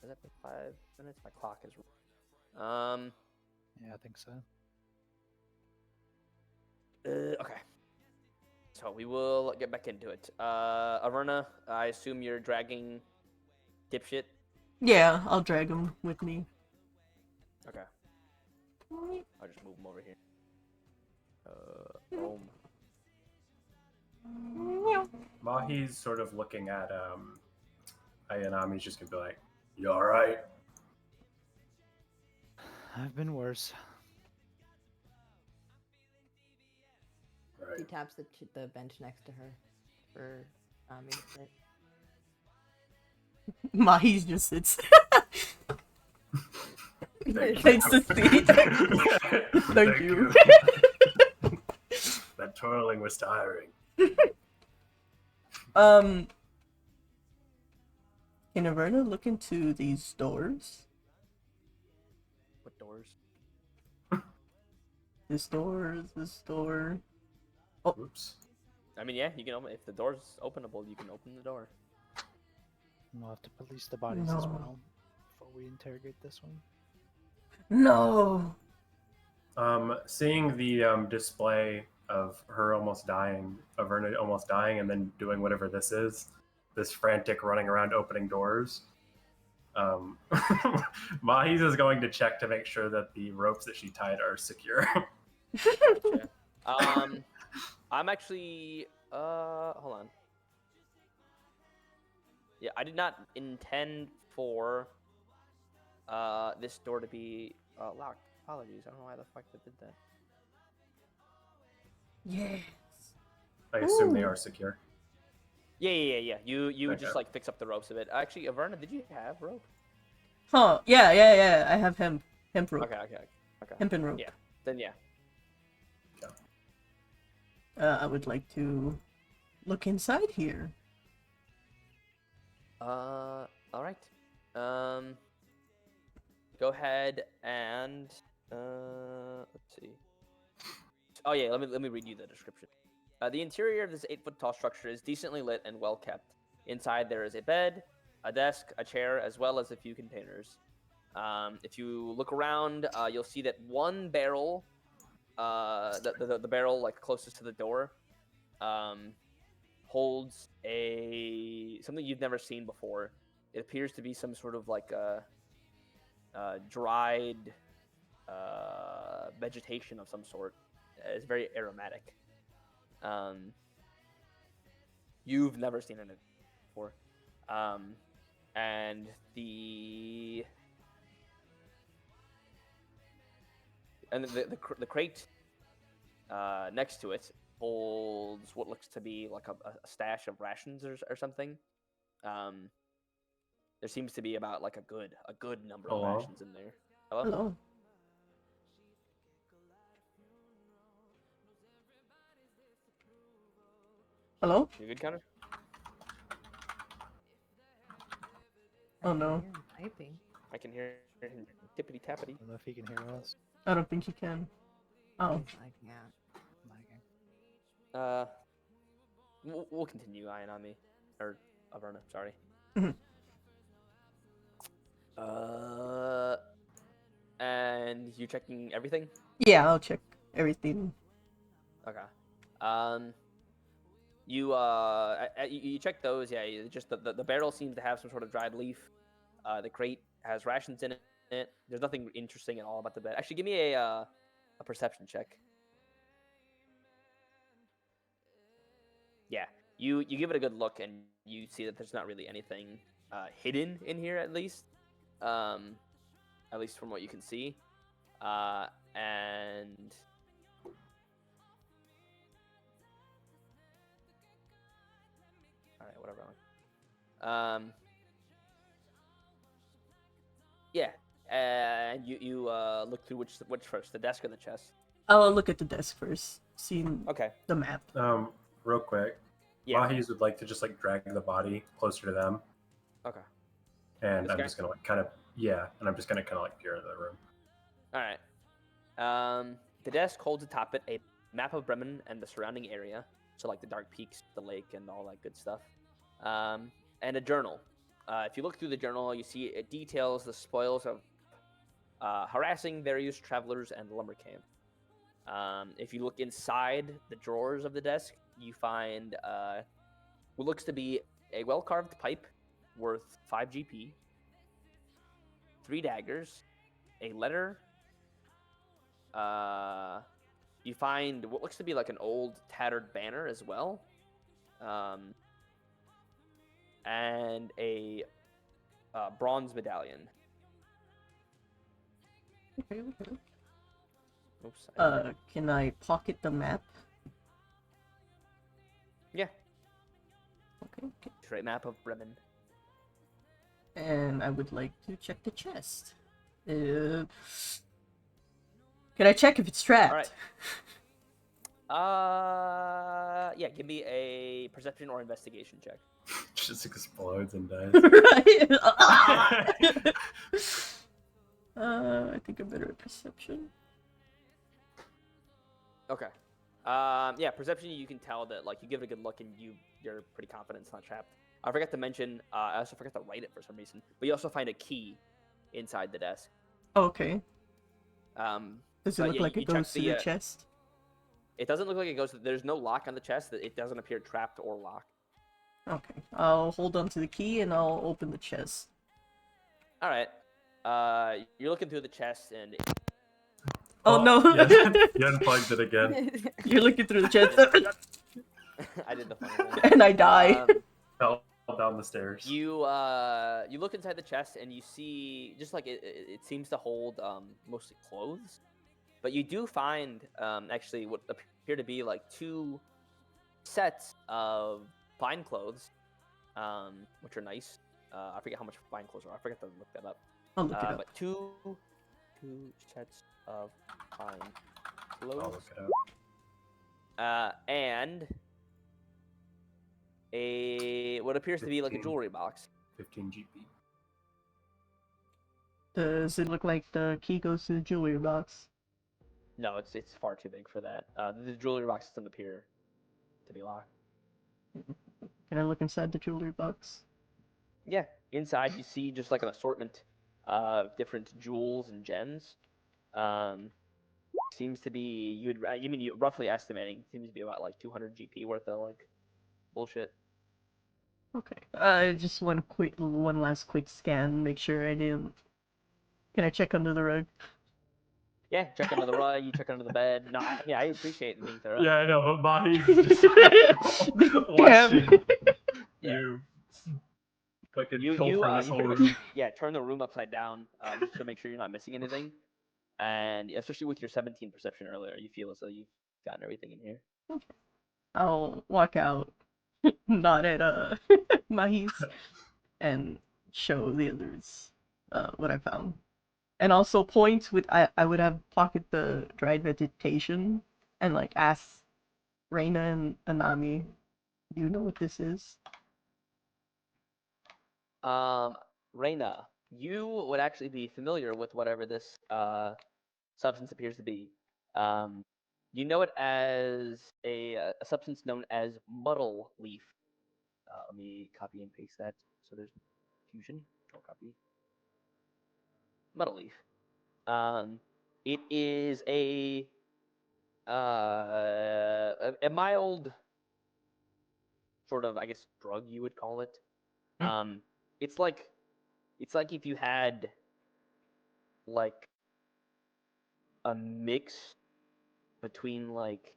Is that 5 minutes? My clock is. Yeah, I think so. Okay. So we will get back into it. Averna, I assume you're dragging dipshit. Yeah, I'll drag him with me. Okay. I'll just move him over here. Boom. Mahi's sort of looking at Ayanami's just gonna be like, "You all right?" I've been worse. He Right. taps the bench next to her for me to sit. Mahi's just sits. Thank Takes you. the seat. Thank you. That twirling was tiring. Can Averna look into these doors? What doors? This door, this door. Oops. I mean, yeah, you can open. If the door's openable, you can open the door. We'll have to police the bodies as No. well before we interrogate this one. No. Seeing the display of her almost dying, Averna almost dying, and then doing whatever this is, this frantic running around opening doors. Mahi's is going to check to make sure that the ropes that she tied are secure. Gotcha. I'm actually. Hold on. Yeah, I did not intend for this door to be locked. Apologies. I don't know why the fuck they did that. Yes. I assume they Ooh. are secure. Yeah. You would Okay. just like fix up the ropes a bit. Actually, Averna, did you have rope? Huh. Yeah. I have hemp rope. Okay. Hempen rope. Yeah. Then yeah. I would like to look inside here. All right. Go ahead and let's see. Oh yeah, let me read you the description. The interior of this 8-foot tall structure is decently lit and well kept. Inside there is a bed, a desk, a chair, as well as a few containers. If you look around, you'll see that one barrel, the barrel like closest to the door, holds something you've never seen before. It appears to be some sort of like dried vegetation of some sort. It's very aromatic. You've never seen it before. And the crate next to it holds what looks to be like a stash of rations or something. There seems to be about like a good number of Hello? rations in there. Hello? Hello. Hello? You good, Connor? Oh, no. Hear him typing. I can hear him tippity tappity. I don't know if he can hear us. I don't think you can. Oh. He's lagging out. Lagging. We'll continue Ayanami or Averna. Sorry. Mhm. And you checking everything? Yeah, I'll check everything. Okay. You you check those. Yeah. Just the barrel seems to have some sort of dried leaf. The crate has rations in it. There's nothing interesting at all about the bed. Actually, give me a perception check. Yeah, you give it a good look, and you see that there's not really anything hidden in here, at least from what you can see. And all right, whatever. Yeah, and you look through which first, the desk or the chest? I'll look at the desk first, seeing Okay. the map. Real quick, Yeah. Mahi's would like to just like drag the body closer to them, Okay. and This I'm guy? just gonna like and I'm just gonna kind of like peer into the room. All right. The desk holds atop it a map of Bremen and the surrounding area, so like the dark peaks, the lake, and all that good stuff. And a journal. If you look through the journal, you see it details the spoils of harassing various travelers and the lumber camp. If you look inside the drawers of the desk, you find what looks to be a well-carved pipe worth 5 GP, 3 daggers, a letter, you find what looks to be like an old tattered banner as well, and a bronze medallion. Okay, okay. Oops. Can I pocket the map? Yeah. Okay, okay. Straight map of Bremen. And I would like to check the chest. Can I check if it's trapped? Alright. Yeah, give me a perception or investigation check. Just explodes and dies. Right? I think I'm better at perception. Okay. Yeah, perception, you can tell that, like, you give it a good look and you're pretty confident it's not trapped. I forgot to mention, I also forgot to write it for some reason, but you also find a key inside the desk. Okay. Does it but look yeah, like you it check goes to the chest? It doesn't look like it goes to, there's no lock on the chest. It doesn't appear trapped or locked. Okay. I'll hold on to the key and I'll open the chest. Alright. You're looking through the chest and... Oh no! You unplugged it again. You're looking through the chest. I did the funny one. And I die. Fell down the stairs. You look inside the chest and you see just like it seems to hold mostly clothes, but you do find actually what appear to be like 2 sets of fine clothes, which are nice. I forget how much fine clothes are. I forgot to look that up. I'll look it up. But two sets of fine I'll clothes. look it up. And what appears to be like a 15. jewelry box. 15 GP. Does it look like the key goes to the jewelry box? No, it's far too big for that. The jewelry box doesn't appear to be locked. Can I look inside the jewelry box? Yeah, inside you see just like an assortment of different jewels and gems. Seems to be you roughly estimating seems to be about like 200 GP worth of like bullshit. Okay. Just one last quick scan, make sure I didn't. Can I check under the rug? Yeah, check under the rug, you check under the bed. No, I appreciate being thorough. Yeah, I know, but Mahi's just watching you fucking pilfer this whole room. Yeah, turn the room upside down just to make sure you're not missing anything. And especially with your 17 perception earlier, you feel as though you've gotten everything in here. Okay. I'll walk out, nod at Mahi's, and show the others what I found. And also point with I would have pocket the dried vegetation and like ask Reina and Anami, do you know what this is? Reina, you would actually be familiar with whatever this substance appears to be. You know it as a substance known as muddle leaf. Let me copy and paste that so there's confusion. I'll copy. Muddle leaf. It is a mild sort of, I guess, drug you would call it. It's like if you had like a mix between like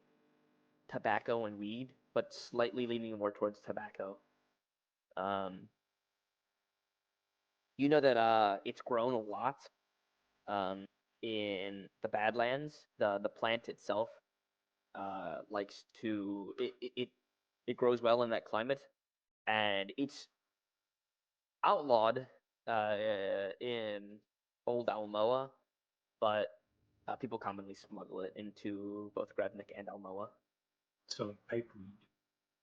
tobacco and weed, but slightly leaning more towards tobacco. You know that it's grown a lot in the Badlands. The plant itself likes to it grows well in that climate, and it's outlawed in Old Almoa, but people commonly smuggle it into both Grevnik and Almoa. So like pipe weed.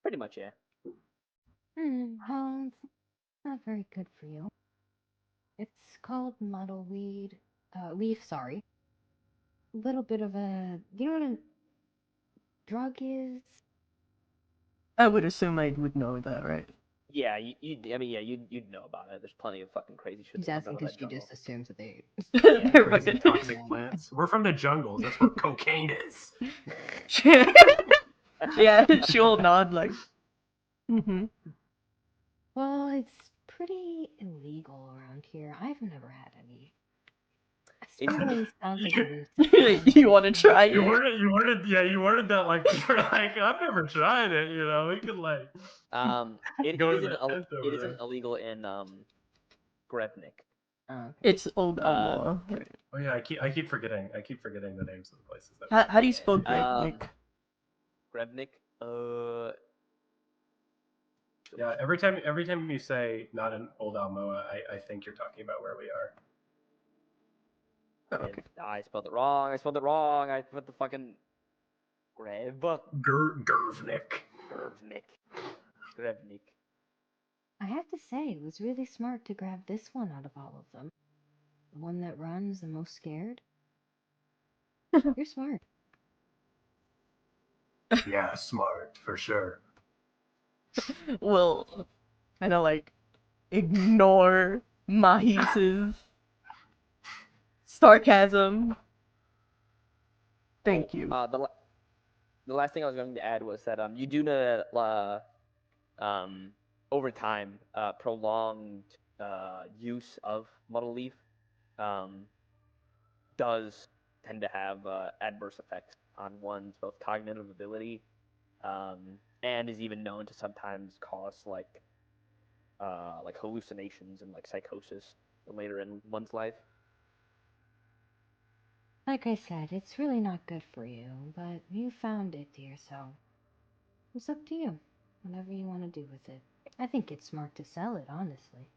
Pretty much, yeah. Well, it's not very good for you. It's called muddleweed. Leaf, sorry. A little bit of a. Do you know what a drug is? I would assume I would know that, right? Yeah, you'd know about it. There's plenty of fucking crazy shit. She's that comes asking out of because that she jungle. just assumes that they. They're Crazy fucking- toxic plants. We're from the jungles. That's where cocaine is. Yeah, she'll nod like. Mm-hmm. Well, it's pretty illegal around here. I've never had any It's Really sounds like a loose. You want to try You it? worded that like you're like I've never tried it. You know, we could like it go to isn't the tent over it isn't there. illegal in Grevnik. Oh, okay. It's old Alma. Oh yeah, I keep forgetting. I keep forgetting the names of the places. That How do you spell Um, Grevnik? Grevnik. yeah, every time you say not in Old Almoa, I think you're talking about where we are. Oh, okay. I spelled it wrong. I put the fucking Gervnik. Grevnik. I have to say, it was really smart to grab this one out of all of them. The one that runs the most scared. You're smart. Yeah, smart for sure. Well, kind of like ignore Mahis's sarcasm. Thank you. The last thing I was going to add was that you do know that over time prolonged use of muddle leaf does tend to have adverse effects on one's both cognitive ability and is even known to sometimes cause like hallucinations and like psychosis later in one's life. Like I said, it's really not good for you, but you found it, dear, so it's up to you. Whatever you want to do with it. I think it's smart to sell it, honestly.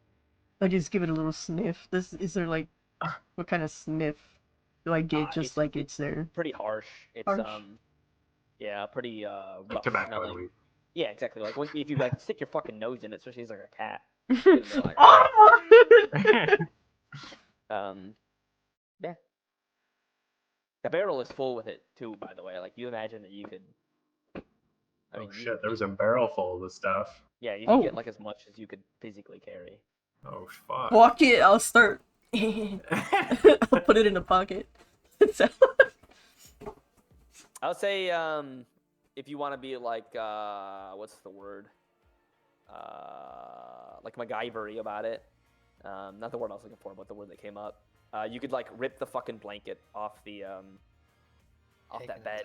I just give it a little sniff. Is there like what kind of sniff do I get? Just It's like it's there. pretty harsh. It's Harsh? yeah, pretty rough Tobacco and smelling. weed. Yeah, exactly. Like if you like stick your fucking nose in it, especially as like a cat. Like, yeah. The barrel is full with it too, by the way. Like you imagine that you could. I mean, Oh shit, there was a barrel full of the stuff. Yeah, you Oh. can get like as much as you could physically carry. Oh fuck. Walk it. I'll start. I'll put it in a pocket. So- I would say if you want to be like what's the word? Like MacGyver-y about it. Not the word I was looking for, but the word that came up. You could like rip the fucking blanket off the off that bed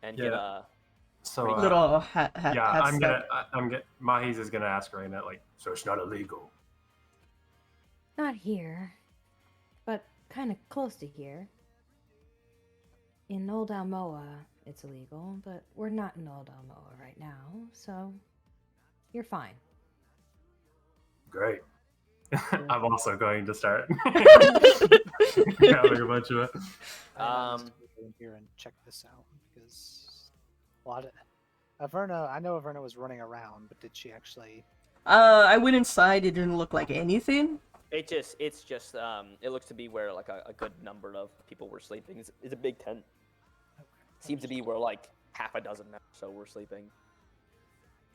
and get a So little hat. yeah, hat I'm stuff. gonna Mahis is gonna ask Raina like, so it's not illegal. Not here, but kind of close to here. In Old Almoa, it's illegal, but we're not in Old Almoa right now, so you're fine. Great. I'm also going to start grabbing a bunch of it. I wanted to go in here and check this out because a lot of Averna. I know Averna was running around, but did she actually? I went inside. It didn't look like anything. it's just it looks to be where like a good number of people were sleeping. It's a big tent. Seems to be where like half a dozen or so were sleeping.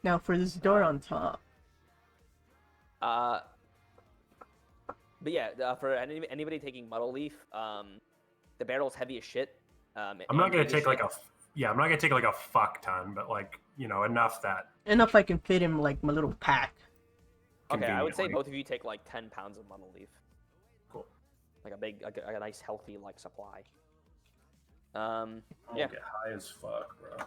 Now for this door on top. But yeah, for anybody taking muddle leaf, the barrel's heavy as shit. I'm not gonna take like a fuck ton, but like, you know, enough that Enough I can fit in like my little pack. Okay, I would say conveniently. both of you take like 10 pounds of muddle leaf. Cool. Like a nice healthy like supply. I'll Yeah. get high as fuck, bro.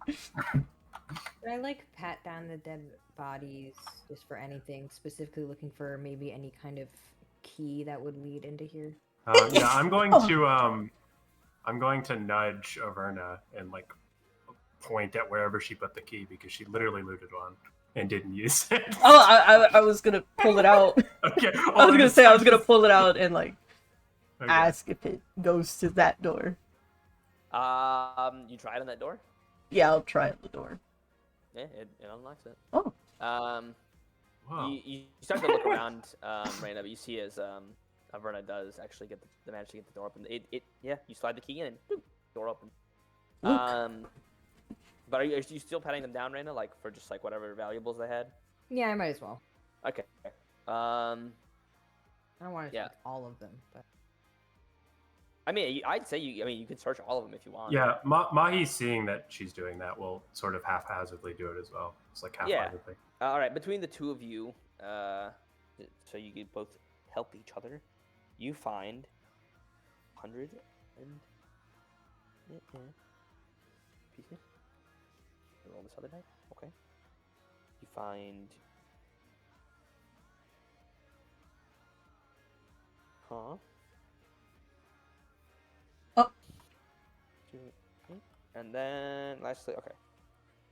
Would I like pat down the dead bodies just for anything, specifically looking for maybe any kind of key that would lead into here? Yeah, I'm going to nudge Averna and like point at wherever she put the key because she literally looted one and didn't use it. Oh, I was gonna pull it out. Okay. I was gonna say I was gonna pull it out and like Okay. ask if it goes to that door. You tried on that door? Yeah, I'll try at the door. Yeah, it unlocks it. Oh. Wow. You start to look around right now, but you see as Averna does actually manage to get the door open. Yeah, you slide the key in and boop, door open. Look. But are you still patting them down, Raina, like for just like whatever valuables they had? Yeah, I might as well. Okay. I don't want to Yeah. take all of them, but I mean, I'd say you can search all of them if you want. Yeah, Mahi's seeing that she's doing that will sort of haphazardly do it as well. It's like haphazardly. All right, between the two of you, so you can both help each other. You find 100 and pieces. Roll this other die. Okay. You find. Huh? Oh. 2, 8. And then lastly, okay.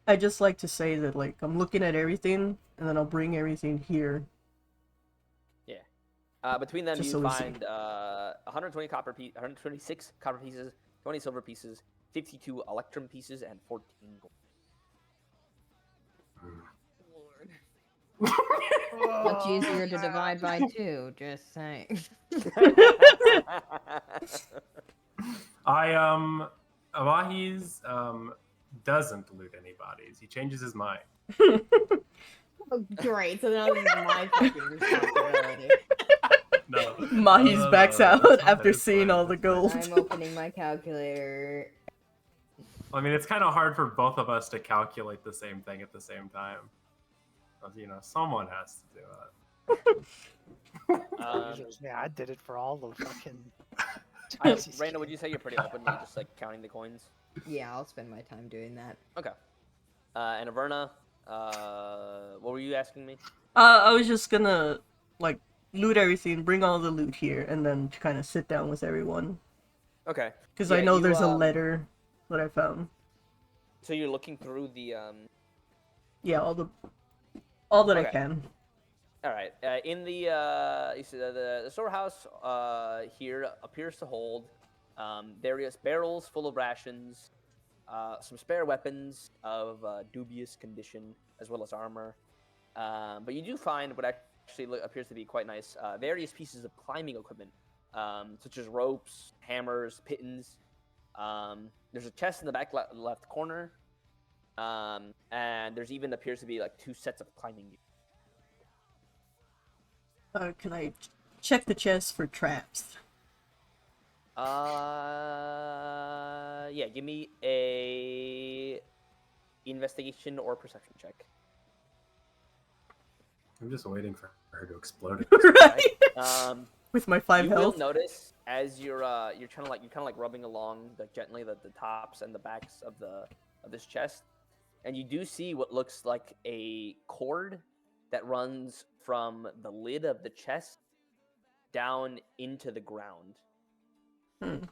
I just like to say that, like, I'm looking at everything, and then I'll bring everything here. Between them, Just you so we see. find 126 copper pieces, 20 silver pieces, 52 electrum pieces, and 14 gold. Lord. Much easier to divide by 2, just saying. Awahi's doesn't loot any bodies. He changes his mind. Oh, great. So now this is my fucking responsibility. No. Mahi's backs out it's after it's seeing all the it's fine. gold. I'm opening my calculator. I mean, it's kind of hard for both of us to calculate the same thing at the same time. You know, someone has to do it. Yeah, I did it for all the fucking. Raina, would you say you're pretty openly just like counting the coins? Yeah, I'll spend my time doing that. Okay. And Averna, what were you asking me? I was just gonna, like, loot everything, bring all the loot here, and then kind of sit down with everyone. Okay. Because Yeah, I know you, there's a letter that I found. So you're looking through the Yeah, all that I Okay. can. All right. In the you see the storehouse here appears to hold various barrels full of rations, some spare weapons of dubious condition, as well as armor. But you do find what actually appears to be quite nice: various pieces of climbing equipment, such as ropes, hammers, pittons. There's a chest in the back left corner, and there's even appears to be like 2 sets of climbing gear. Can I check the chest for traps? Yeah, give me a investigation or perception check. I'm just waiting for her to explode it. Right? With my 5 you health. will notice as you're kind of like rubbing along gently the tops and the backs of this chest, and you do see what looks like a cord that runs from the lid of the chest down into the ground. Hmm.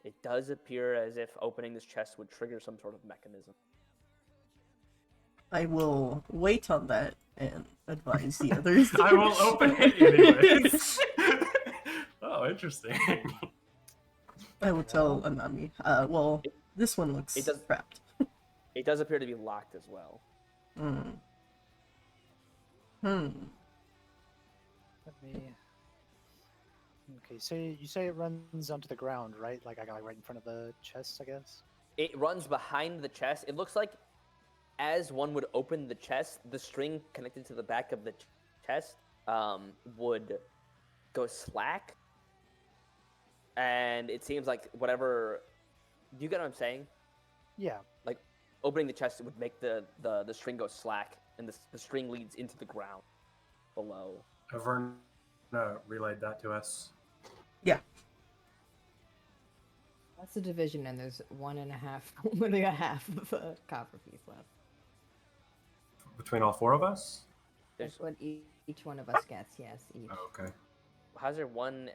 It does appear as if opening this chest would trigger some sort of mechanism. I will wait on that and advise the others. I will open it anyways. Oh, interesting. I will tell Anami. Well, this one looks trapped. It does appear to be locked as well. Let me. Okay, so you say it runs onto the ground, right? Like I got right in front of the chest, I guess. It runs behind the chest. It looks like as one would open the chest, the string connected to the back of the chest would go slack. And it seems like whatever... Do you get what I'm saying? Yeah. Like, opening the chest would make the string go slack, and the string leads into the ground below. Averna relayed that to us. Yeah. That's the division, and there's 1.5, only a half of a copper piece left. Between all 4 of us? That's what each one of us gets, yes, each. Oh, okay. How's there 1.5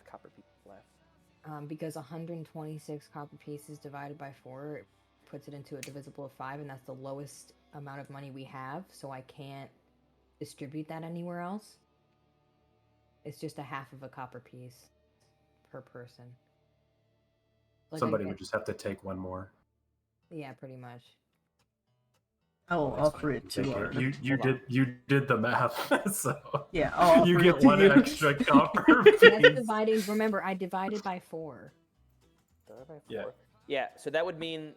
copper pieces left? Because 126 copper pieces divided by 4 puts it into a divisible of 5, and that's the lowest amount of money we have, so I can't distribute that anywhere else. It's just a half of a copper piece per person. Like Somebody would just have to take 1 more. Yeah, pretty much. I will That's offer fine. it to our... You did the math, so yeah, I'll offer you it get to 1 you. extra copper That's piece. dividing. Remember, I divided by 4. Divided by 4? Yeah. Yeah, so that would mean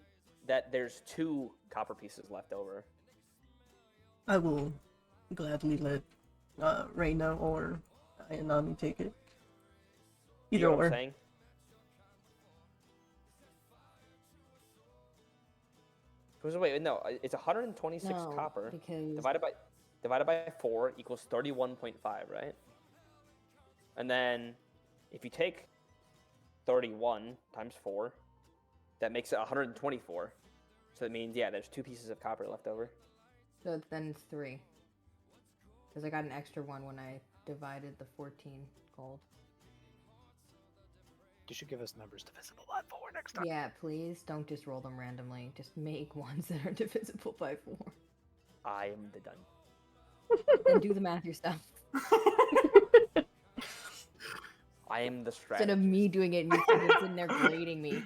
that there's 2 copper pieces left over. I will gladly let Reina or Ayanami take it. You Either know what I'm or. saying? Wait, no, it's 126 No, copper because divided by 4 equals 31.5, right? And then If you take 31 times 4, that makes it 124. So that means, yeah, there's 2 pieces of copper left over. So then it's 3. Because I got an extra one when I divided the 14 gold. You should give us numbers divisible by 4 next time. Yeah, please don't just roll them randomly. Just make ones that are divisible by 4. I am the done. Then do the math yourself. I am the Instead strategist. of me doing it and you two just sitting there grading me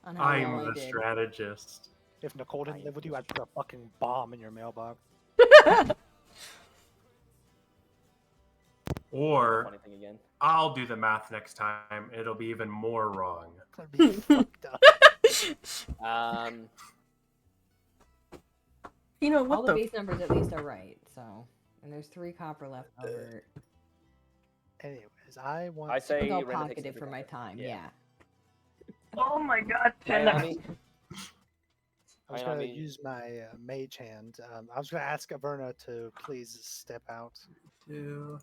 on how I'm well I the did. strategist. If Nicole didn't live with you, I'd put a fucking bomb in your mailbox. Or Funny thing again. I'll do the math next time. It'll be even more wrong. That'd be fucked up. You know All what the the? base numbers at least are right, so. And there's 3 copper left over. Anyways, I want. I say I'll Randa pocket takes it for my time, Yeah. yeah. Oh my god, Miami? I was going to use my mage hand. I was going to ask Averna to please step out. 2,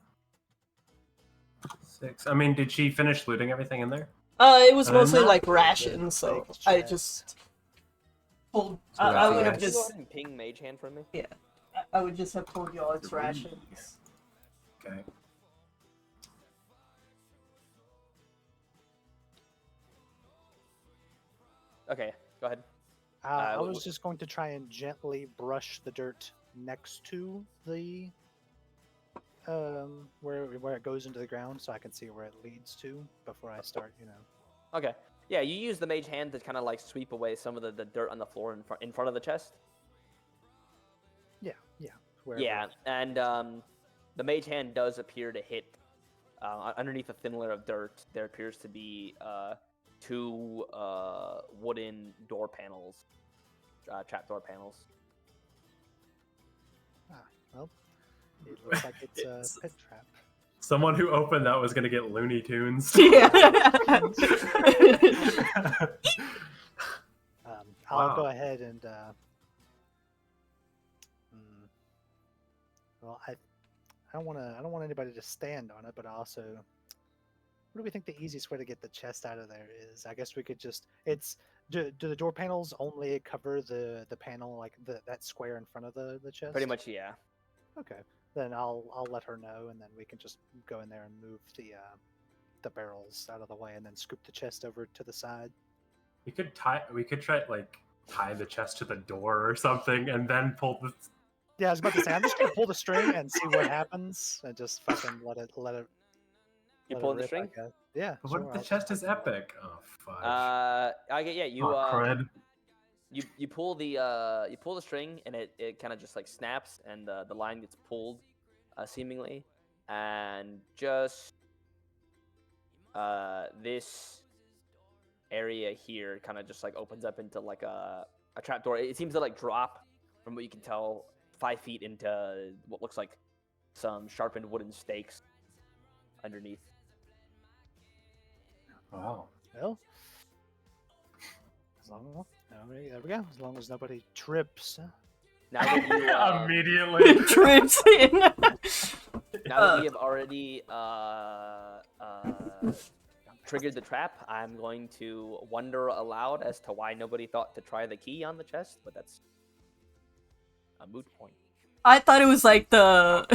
6. I mean, did she finish looting everything in there? It was And then mostly that- like rations, so Big I chest. just pulled. So I that's would have nice. Can you go just. ahead and ping Mage Hand for me? I would just have told you all it's rations. Okay. Okay, go ahead. I w- was just going to try and gently brush the dirt next to the where it goes into the ground, so I can see where it leads to before I start. Okay. Yeah, you use the Mage Hand to kind of like sweep away some of the dirt on the floor in front of the chest. Yeah. Wherever. Yeah, and the Mage Hand does appear to hit underneath a thin layer of dirt. There appears to be 2 wooden door panels, trapdoor panels. Well, it looks like it's a pit trap. Someone who opened that was gonna get Looney Tunes. Yeah. I'll Wow. go ahead and. Well, I don't want to. I don't want anybody to stand on it, but also, what do we think the easiest way to get the chest out of there is? I guess we could just. Do the door panels only cover the panel like that square in front of the chest? Pretty much, yeah. Okay. Then I'll let her know, and then we can just go in there and move the barrels out of the way, and then scoop the chest over to the side. We could try tie the chest to the door or something, and then pull the. Yeah, I was about to say I'm just gonna pull the string and see what happens, and just fucking let it. You let it pulling the rip, I string? guess. Yeah. But what sure, if the I'll chest just is fucking- epic? Oh fuck. Yeah, you Crud. you pull the string and it kind of just like snaps and the line gets pulled, seemingly, and just this area here kind of just like opens up into like a trapdoor. It seems to like drop, from what you can tell, 5 feet into what looks like some sharpened wooden stakes underneath. Wow. Well, there we go. As long as nobody trips. Now that you Immediately. Trips in. now that we have already triggered the trap, I'm going to wonder aloud as to why nobody thought to try the key on the chest, but that's a moot point. I thought it was like the,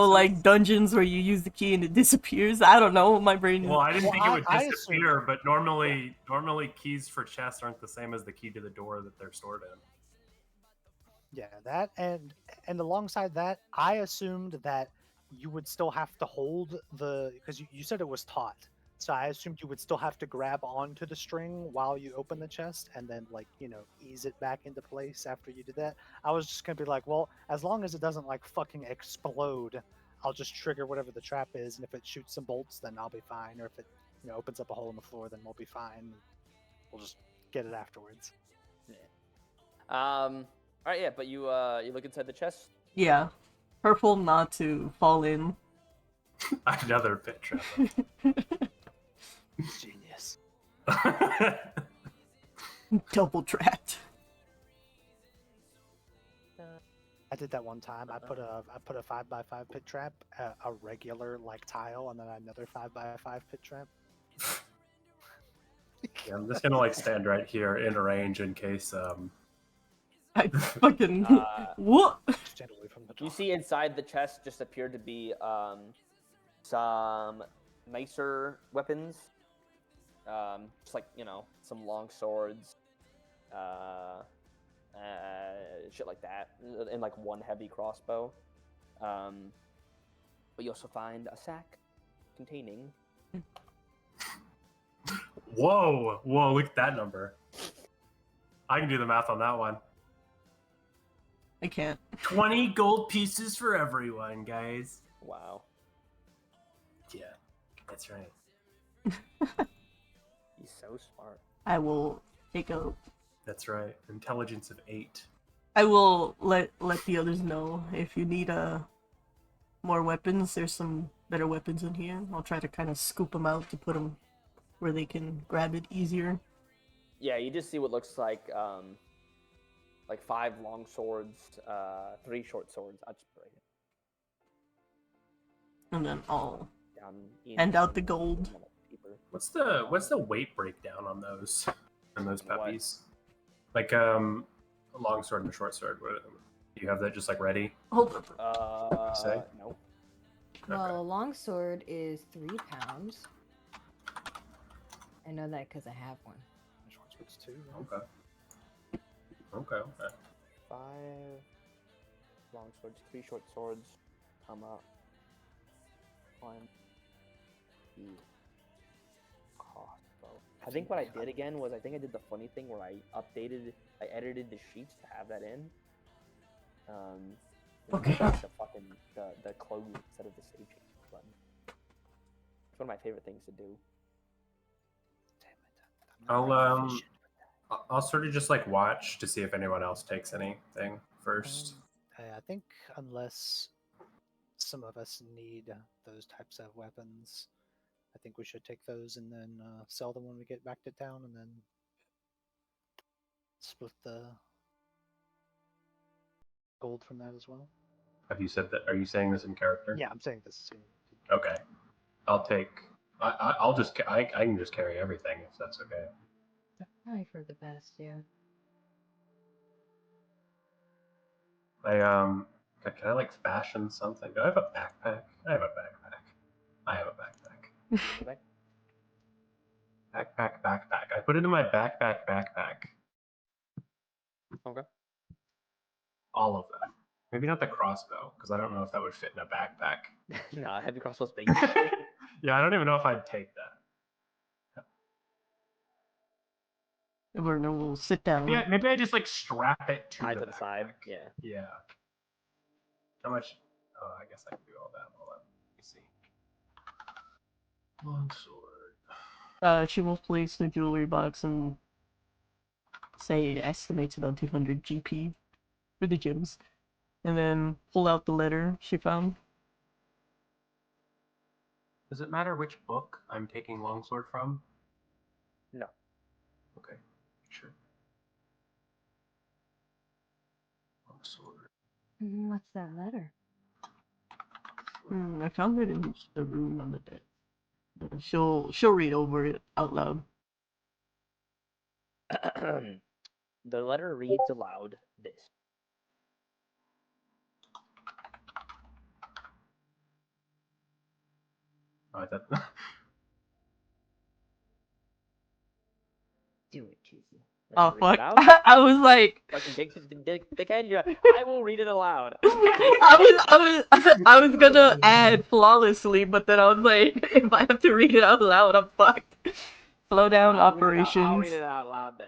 like dungeons where you use the key and it disappears. I don't know. My brain. Well, I didn't Well, think it would I disappear, but normally keys for chests aren't the same as the key to the door that they're stored in. Yeah, that and alongside that, I assumed that you would still have to hold because you said it was taut. So I assumed you would still have to grab onto the string while you open the chest and then ease it back into place after you did that. I was just gonna be like, well, as long as it doesn't like fucking explode, I'll just trigger whatever the trap is, and if it shoots some bolts, then I'll be fine. Or if it opens up a hole in the floor, then we'll be fine. We'll just get it afterwards. All right, yeah, but you look inside the chest. Yeah. Careful not to fall in. Another pit trap. Genius. Double trapped. I did that one time. I put a 5x5 pit trap, a regular like tile, and then another 5x5 pit trap. Yeah, I'm just gonna like stand right here in range in case. I fucking Uh, what? Stand away from the You dog. see inside the chest just appeared to be some nicer weapons, just like some long swords, uh, shit like that, and like one heavy crossbow. But you also find a sack containing. Whoa, look at that number. I can do the math on that one. I can't. 20 gold pieces for everyone, guys. Wow, Yeah, that's right. he's so smart. I will take a. That's right. Intelligence of 8. I will let the others know if you need more weapons. There's some better weapons in here. I'll try to kind of scoop them out to put them where they can grab it easier. Yeah, you just see what looks like 5 long swords, 3 short swords. I'll just put it And then I'll down in hand out the gold. paper. What's the weight breakdown on those What? puppies? Like a long sword and a short sword. Do you have that just like ready? Hold up. Say? No. Well, a long sword is 3 pounds. I know that because I have one. Short swords too. Okay. 5 long swords, 3 short swords. Come up. 1. The crossbow. I think what I did again was I did the funny thing where I edited the sheets to have that in. Okay. The fucking the close instead of the save change button. It's one of my favorite things to do. I'll sort of just like watch to see if anyone else takes anything first. I think unless some of us need those types of weapons, I think we should take those and then sell them when we get back to town, and then split the gold from that as well. Have you said that? Are you saying this in character? Yeah, I'm saying this. Okay. I'll take. I'll just. I can just carry everything if that's okay. Probably for the best, yeah. Can I like fashion something? Do I have a backpack? I have a backpack. Backpack. I put it in my backpack. Okay. All of them. Maybe not the crossbow, because I don't know if that would fit in a backpack. No, heavy crossbow's big. Yeah, I don't even know if I'd take that. Werner will sit down. Yeah, maybe I just like strap it to Tied the to the side. backpack. Yeah. Yeah. How much? Oh, I guess I can do all that. Hold on. Let me see. Long sword. She will place the jewelry box and say it estimates about 200 GP for the gems, and then pull out the letter she found. Does it matter which book I'm taking longsword from? No. Okay, sure. Longsword. What's that letter? I found it in the room on the desk. She'll read over it out loud. The letter reads aloud this. Oh, I thought. Do it, Cheesy. Oh Read it fuck! out? I was like, Fucking dickhead, I will read it aloud. I was gonna add flawlessly, but then I was like, if I have to read it out loud, I'm fucked. Slow down operations. I'll read it out loud then.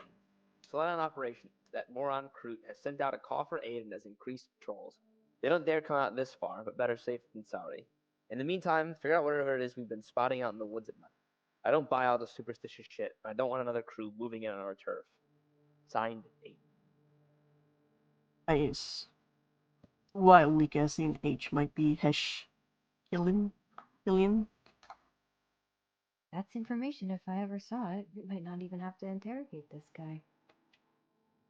Slow down operations. That moron Kroot has sent out a call for aid and has increased patrols. They don't dare come out this far, but better safe than sorry. In the meantime, figure out whatever it is we've been spotting out in the woods at night. I don't buy all the superstitious shit, but I don't want another crew moving in on our turf. Signed, 8. Nice. Wildly guessing H might be Hesh Killian? That's information if I ever saw it. We might not even have to interrogate this guy.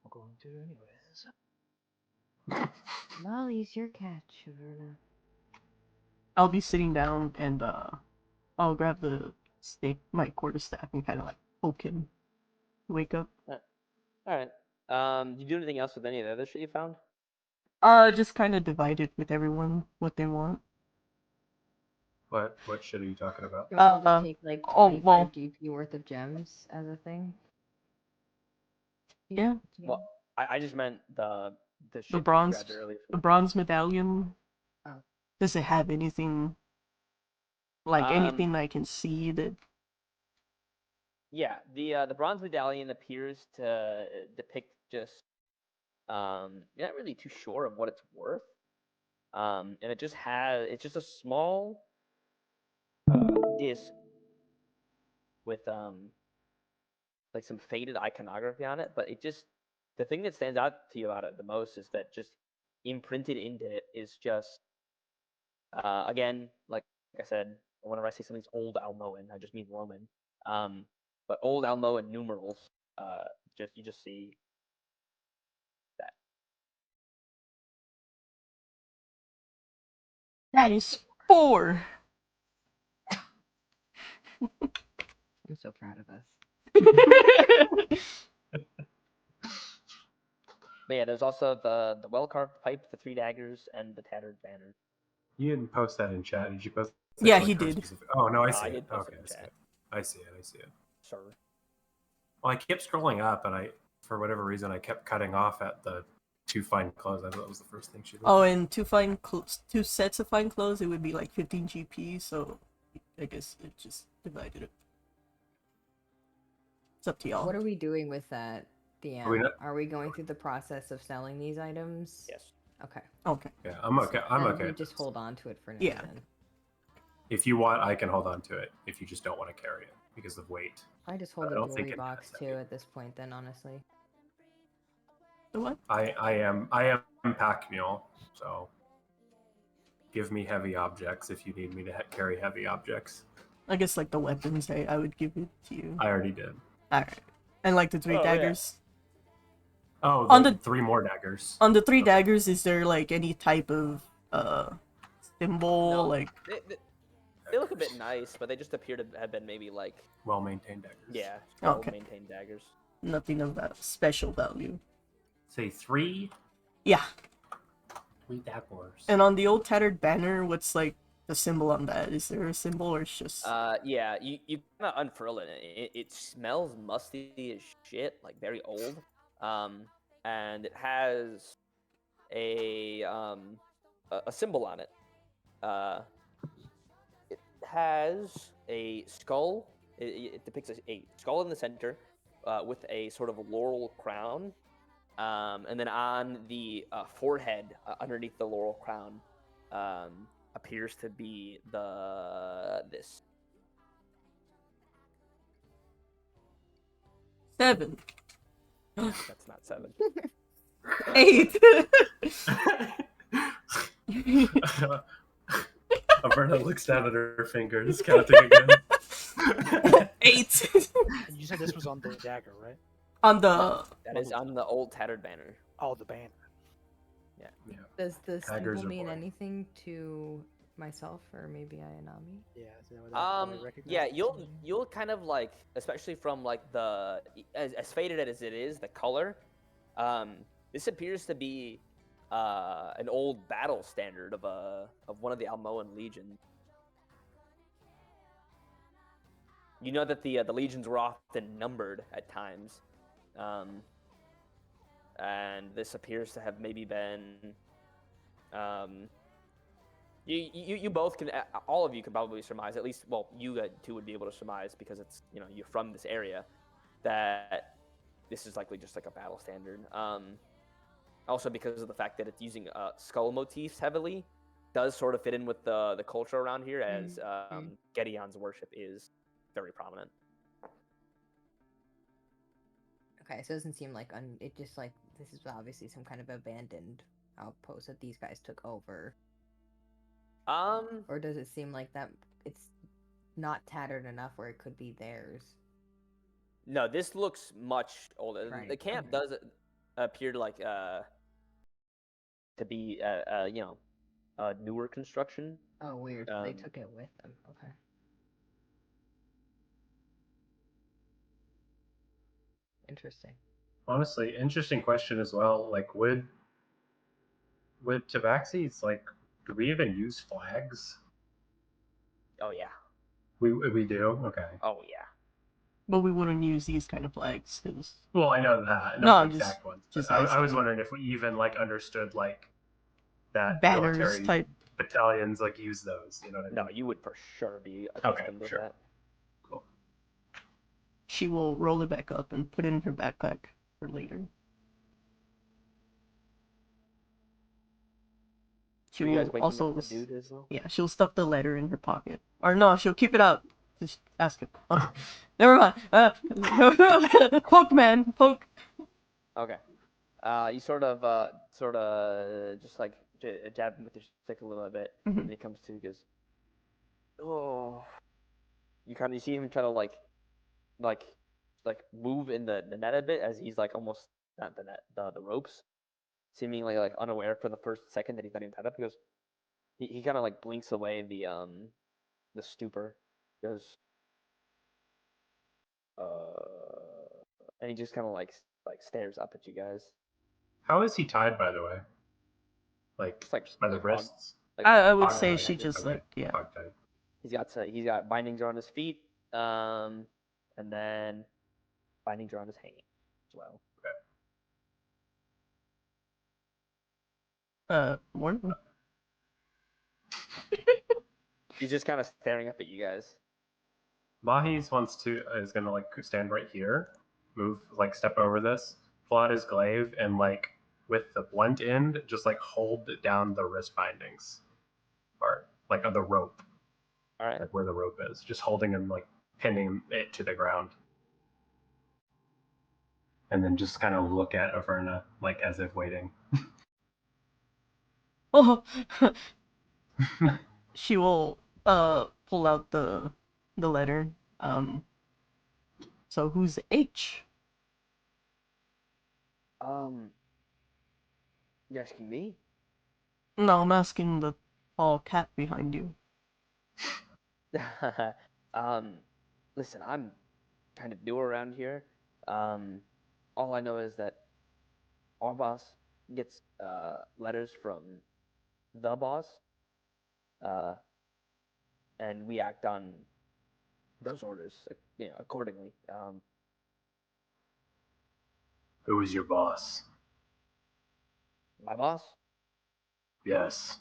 We're going to anyways. Molly's your catch, Verna. I'll be sitting down and I'll grab the stick, my quarterstaff, and kind of like poke him Wake up. All right. Did you do anything else with any of the other shit you found? Just kind of divided with everyone what they want. What shit are you talking about? Do you want me to take like oh, 25 well. GP worth of gems as a thing? Yeah. Well, I just meant the shit you bronze- grabbed earlier. The bronze medallion. Oh. Does it have anything like Um, anything I can see that? Yeah, the bronze medallion appears to depict just you're not really too sure of what it's worth. And it's just a small disc with like some faded iconography on it, but the thing that stands out to you about it the most is that just imprinted into it is just again, like I said, whenever I say something's old Almoan, I just mean Roman. But old Almoan numerals, you just see that. That is 4. I'm so proud of us. But yeah, there's also the well carved pipe, the 3 daggers, and the tattered banner. You didn't post that in chat. Did you post that Yeah, to, he our did. specific- Oh no, I I see it. did post Okay, it in I see chat. it. I see it. I see it. Sir. Well, I kept scrolling up, and for whatever reason, I kept cutting off at the 2 fine clothes. I thought that was the first thing she did. Oh, and 2 sets of fine clothes, it would be like 15 GP. So I guess it just divided it. It's up to y'all. What are we doing with that, DM? Are we not- Are we going through the process of selling these items? Yes. Okay. Okay. Yeah, I'm okay. I'm Then okay. We with just this. hold on to it for now. Yeah. Then. If you want, I can hold on to it. If you just don't want to carry it because of weight. I just hold I the don't think jewelry it box has too any. at this point. Then honestly. The what? I am pack mule, so give me heavy objects if you need me to carry heavy objects. I guess like the weapons, I would give it to you. I already did. Alright. And like the 3 Oh, yeah. daggers. Oh, On the the- 3 more daggers. On the 3 Okay. daggers, is there like any type of symbol? No. Like They look a bit nice, but they just appear to have been maybe like Well-maintained daggers. yeah, Okay. well-maintained daggers. nothing of that special value. Say 3 Yeah. daggers. And on the old tattered banner, what's like the symbol on that? Is there a symbol or it's just Yeah, you kind of unfurl it. It smells musty as shit, like very old. And it has a symbol on it. It has a skull. It depicts a skull in the center, with a sort of laurel crown. And then on the forehead, underneath the laurel crown, appears to be this. 7? That's not 7. 8. Alberta looks down at her fingers, counting again. 8. And you said this was on the dagger, right? On the That is on the old tattered banner. Oh, the banner. Does the Daggers symbol are mean boring. anything to myself or maybe Ayanami? Yeah. Is that what I recognize Yeah, it? you'll kind of like, especially from like the as faded as it is, the color. This appears to be an old battle standard of one of the Almoan legions. You know that the legions were often numbered at times, and this appears to have maybe been. You both can, all of you can probably surmise, at least, well, you two would be able to surmise because it's, you're from this area, that this is likely just like a battle standard. Also because of the fact that it's using skull motifs heavily, does sort of fit in with the culture around here, as Gedion's worship is very prominent. Okay, so it doesn't seem like it just like this is obviously some kind of abandoned outpost that these guys took over. Or does it seem like that it's not tattered enough where it could be theirs? No, this looks much older. Right, The camp okay. does appear to like to be a newer construction. Oh, weird. They Um, took it with them. Okay. Interesting. Honestly, interesting question as well. Like, would tabaxis, like, do we even use flags? Oh yeah. We do. Okay. Oh yeah. But we wouldn't use these kind of flags, 'cause... Well, I know that. No, Not the I'm just exact ones. But asking. I was wondering if we even like understood like that Banners military type. battalions like use those. You know what I mean? No, you would for sure be Okay, accustomed with sure. that. Cool. She will roll it back up and put it in her backpack for later. She Were you will guys waking also, up the dude as well? yeah, she'll stuff the letter in her pocket. Or no, she'll keep it out. Just ask him. Oh, never mind. Poke, man, poke. Okay. You sort of just like jab him with your stick a little bit, Mhm. and he comes to, he goes, oh. You see him try to like move in the net a bit as he's like almost not the net the ropes, seemingly like unaware for the first second that he's not even tied up. He goes, he kind of like blinks away the stupor, goes, and he just kind of like stares up at you guys. How is he tied, by the way? Like, Just like just by the hog- wrists? like I would hog say tied, she I just guess. like, yeah. Hog tied. He's got bindings around his feet, and then bindings around his hands as well. Morning. He's just kind of staring up at you guys. Mahis is gonna like stand right here, move like step over this, pull out his glaive, and like with the blunt end, just like hold down the wrist bindings part, like on the rope, All right. like where the rope is, just holding and like pinning it to the ground, and then just kind of look at Averna like as if waiting. Oh, she will pull out the letter. So who's H? You asking me? No, I'm asking the tall cat behind you. Listen, I'm kind of new around here. All I know is that our boss gets letters from the boss, uh, and we act on those orders, accordingly. Who is your boss? My boss, Yes.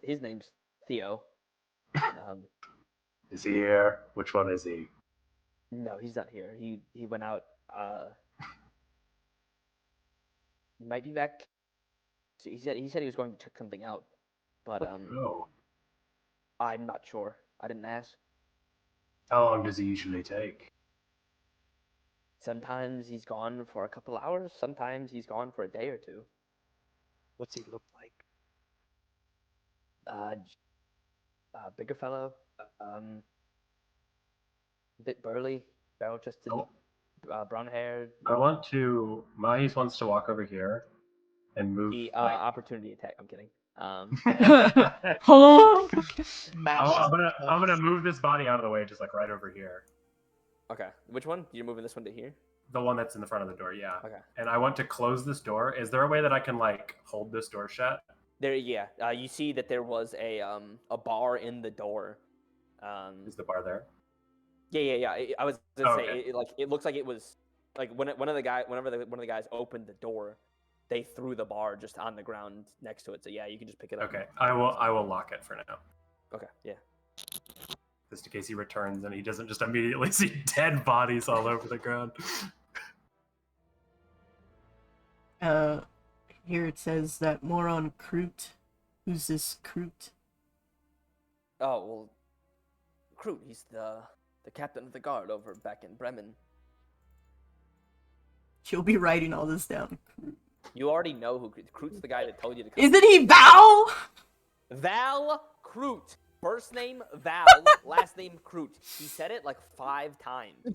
his name's Theo. Is he here? Which one is he? No, he's not here. He went out. He might be back. So he said he was going to check something out, but Oh. I'm not sure. I didn't ask. How long does he usually take? Sometimes he's gone for a couple hours. Sometimes he's gone for a day or two. What's he look like? Bigger fellow. Bit burly, barrel chested, Oh. brown haired. Mahis wants to walk over here and move. The like... opportunity attack. I'm kidding. Hello. I'm gonna move this body out of the way, just like right over here. Okay. Which one? You're moving this one to here? The one that's in the front of the door, yeah. Okay. And I want to close this door. Is there a way that I can like hold this door shut? There, yeah. You see that there was a bar in the door. Is the bar there? Yeah. I was gonna say Okay. it looks like it was like whenever one of the guys opened the door, they threw the bar just on the ground next to it. So yeah, you can just pick it up. Okay. I will lock it for now. Okay. Yeah. Just in case he returns and he doesn't just immediately see dead bodies all over the ground. Here it says that moron Kroot. Who's this Kroot? Oh well, Kroot. He's the captain of the guard over back in Bremen. She'll be writing all this down. You already know who Kroot's the guy that told you to come. Isn't he Val? Val Kroot. First name Val, last name Kroot. He said it like 5 times.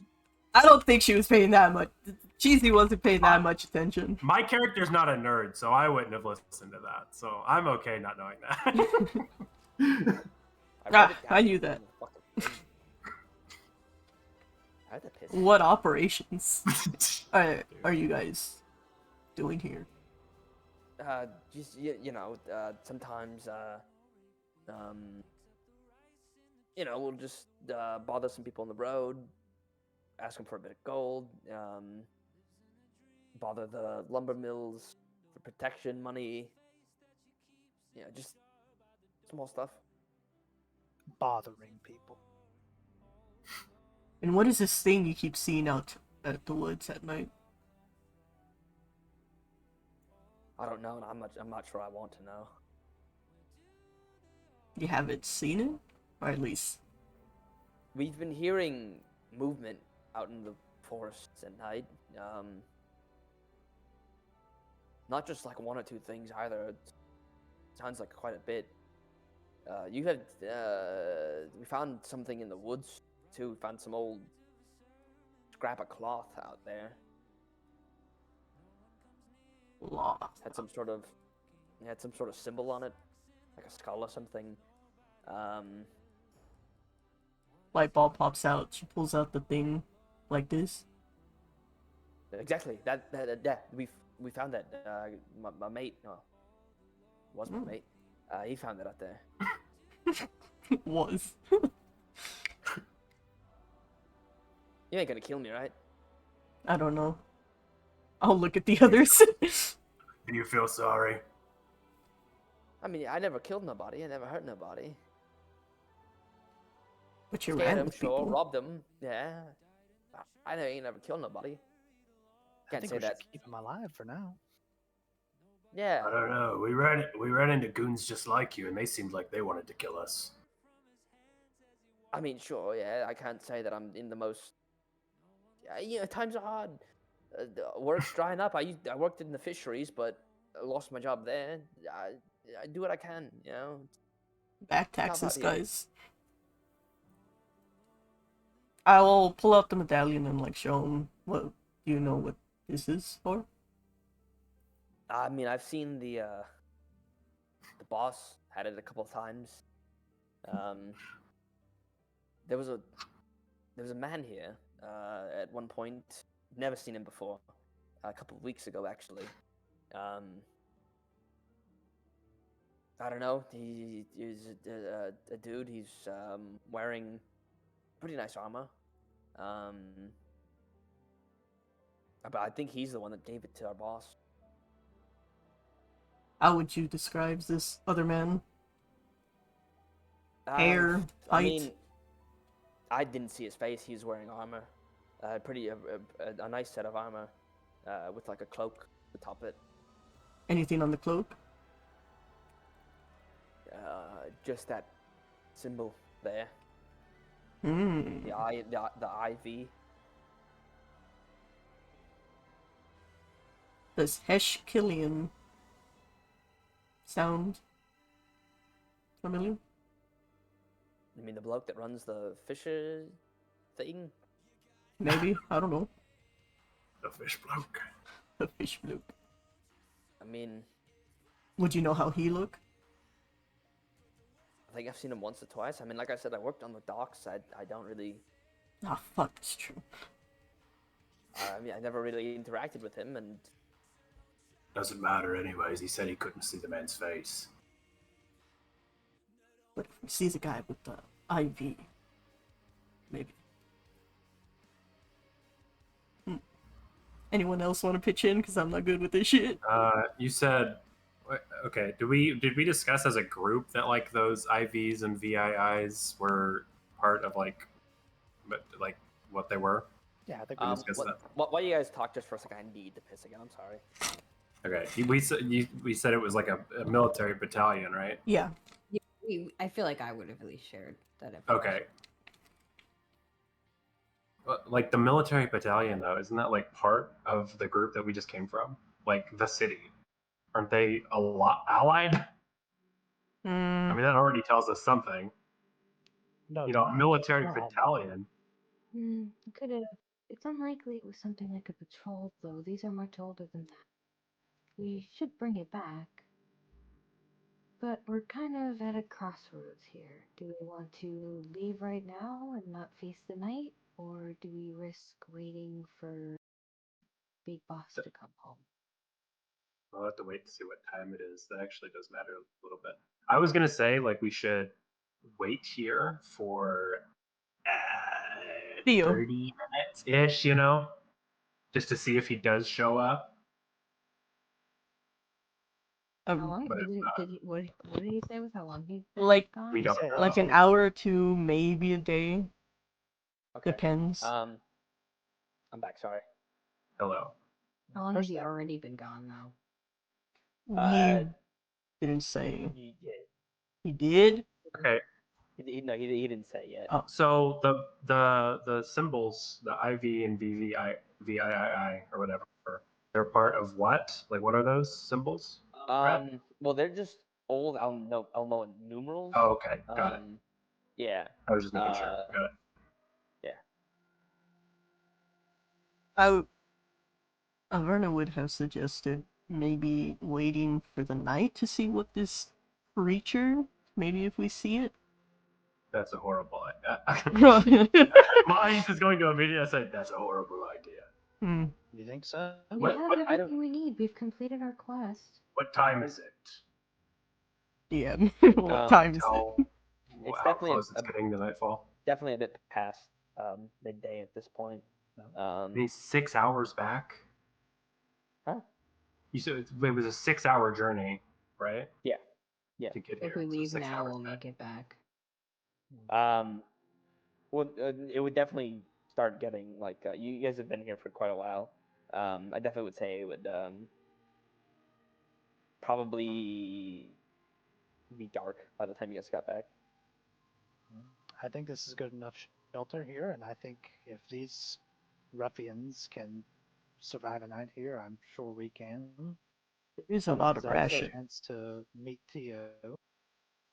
I don't think she was paying that much. Cheesy wasn't paying that much attention. My character's not a nerd, so I wouldn't have listened to that. So I'm okay not knowing that. I knew that. I have to piss. What operations are you guys doing here? Just sometimes we'll just bother some people on the road, ask them for a bit of gold, bother the lumber mills for protection money. Just small stuff. Bothering people. And what is this thing you keep seeing out at the woods at night? I don't know, and I'm not sure I want to know. You haven't seen it? Or at least... We've been hearing movement out in the forests at night. Not just like one or two things either. It sounds like quite a bit. We found something in the woods too. We found some old scrap of cloth out there. Law. Had some sort of symbol on it, like a skull or something. Light bulb pops out. She pulls out the thing like this. Exactly. Yeah. We found that. My mate, was my mate. He found it out there. Was. You ain't gonna kill me, right? I don't know. I'll look at the others. Do you feel sorry? I mean, I never killed nobody. I never hurt nobody. But you Scared ran him, with sure. people. Robbed him. Yeah. I ain't never killed nobody. I Can't think say we should that. keep him alive for now. Yeah. I don't know. We ran into goons just like you, and they seemed like they wanted to kill us. I mean, sure. Yeah. I can't say that I'm in the most. Times are hard. Work's drying up. I worked in the fisheries, but I lost my job there. I do what I can. Back Tough taxes, out here. guys. I will pull out the medallion and show him what you know what this is for. I mean, I've seen the boss had it a couple of times. There was a man here at one point. Never seen him before. A couple of weeks ago, actually. I don't know. He is a dude. He's wearing pretty nice armor. But I think he's the one that gave it to our boss. How would you describe this other man? Hair, I height? mean, I didn't see his face. He was wearing armor. A nice set of armor with like a cloak atop it. Anything on the cloak? Just that symbol there. Hmm. The IV. Does Hesh Killian sound familiar? You mean the bloke that runs the fisher thing? Maybe. I don't know. The fish bloke. A fish bloke. I mean, Would you know how he look? I think I've seen him once or twice. I mean, like I said, I worked on the docks. I don't really. Ah, fuck, it's true. I mean, I never really interacted with him, and Doesn't matter anyways. He said he couldn't see the man's face. But if he sees a guy with the IV, maybe. Anyone else want to pitch in? Because I'm not good with this shit. You said, okay. Did we discuss as a group that those IVs and VIIs were part of what they were? Yeah, I think we discussed that. While you guys talk just for a second, I need to piss again. I'm sorry. Okay. We said it was like a military battalion, right? Yeah. I feel like I would have at least shared that information. Okay. Like the military battalion, though, isn't that part of the group that we just came from? Like the city, aren't they a lot allied? I mean, that already tells us something. No, Military they're all battalion. Could have. It's unlikely it was something like a patrol, though. These are much older than that. We should bring it back. But we're kind of at a crossroads here. Do we want to leave right now and not face the night? or do we risk waiting for Big Boss to come home? I'll have to wait to see what time it is. That actually does matter a little bit. I was gonna say like we should wait here for Deal. 30 minutes ish, you know, just to see if he does show up. How long? But if not, What did he say was how long he's Like gone? we don't said- know. like an hour or two, maybe a day. Okay. Depends. I'm back. Sorry. Hello. How long has he already been gone though? He didn't say. He did. He did? Okay. No, he didn't say yet. Oh. So the symbols, the IV and VII or whatever, they're part of what? Like what are those symbols? Well, they're just old Elmo numerals. Oh, okay. Got it. Yeah. I was just making sure. Got it. Averna would have suggested maybe waiting for the night to see what this creature, maybe if we see it. That's a horrible idea. Hmm. Mine is going to immediately say that's a horrible idea. You think so? We What- have what- I don't- everything we need. We've completed our quest. What time is it? Yeah. What Um, time is it? Tell It's how definitely close it's getting to nightfall. Definitely a bit past midday at this point. He's 6 hours back. Huh? You said it was a 6 hour journey, right? Yeah. Yeah. To get If here. we so leave 6 now, hours we'll back. make it back. Well, it would definitely start getting like you guys have been here for quite a while. I definitely would say it would probably be dark by the time you guys got back. I think this is good enough shelter here, and I think if these ruffians can survive a night here, I'm sure we can. There's a lot of There's also a ration. chance to meet Theo.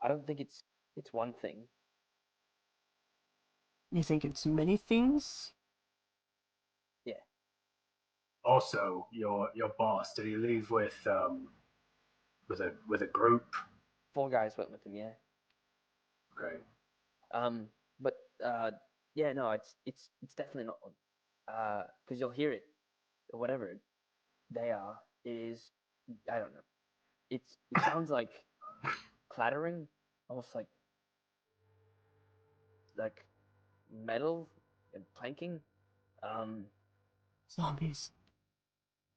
I don't think it's one thing. You think it's many things? Also, your boss, did he leave with a group? 4 guys went with him, yeah. Okay. But yeah, no, it's definitely not because you'll hear it, whatever they are. It is, I don't know. It sounds like clattering, almost like metal and planking. Zombies.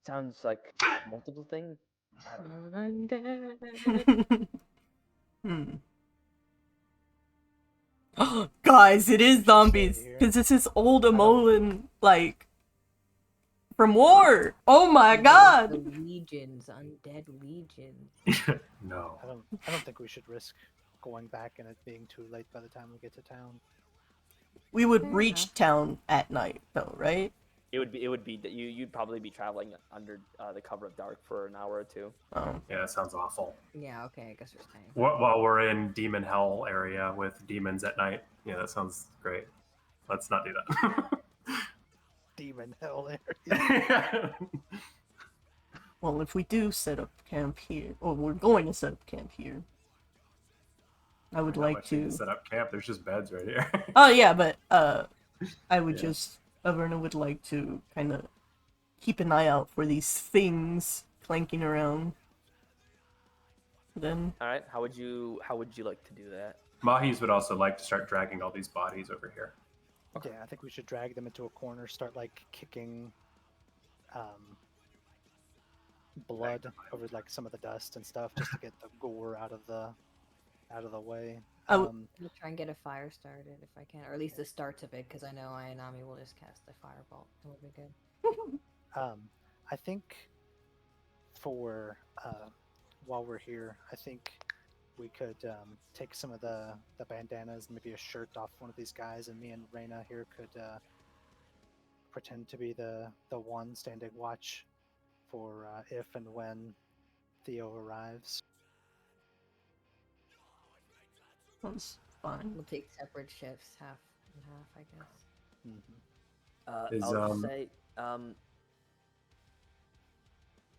Sounds like multiple things. I don't know. Undead. Hmm. Guys, it is Should zombies. stay here. Because this is old Amolan, like, from war. Oh my The god. legions, undead legions. No. I don't think we should risk going back and it being too late by the time we get to town. We would Fair reach enough. town at night, though, right? It would be that you'd probably be traveling under the cover of dark for an hour or two. Oh. Yeah, that sounds awful. Yeah, okay, I guess you're staying. While we're in demon hell area with demons at night. Yeah, that sounds great. Let's not do that. Demon hell area. Well, if we do set up camp here, or we're going to set up camp here, I would Not like much need to. set up camp. There's just beds right here. Oh yeah, but I would Yeah. just. Averna would like to kind of keep an eye out for these things clanking around. Then All right, how would you like to do that? Mahis would also like to start dragging all these bodies over here. Yeah, I think we should drag them into a corner, start like kicking blood over like some of the dust and stuff, just to get the gore out of the way. I w- I'm gonna try and get a fire started if I can, or at least the starts of it, because I know Ayanami will just cast a firebolt. That would be good. I think for while we're here, I think we could take some of the bandanas, maybe a shirt off one of these guys, and me and Reyna here could pretend to be the one standing watch for if and when Theo arrives. that's fine. We'll take separate shifts, half and half, I guess. Mm-hmm. Is, I'll just say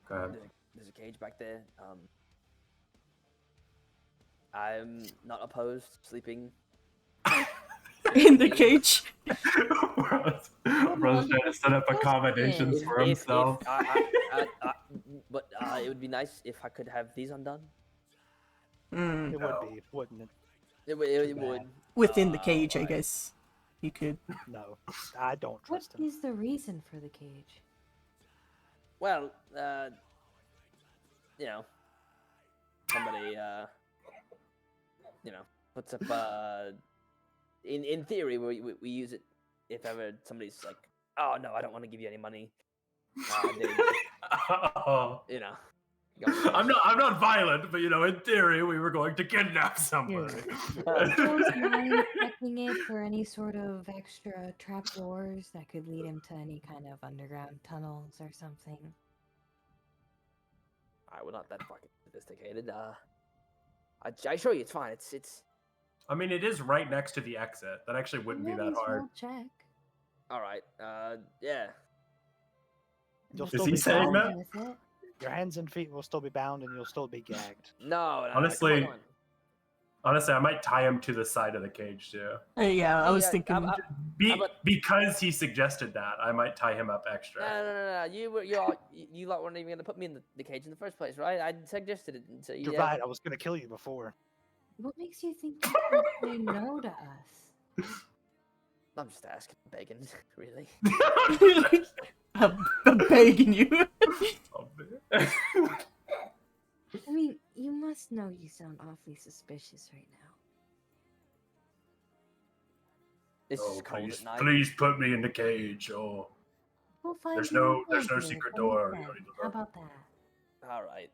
Go ahead. there's a cage back there. I'm not opposed to sleeping In the cage. Bro's trying to set up accommodations If, for if himself. but it would be nice if I could have these undone. Mm. It would be, wouldn't it? It Too would. bad. Within the cage, I Like- guess. You could. No, I don't What trust him. is the reason for the cage? Well, you know, somebody, puts up, in theory, we use it if ever somebody's like, oh no, I don't want to give you any money. Oh. You know, I'm not violent, but in theory, we were going to kidnap somebody. Joe's mind checking it for any sort of extra trapdoors that could lead him to any kind of underground tunnels or something. Alright, we're not that fucking sophisticated. I show you, it's fine. It's. I mean, it is right next to the exit. That actually wouldn't be Might that as hard. well check. All right. Yeah. You'll Is still he be saying bound. that? With it. Your hands and feet will still be bound, and you'll still be gagged. No. Honestly- come on. Honestly, I might tie him to the side of the cage too. Yeah, I was Yeah, thinking. Because he suggested that, I might tie him up extra. No. You lot weren't even gonna put me in the cage in the first place, right? I suggested it. So You're yeah. right. I was gonna kill you before. What makes you think you can say no to us? I'm just asking, begging, really. I'm begging you. Oh, man. I mean, you must know you sound awfully suspicious right now. It's Oh, just cold please, at night. please put me in the cage. Oh, We'll find There's you a no blanket secret from the door. tent. You don't need to How look. about that? All right.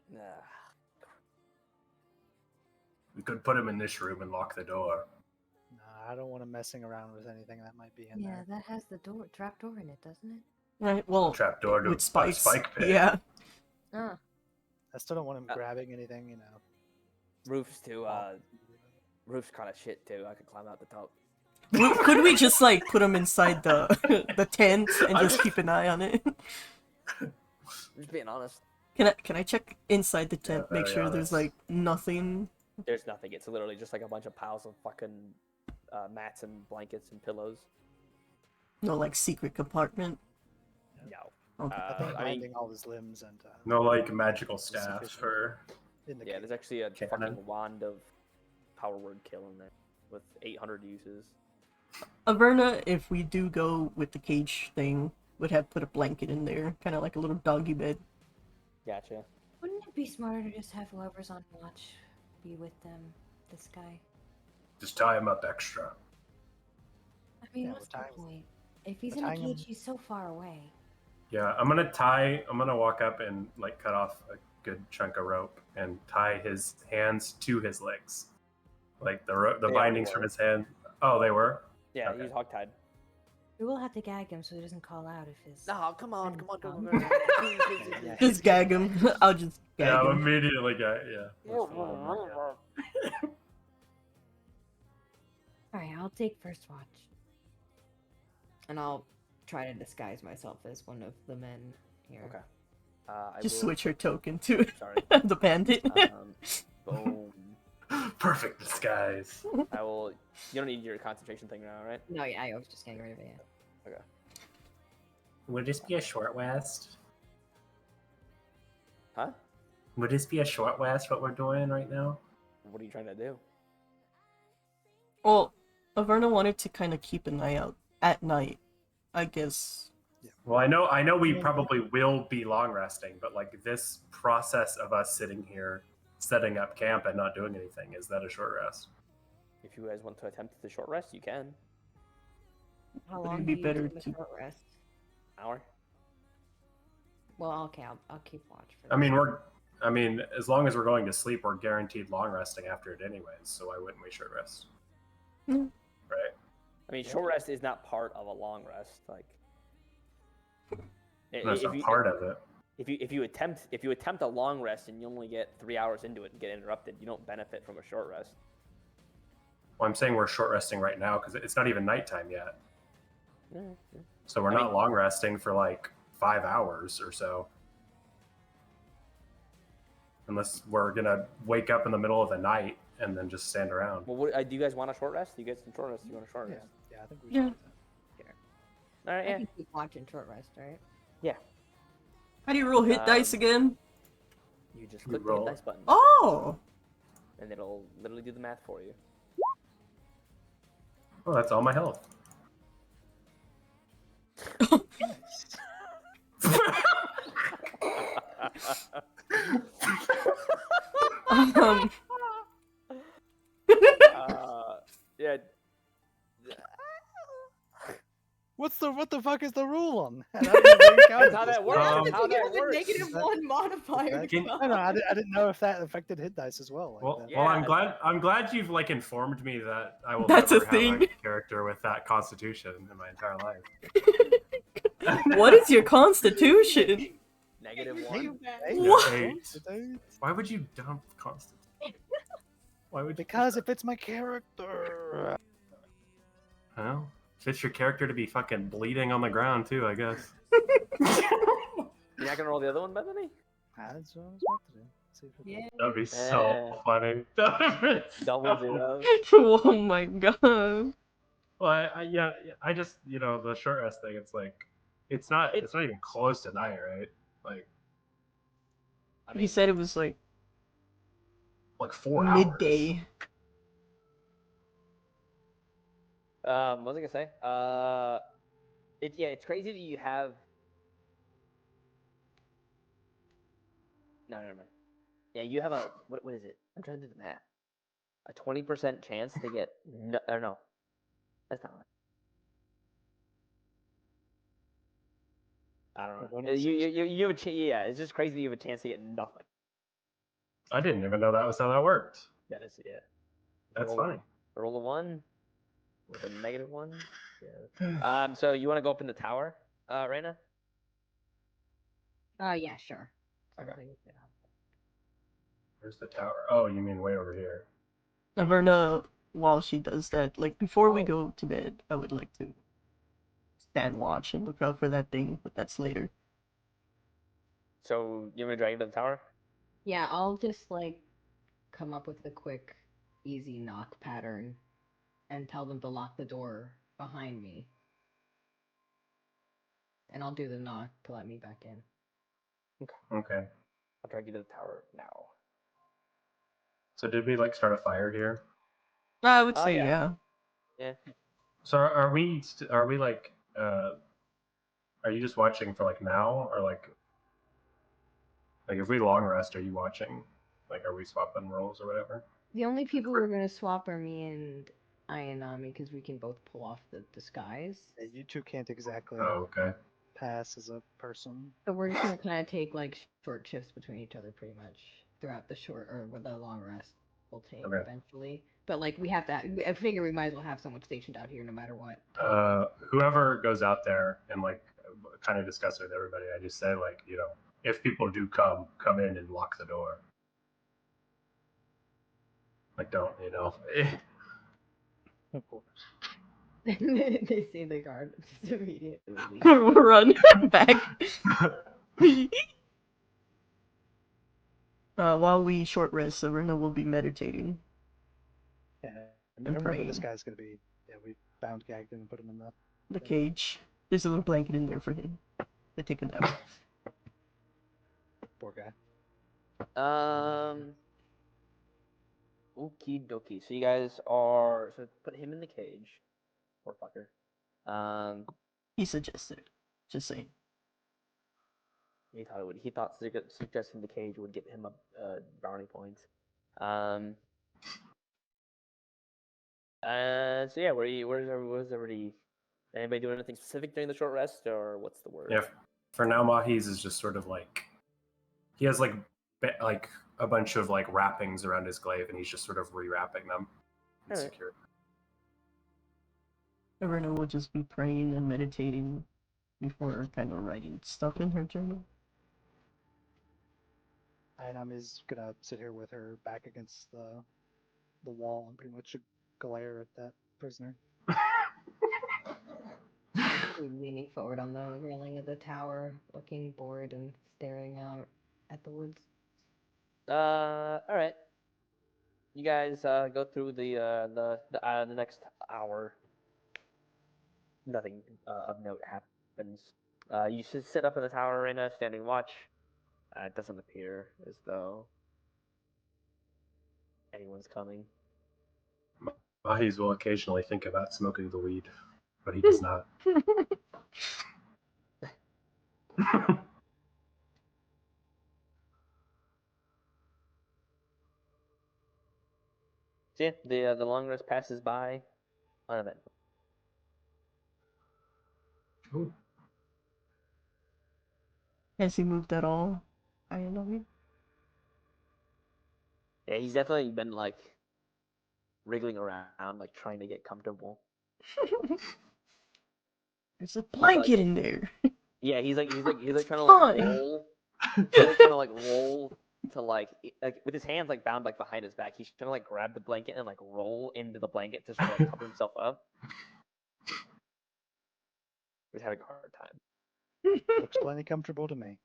we could put him in this room and lock the door. No, I don't want him messing around with anything that might be in Yeah, there. that has the trap door in it, doesn't it? Right, well, Trap door to with a spikes. spike pit. Yeah. Ah, I still don't want him Uh, grabbing anything, Roof's too. Oh. Roof's kind of shit too. I could climb out the top. Could we just like put him inside the the tent and just keep an eye on it? I'm just being honest. Can I check inside the tent, Yeah, make very sure there's honest. like nothing? There's nothing. It's literally just like a bunch of piles of fucking mats and blankets and pillows. No like secret compartment. No. Okay. I think I mean, binding all his limbs and No, like magical staff Sufficient. or. in the yeah, cage. there's actually a Cannon. fucking wand of power word kill in there with 800 uses. Averna, if we do go with the cage thing, would have put a blanket in there, kind of like a little doggy bed. Gotcha. wouldn't it be smarter to just have whoever's on watch be with them? This guy. Just tie him up extra. I mean, Yeah, what's the we're tying- point? If he's we're in a tying him- cage, he's so far away. Yeah, I'm gonna walk up and like cut off a good chunk of rope and tie his hands to his legs, like the They bindings were. from his hand. Oh, they were. Yeah, Okay. he's hogtied. We will have to gag him so he doesn't call out if his. No, come on, friend come on, comes. go. Please, please, please, please. Just gag him. I'll just gag Yeah, I'm him. immediately got yeah. that's fine. Alright, I'll take first watch. And I'll try to disguise myself as one of the men here. Okay. I Just will- switch her token to Sorry. the bandit. Boom. Perfect disguise. I will. You don't need your concentration thing now, right? No, yeah, I was just getting rid of it. Yeah. Would this be a short rest? Huh? Would this be a short rest? What we're doing right now? What are you trying to do? Well, Averna wanted to kind of keep an eye out at night, I guess. Well, I know we probably will be long resting, but like this process of us sitting here, setting up camp and not doing anything, is that a short rest? If you guys want to attempt the short rest, you can. How Would it long be do you better do a to- short rest? Hour. Well, okay, I'll keep watch for. I mean, as long as we're going to sleep, we're guaranteed long resting after it anyways, so why wouldn't we short rest? Mm. Right? I mean, short rest is not part of a long rest. Like, That's a part of it. If you attempt a long rest and you only get 3 hours into it and get interrupted, you don't benefit from a short rest. Well, I'm saying we're short resting right now because it's not even nighttime yet. So we're I not mean- long resting for like 5 hours or so. Unless we're gonna wake up in the middle of the night and then just stand around. Well, what, do you guys want a short rest? You guys some short rest? You want a short Yeah, rest? yeah. I think we should Yeah. do that. All right, I yeah. can keep watching short rest, right? How do you roll hit dice again? You just You click the hit roll. dice button, Oh! and it'll literally do the math for you. Oh, that's all my health. Nice. Um, Yeah. What the fuck is the rule on that? I've never encountered That's how this that works. before. That's how that works. negative That- 1 modifier. that- Can- No, I didn't know if that affected hit dice as well. Like Well, that. Yeah, well, it's- I'm glad you've like informed me that I will That's never a have a thing. character with that constitution in my entire life. what is your constitution? -1. Hey, What? dude. Why would you dump constitution? Why would you? Because it fits my character. Well, fits your character to be fucking bleeding on the ground too, I guess. You're not gonna roll the other one, Bethany? That's what I was about to do. See if it Yeah. That'd be so funny. Double zeros. oh my god. Well, yeah, I just the short rest thing. It's like, it's not even close to night, right? Like He said it was like 4 hours. midday. What was I gonna say? It's crazy that you have. No, never mind. Yeah, you have a what is it? I'm trying to do the math. A 20% chance to get no, or no, that's not right. I don't know. You have yeah, it's just crazy that you have a chance to get nothing. I didn't even know that was how that worked. That is That's roll, funny. Roll a 1 with a -1. Yeah. So you want to go up in the tower, Raina? Yeah, sure. Okay. Yeah. Where's the tower? Oh, you mean way over here? Averna, while she does that, like before we go to bed, I would like to stand watch and look out for that thing, but that's later. So you want me to drag you to the tower? Yeah, I'll just like come up with a quick, easy knock pattern and tell them to lock the door behind me. And I'll do the knock to let me back in. Okay. I'll drag you to the tower now. So did we like start a fire here? I would say yeah. yeah. Yeah. So are we like are you just watching for like now, or like if we long rest, are you watching? Like, are we swapping roles or whatever? The only people who are going to swap are me and Ayanami because we can both pull off the disguise. Yeah, you two can't exactly Oh, okay. pass as a person. So we're just going to kind of take like short shifts between each other pretty much throughout the short or the long rest we'll take Okay. eventually. But like we have to, I figure we might as well have someone stationed out here no matter what. Whoever goes out there and like kind of discuss it with everybody, I just say like, if people do come in and lock the door. Like, don't, Of course. They see the guard just immediately leave. Run back. While we short rest, Averna will be meditating. Yeah. And Remember, praying. this guy's gonna be. Yeah, we bound gagged him and put him in The cage. There's a little blanket in there for him. They take a nap. poor guy. Okie dokie. So you guys are put him in the cage. Poor fucker. He suggested. Just saying. He thought it would. He thought suggesting the cage would get him a brownie points. So yeah, where's everybody? Anybody doing anything specific during the short rest, or what's the word? Yeah. For now, Mahi's is just sort of like, he has like a bunch of like wrappings around his glaive, and he's just sort of rewrapping them. Alright. Secure. Averna will just be praying and meditating before kind of writing stuff in her journal. And I'm just gonna sit here with her back against the wall and pretty much glare at that prisoner. Leaning forward on the railing of the tower, looking bored and staring out at the woods. All right. You guys go through the next hour. nothing of note happens. You should sit up in the tower arena, standing watch. It doesn't appear as though anyone's coming. Mahis will occasionally think about smoking the weed, but he does not. So yeah, the long rest passes by uneventful. Ooh. Has he moved at all? I don't know. Yeah, he's definitely been like wriggling around, like trying to get comfortable. There's a He's blanket like, in there. yeah, he's like trying to Fine. like roll. He's like trying to like roll to like with his hands like bound like behind his back. He's trying to like grab the blanket and like roll into the blanket to sort of like cover himself up. He's having a hard time. Looks plenty comfortable to me.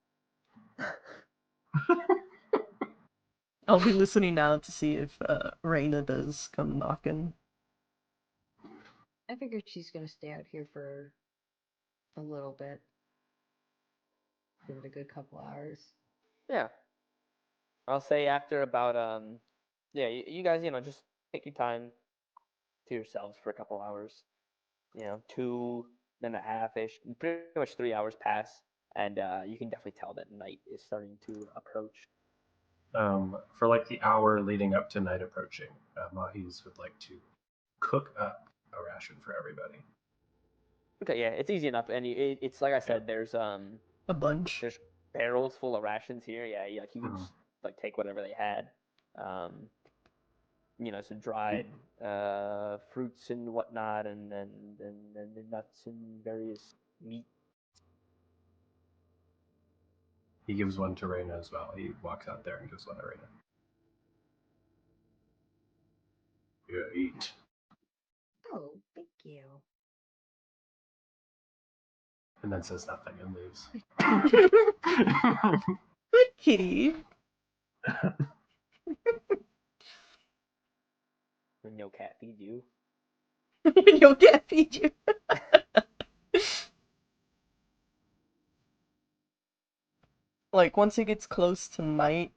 I'll be listening now to see if Reina does come knocking. I figured she's gonna stay out here for a little bit. Give it a good couple hours. Yeah, I'll say after about yeah, you guys just take your time to yourselves for a couple hours. 2.5 ish, pretty much 3 hours pass, and you can definitely tell that night is starting to approach. For like the hour leading up to night approaching, Mahis would like to cook up a ration for everybody. Okay, yeah, it's easy enough, and it's like I said, there's A bunch. there's barrels full of rations here. Yeah, you can Mhm. just like take whatever they had. Some dried fruits and whatnot, and the nuts and various meat. He gives one to Reina as well. He walks out there and gives one to Reina. Yeah, eat. Oh, thank you. And then says nothing and leaves. Good kitty. When no cat feeds you. You'll get feed you. Like, once it gets close to night,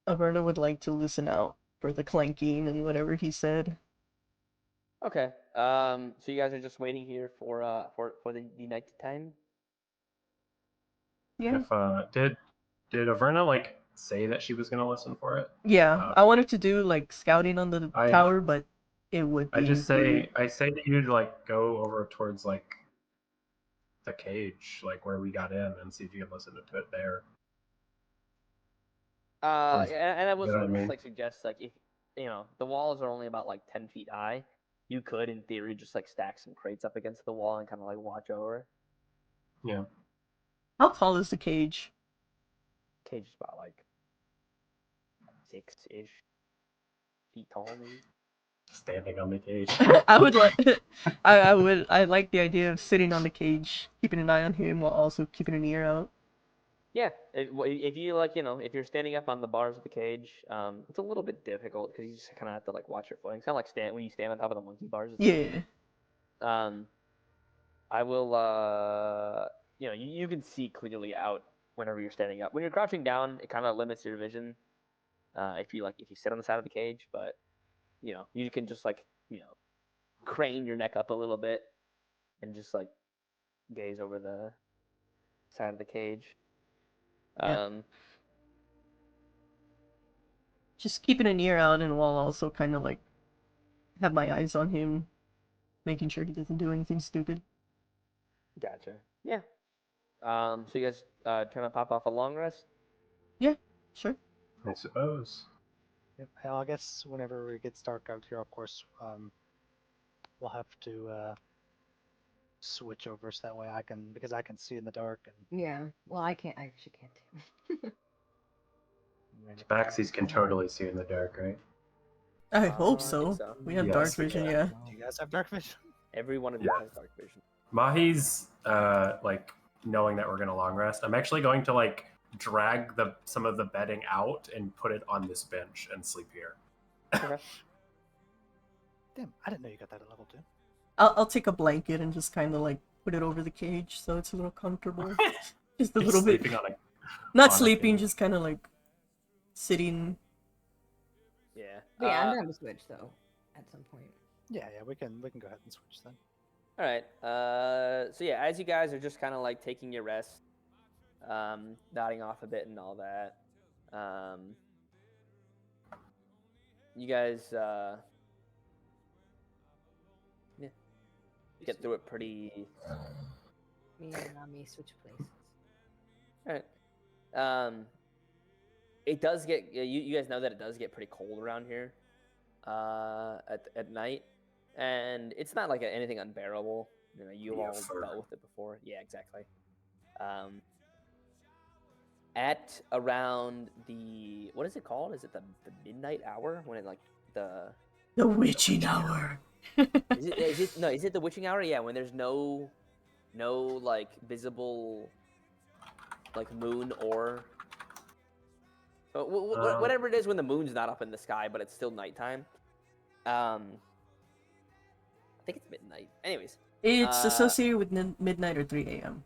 Averna would like to listen out for the clanking and whatever he said. Okay. So you guys are just waiting here for the night time. Yeah. If did Averna like say that she was gonna listen for it? Yeah, I wanted to do like scouting on the I- tower, but it would be. I say that you like go over towards like the cage, like where we got in, and see if you can listen to it there. And I will You know what I sort of just mean? like suggest like if the walls are only about like 10 feet high, you could in theory just like stack some crates up against the wall and kind of like watch over it. Yeah. How tall is the cage? Cage is about like 6-ish feet tall, maybe. Standing on the cage. I would like. I like the idea of sitting on the cage, keeping an eye on him while also keeping an ear out. Yeah, if you like, if you're standing up on the bars of the cage, it's a little bit difficult because you just kind of have to like watch your footing. It's kind of like when you stand on top of the monkey bars. Yeah. I will, you can see clearly out whenever you're standing up. When you're crouching down, it kind of limits your vision. If you sit on the side of the cage, but you can just like crane your neck up a little bit and just like gaze over the side of the cage. Yeah. Just keeping an ear out and while also kind of like have my eyes on him, making sure he doesn't do anything stupid. Gotcha. Yeah. So you guys trying to pop off a long rest? Yeah, sure. I suppose. Yep. I guess whenever it gets dark out here, of course, we'll have to switch over so that way because I can see in the dark and. Yeah. Well, I actually can't too. Tabaxis can totally see in the dark, right? I hope I so. think so. We have Yes, dark we vision, can. yeah. Do you guys have dark vision? Every one of you has dark vision. Mahi's like knowing that we're gonna long rest. I'm actually going to like drag some of the bedding out and put it on this bench and sleep here. Okay. Damn, I didn't know you got that at level 2. I'll take a blanket and just kind of like put it over the cage so it's a little comfortable. Just a You're little bit. sleeping on a Not on a sleeping, cage. just kind of like sitting. Yeah. But yeah, I'm down to switch though at some point. Yeah, we can go ahead and switch then. All right. So yeah, as you guys are just kind of like taking your rest, nodding off a bit and all that, you guys yeah, get through it pretty. Me and Nami switch places. All right. It does get you guys know that it does get pretty cold around here, at night, and it's not like anything unbearable. You know, you've Yeah, all fur. dealt with it before. Yeah, exactly. At around the what is it called? Is it the midnight hour when it like the The witching hour. is it the witching hour? Yeah, when there's no like visible like moon or whatever it is when the moon's not up in the sky but it's still nighttime. I think it's midnight. Anyways, It's associated with midnight or 3 a.m.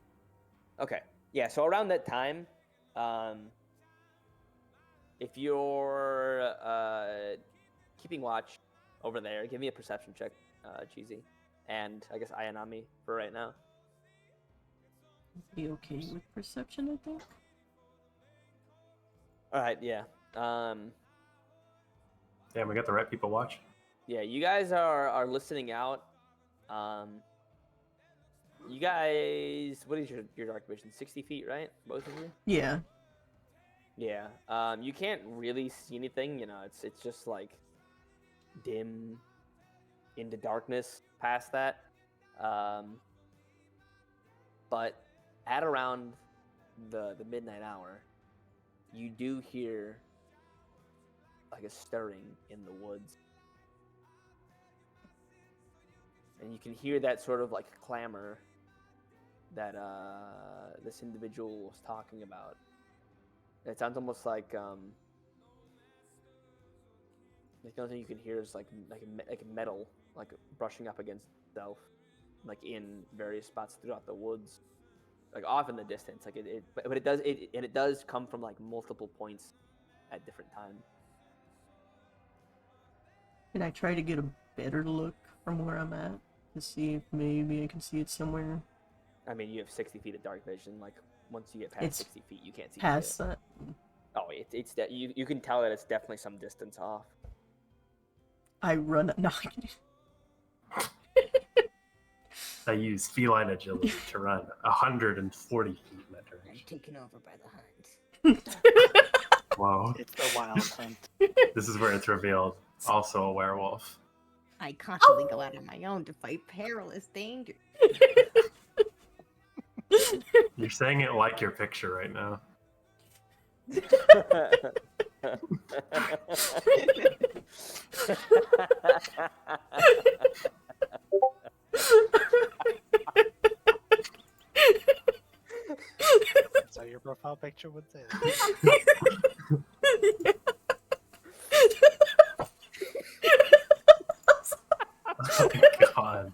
okay. Yeah, so around that time, if you're keeping watch over there, give me a perception check, Cheesy. And I guess Ayanami for right now. Be okay with perception, I think. Alright, yeah. Damn, we got the right people watch. Yeah, you guys are listening out. You guys, what is your dark vision? 60 feet, right? Both of you? Yeah. Yeah. You can't really see anything, you know, it's just like dim into darkness past that. But at around the midnight hour, you do hear like a stirring in the woods. And you can hear that sort of like clamor that this individual was talking about. It sounds almost like the only thing you can hear is like metal, like brushing up against itself, like in various spots throughout the woods, like off in the distance. Like but it does come from like multiple points at different times. Can I try to get a better look from where I'm at to see if maybe I can see it somewhere I mean, you have 60 feet of dark vision. Like once you get past It's 60 feet, you can't see past shit. that? Oh, it's that you can tell that it's definitely some distance off. I run. No. I use feline agility to run 140 feet in that I'm direction. taken over by the hunt. Wow. It's the wild hunt. This is where it's revealed. Also a werewolf. I constantly go out on my own to fight perilous danger. You're saying it like your picture right now. So your profile picture would say that. Oh my god.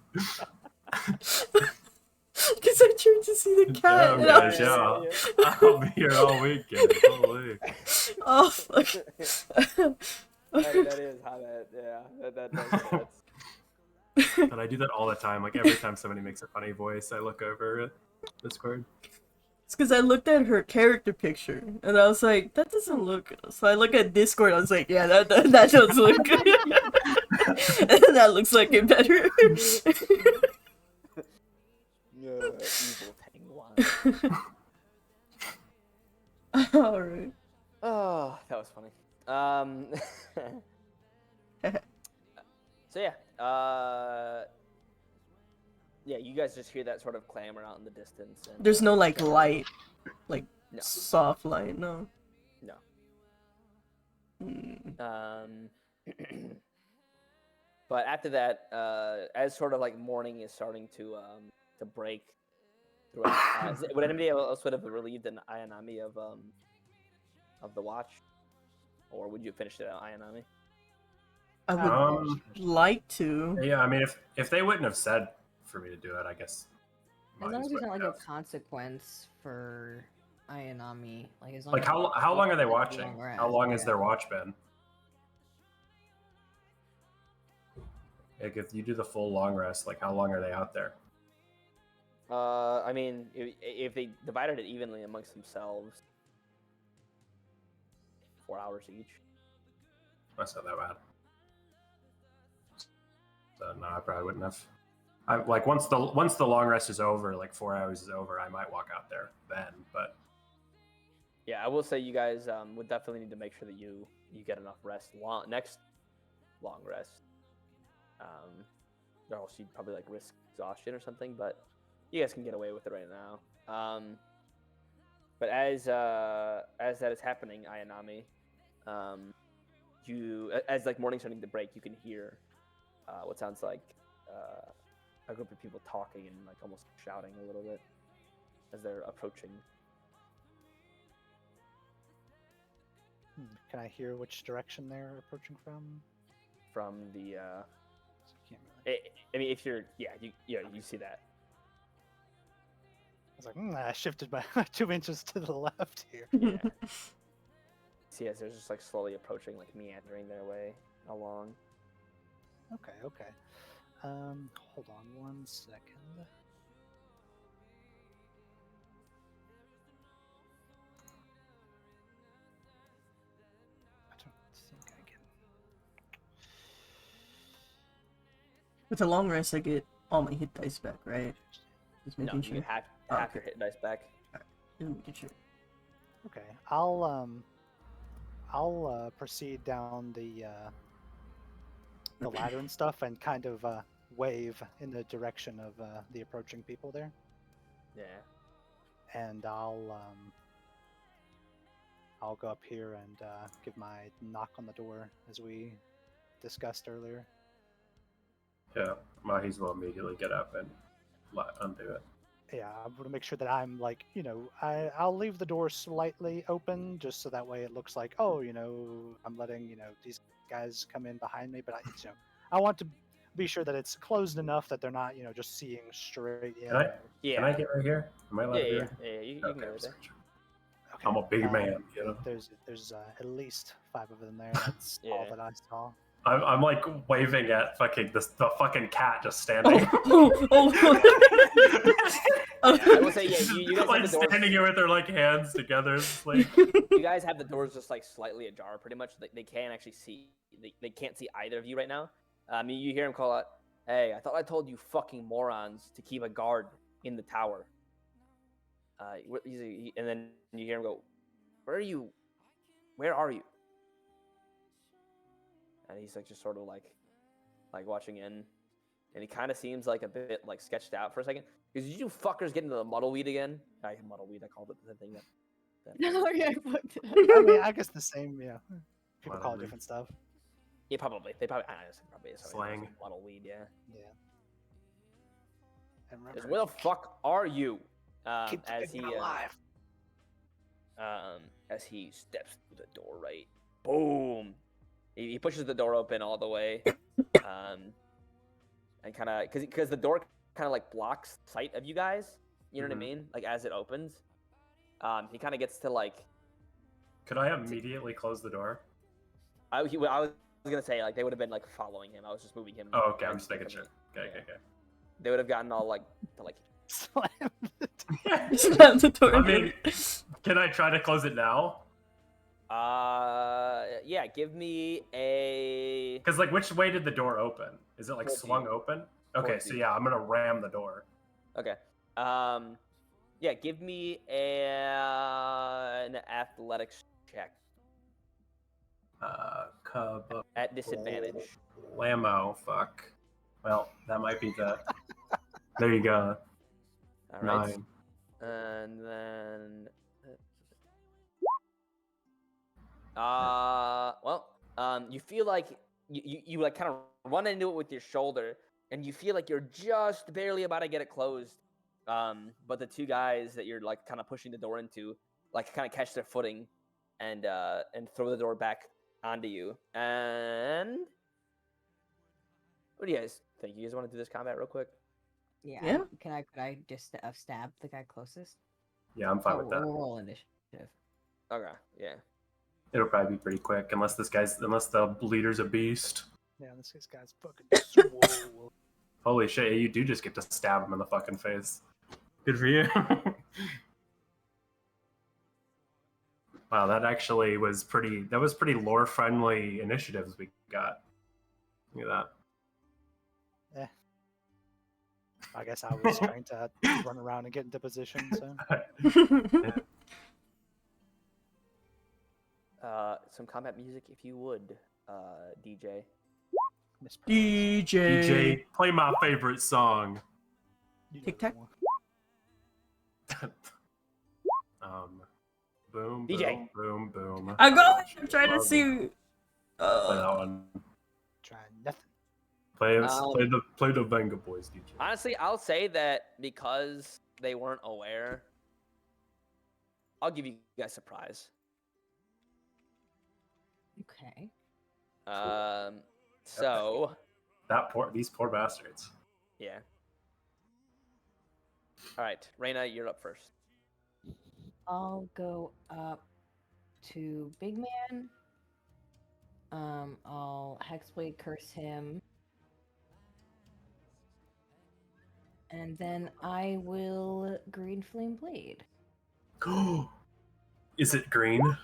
Because I turned to see the cat. Damn, And guys, I yeah. Yeah. I'll be here all weekend. Holy. Oh, fuck. That is how that makes sense. But I do that all the time. Like every time somebody makes a funny voice, I look over at Discord. It's because I looked at her character picture and I was like, that doesn't look good. So I look at Discord, I was like, yeah, that does look good. And that looks like it better. Evil Tangwan. Alright. Oh, that was funny. So yeah, you guys just hear that sort of clamor out in the distance. And, There's no like light, like No. soft light, no. No. Hmm. But after that, as sort of like morning is starting to break throughout, would anybody else would have relieved an Ayanami of the watch, or would you finish it at Ayanami? I would like to. Yeah, I mean, if they wouldn't have said for me to do it, I guess. As long as there's not like have. a consequence for Ayanami, like as long Like as how long are they like, watching? long rest, How long has yeah. their watch been? Like if you do the full long rest, like how long are they out there? I mean, if they divided it evenly amongst themselves, 4 hours each. That's not that bad. So no, I probably wouldn't have. I like once the long rest is over, like 4 hours is over, I might walk out there then. But Yeah, I will say you guys would definitely need to make sure that you get enough rest. Next long rest. Or else you'd probably like risk exhaustion or something, but you guys can get away with it right now. But as that is happening, Ayanami, as like morning's starting to break, you can hear what sounds like a group of people talking and like almost shouting a little bit as they're approaching. Can I hear which direction they're approaching from? From the So I can't really... I mean, if you're you see that. I was like, I shifted by 2 inches to the left here. Yeah. See, as they're just like slowly approaching, like meandering their way along. Okay. Hold on 1 second. I don't think I can. With a long rest, I get all my hit dice back, right? Just No, making you sure. get half okay. your hit dice back. Just making sure. Okay, I'll proceed down the ladder and stuff, and kind of wave in the direction of the approaching people there. Yeah. And I'll go up here and give my knock on the door as we discussed earlier. yeah, Mahi's will immediately get up and undo it. Yeah, I want to make sure that I'm like, I'll leave the door slightly open just so that way it looks like, oh, I'm letting, these guys come in behind me. But I want to be sure that it's closed enough that they're not, just seeing straight in. Can I get right here? Am I allowed to be right Yeah, here? you can Okay, go right there. Okay. I'm a big man, There's at least 5 of them there. That's all that I saw. I'm like waving at fucking the fucking cat just standing. I will say, yeah, you guys like have the doors. standing here with their like hands together, just like You guys have the doors just like slightly ajar, pretty much. They can't actually see. They can't see either of you right now. You hear him call out, "Hey, I thought I told you fucking morons to keep a guard in the tower." And then you hear him go, "Where are you? Where are you?" And he's like just sort of like watching in, and he kind of seems like a bit like sketched out for a second. Because you fuckers get into the muddleweed again. Muddleweed, I called it the thing that No, yeah, I fucked it up. I mean, I guess the same, yeah. People call it Muddleweed. different stuff. Yeah, probably. They probably. I don't know, probably is Slang. Muddleweed, yeah. Yeah. And Because remember, where the fuck are you? keep the As big he one alive. as he steps through the door, right? Boom. He pushes the door open all the way, and kind of because the door kind of like blocks sight of you guys. You know what I mean? Like as it opens, he kind of gets to like. Could I immediately close the door? I was gonna say like they would have been like following him. I was just moving him. Oh, okay. I'm just making sure. Okay. They would have gotten all like to like. Slam the Slam the door. I mean, can I try to close it now? Yeah. Give me a. Because like, which way did the door open? Is it like Towards swung you. open? Okay, Towards so you. yeah, I'm gonna ram the door. Okay. Yeah. Give me an athletics check Cub. at disadvantage. Lamo. Fuck. Well, that might be the. There you go. All right. 9. And then. You feel like you like kind of run into it with your shoulder, and you feel like you're just barely about to get it closed. But the 2 guys that you're like kind of pushing the door into, like kind of catch their footing, and throw the door back onto you. And What do you guys think? You guys want to do this combat real quick? Yeah. Yeah. Could I just stab the guy closest? Yeah, I'm fine Oh, with that. we'll roll initiative. Okay, yeah. It'll probably be pretty quick, unless the leader's a beast. Yeah, this guy's fucking swole. Holy shit, you do just get to stab him in the fucking face. Good for you. Wow, that actually was pretty lore friendly initiatives we got. Look at Eh. I guess I was trying to run around and get into position, so. that. Some combat music, if you would, DJ. Misspronounced. DJ, play my favorite song. You know Tic that Tac. one. Boom, DJ. boom, boom, boom. I'm going. I'm trying to see. Play that one. Trying nothing. Play the Venga Boys, DJ. Honestly, I'll say that because they weren't aware, I'll give you guys a prize. Okay. So These poor bastards. yeah. All right, Reina, you're up first. I'll go up to Big Man. I'll Hexblade curse him. And then I will Green Flame Blade. Is it green? I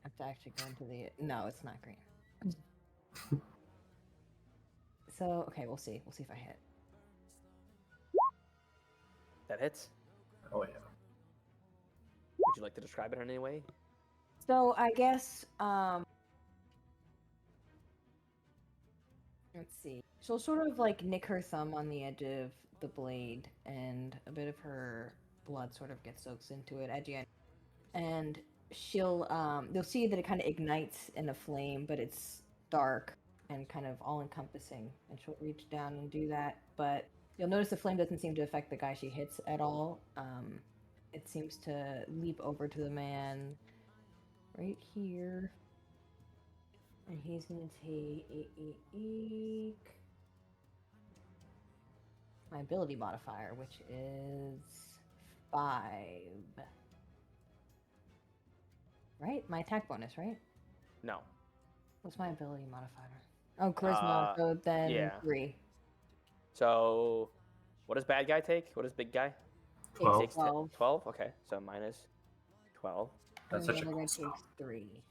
have to actually go into the... No, it's not green. So, okay, we'll see. We'll see if I hit. That hits. Oh yeah. Would you like to describe it in any way? So, I guess, let's see. She'll sort of, like, nick her thumb on the edge of the blade, and a bit of her blood sort of gets soaked into it at the end. And she'll, you'll see that it kind of ignites in a flame, but it's dark and kind of all-encompassing. And she'll reach down and do that, but you'll notice the flame doesn't seem to affect the guy she hits at all. It seems to leap over to the man right here. And he's going to take my ability modifier, which is 5. Right? My attack bonus, right? No. What's my ability modifier? Oh, charisma. So then yeah. 3. So, what does bad guy take? What does big guy? Well, Takes 12. 12? Okay, so minus 12. That's And such a the other cool guy song. takes 3.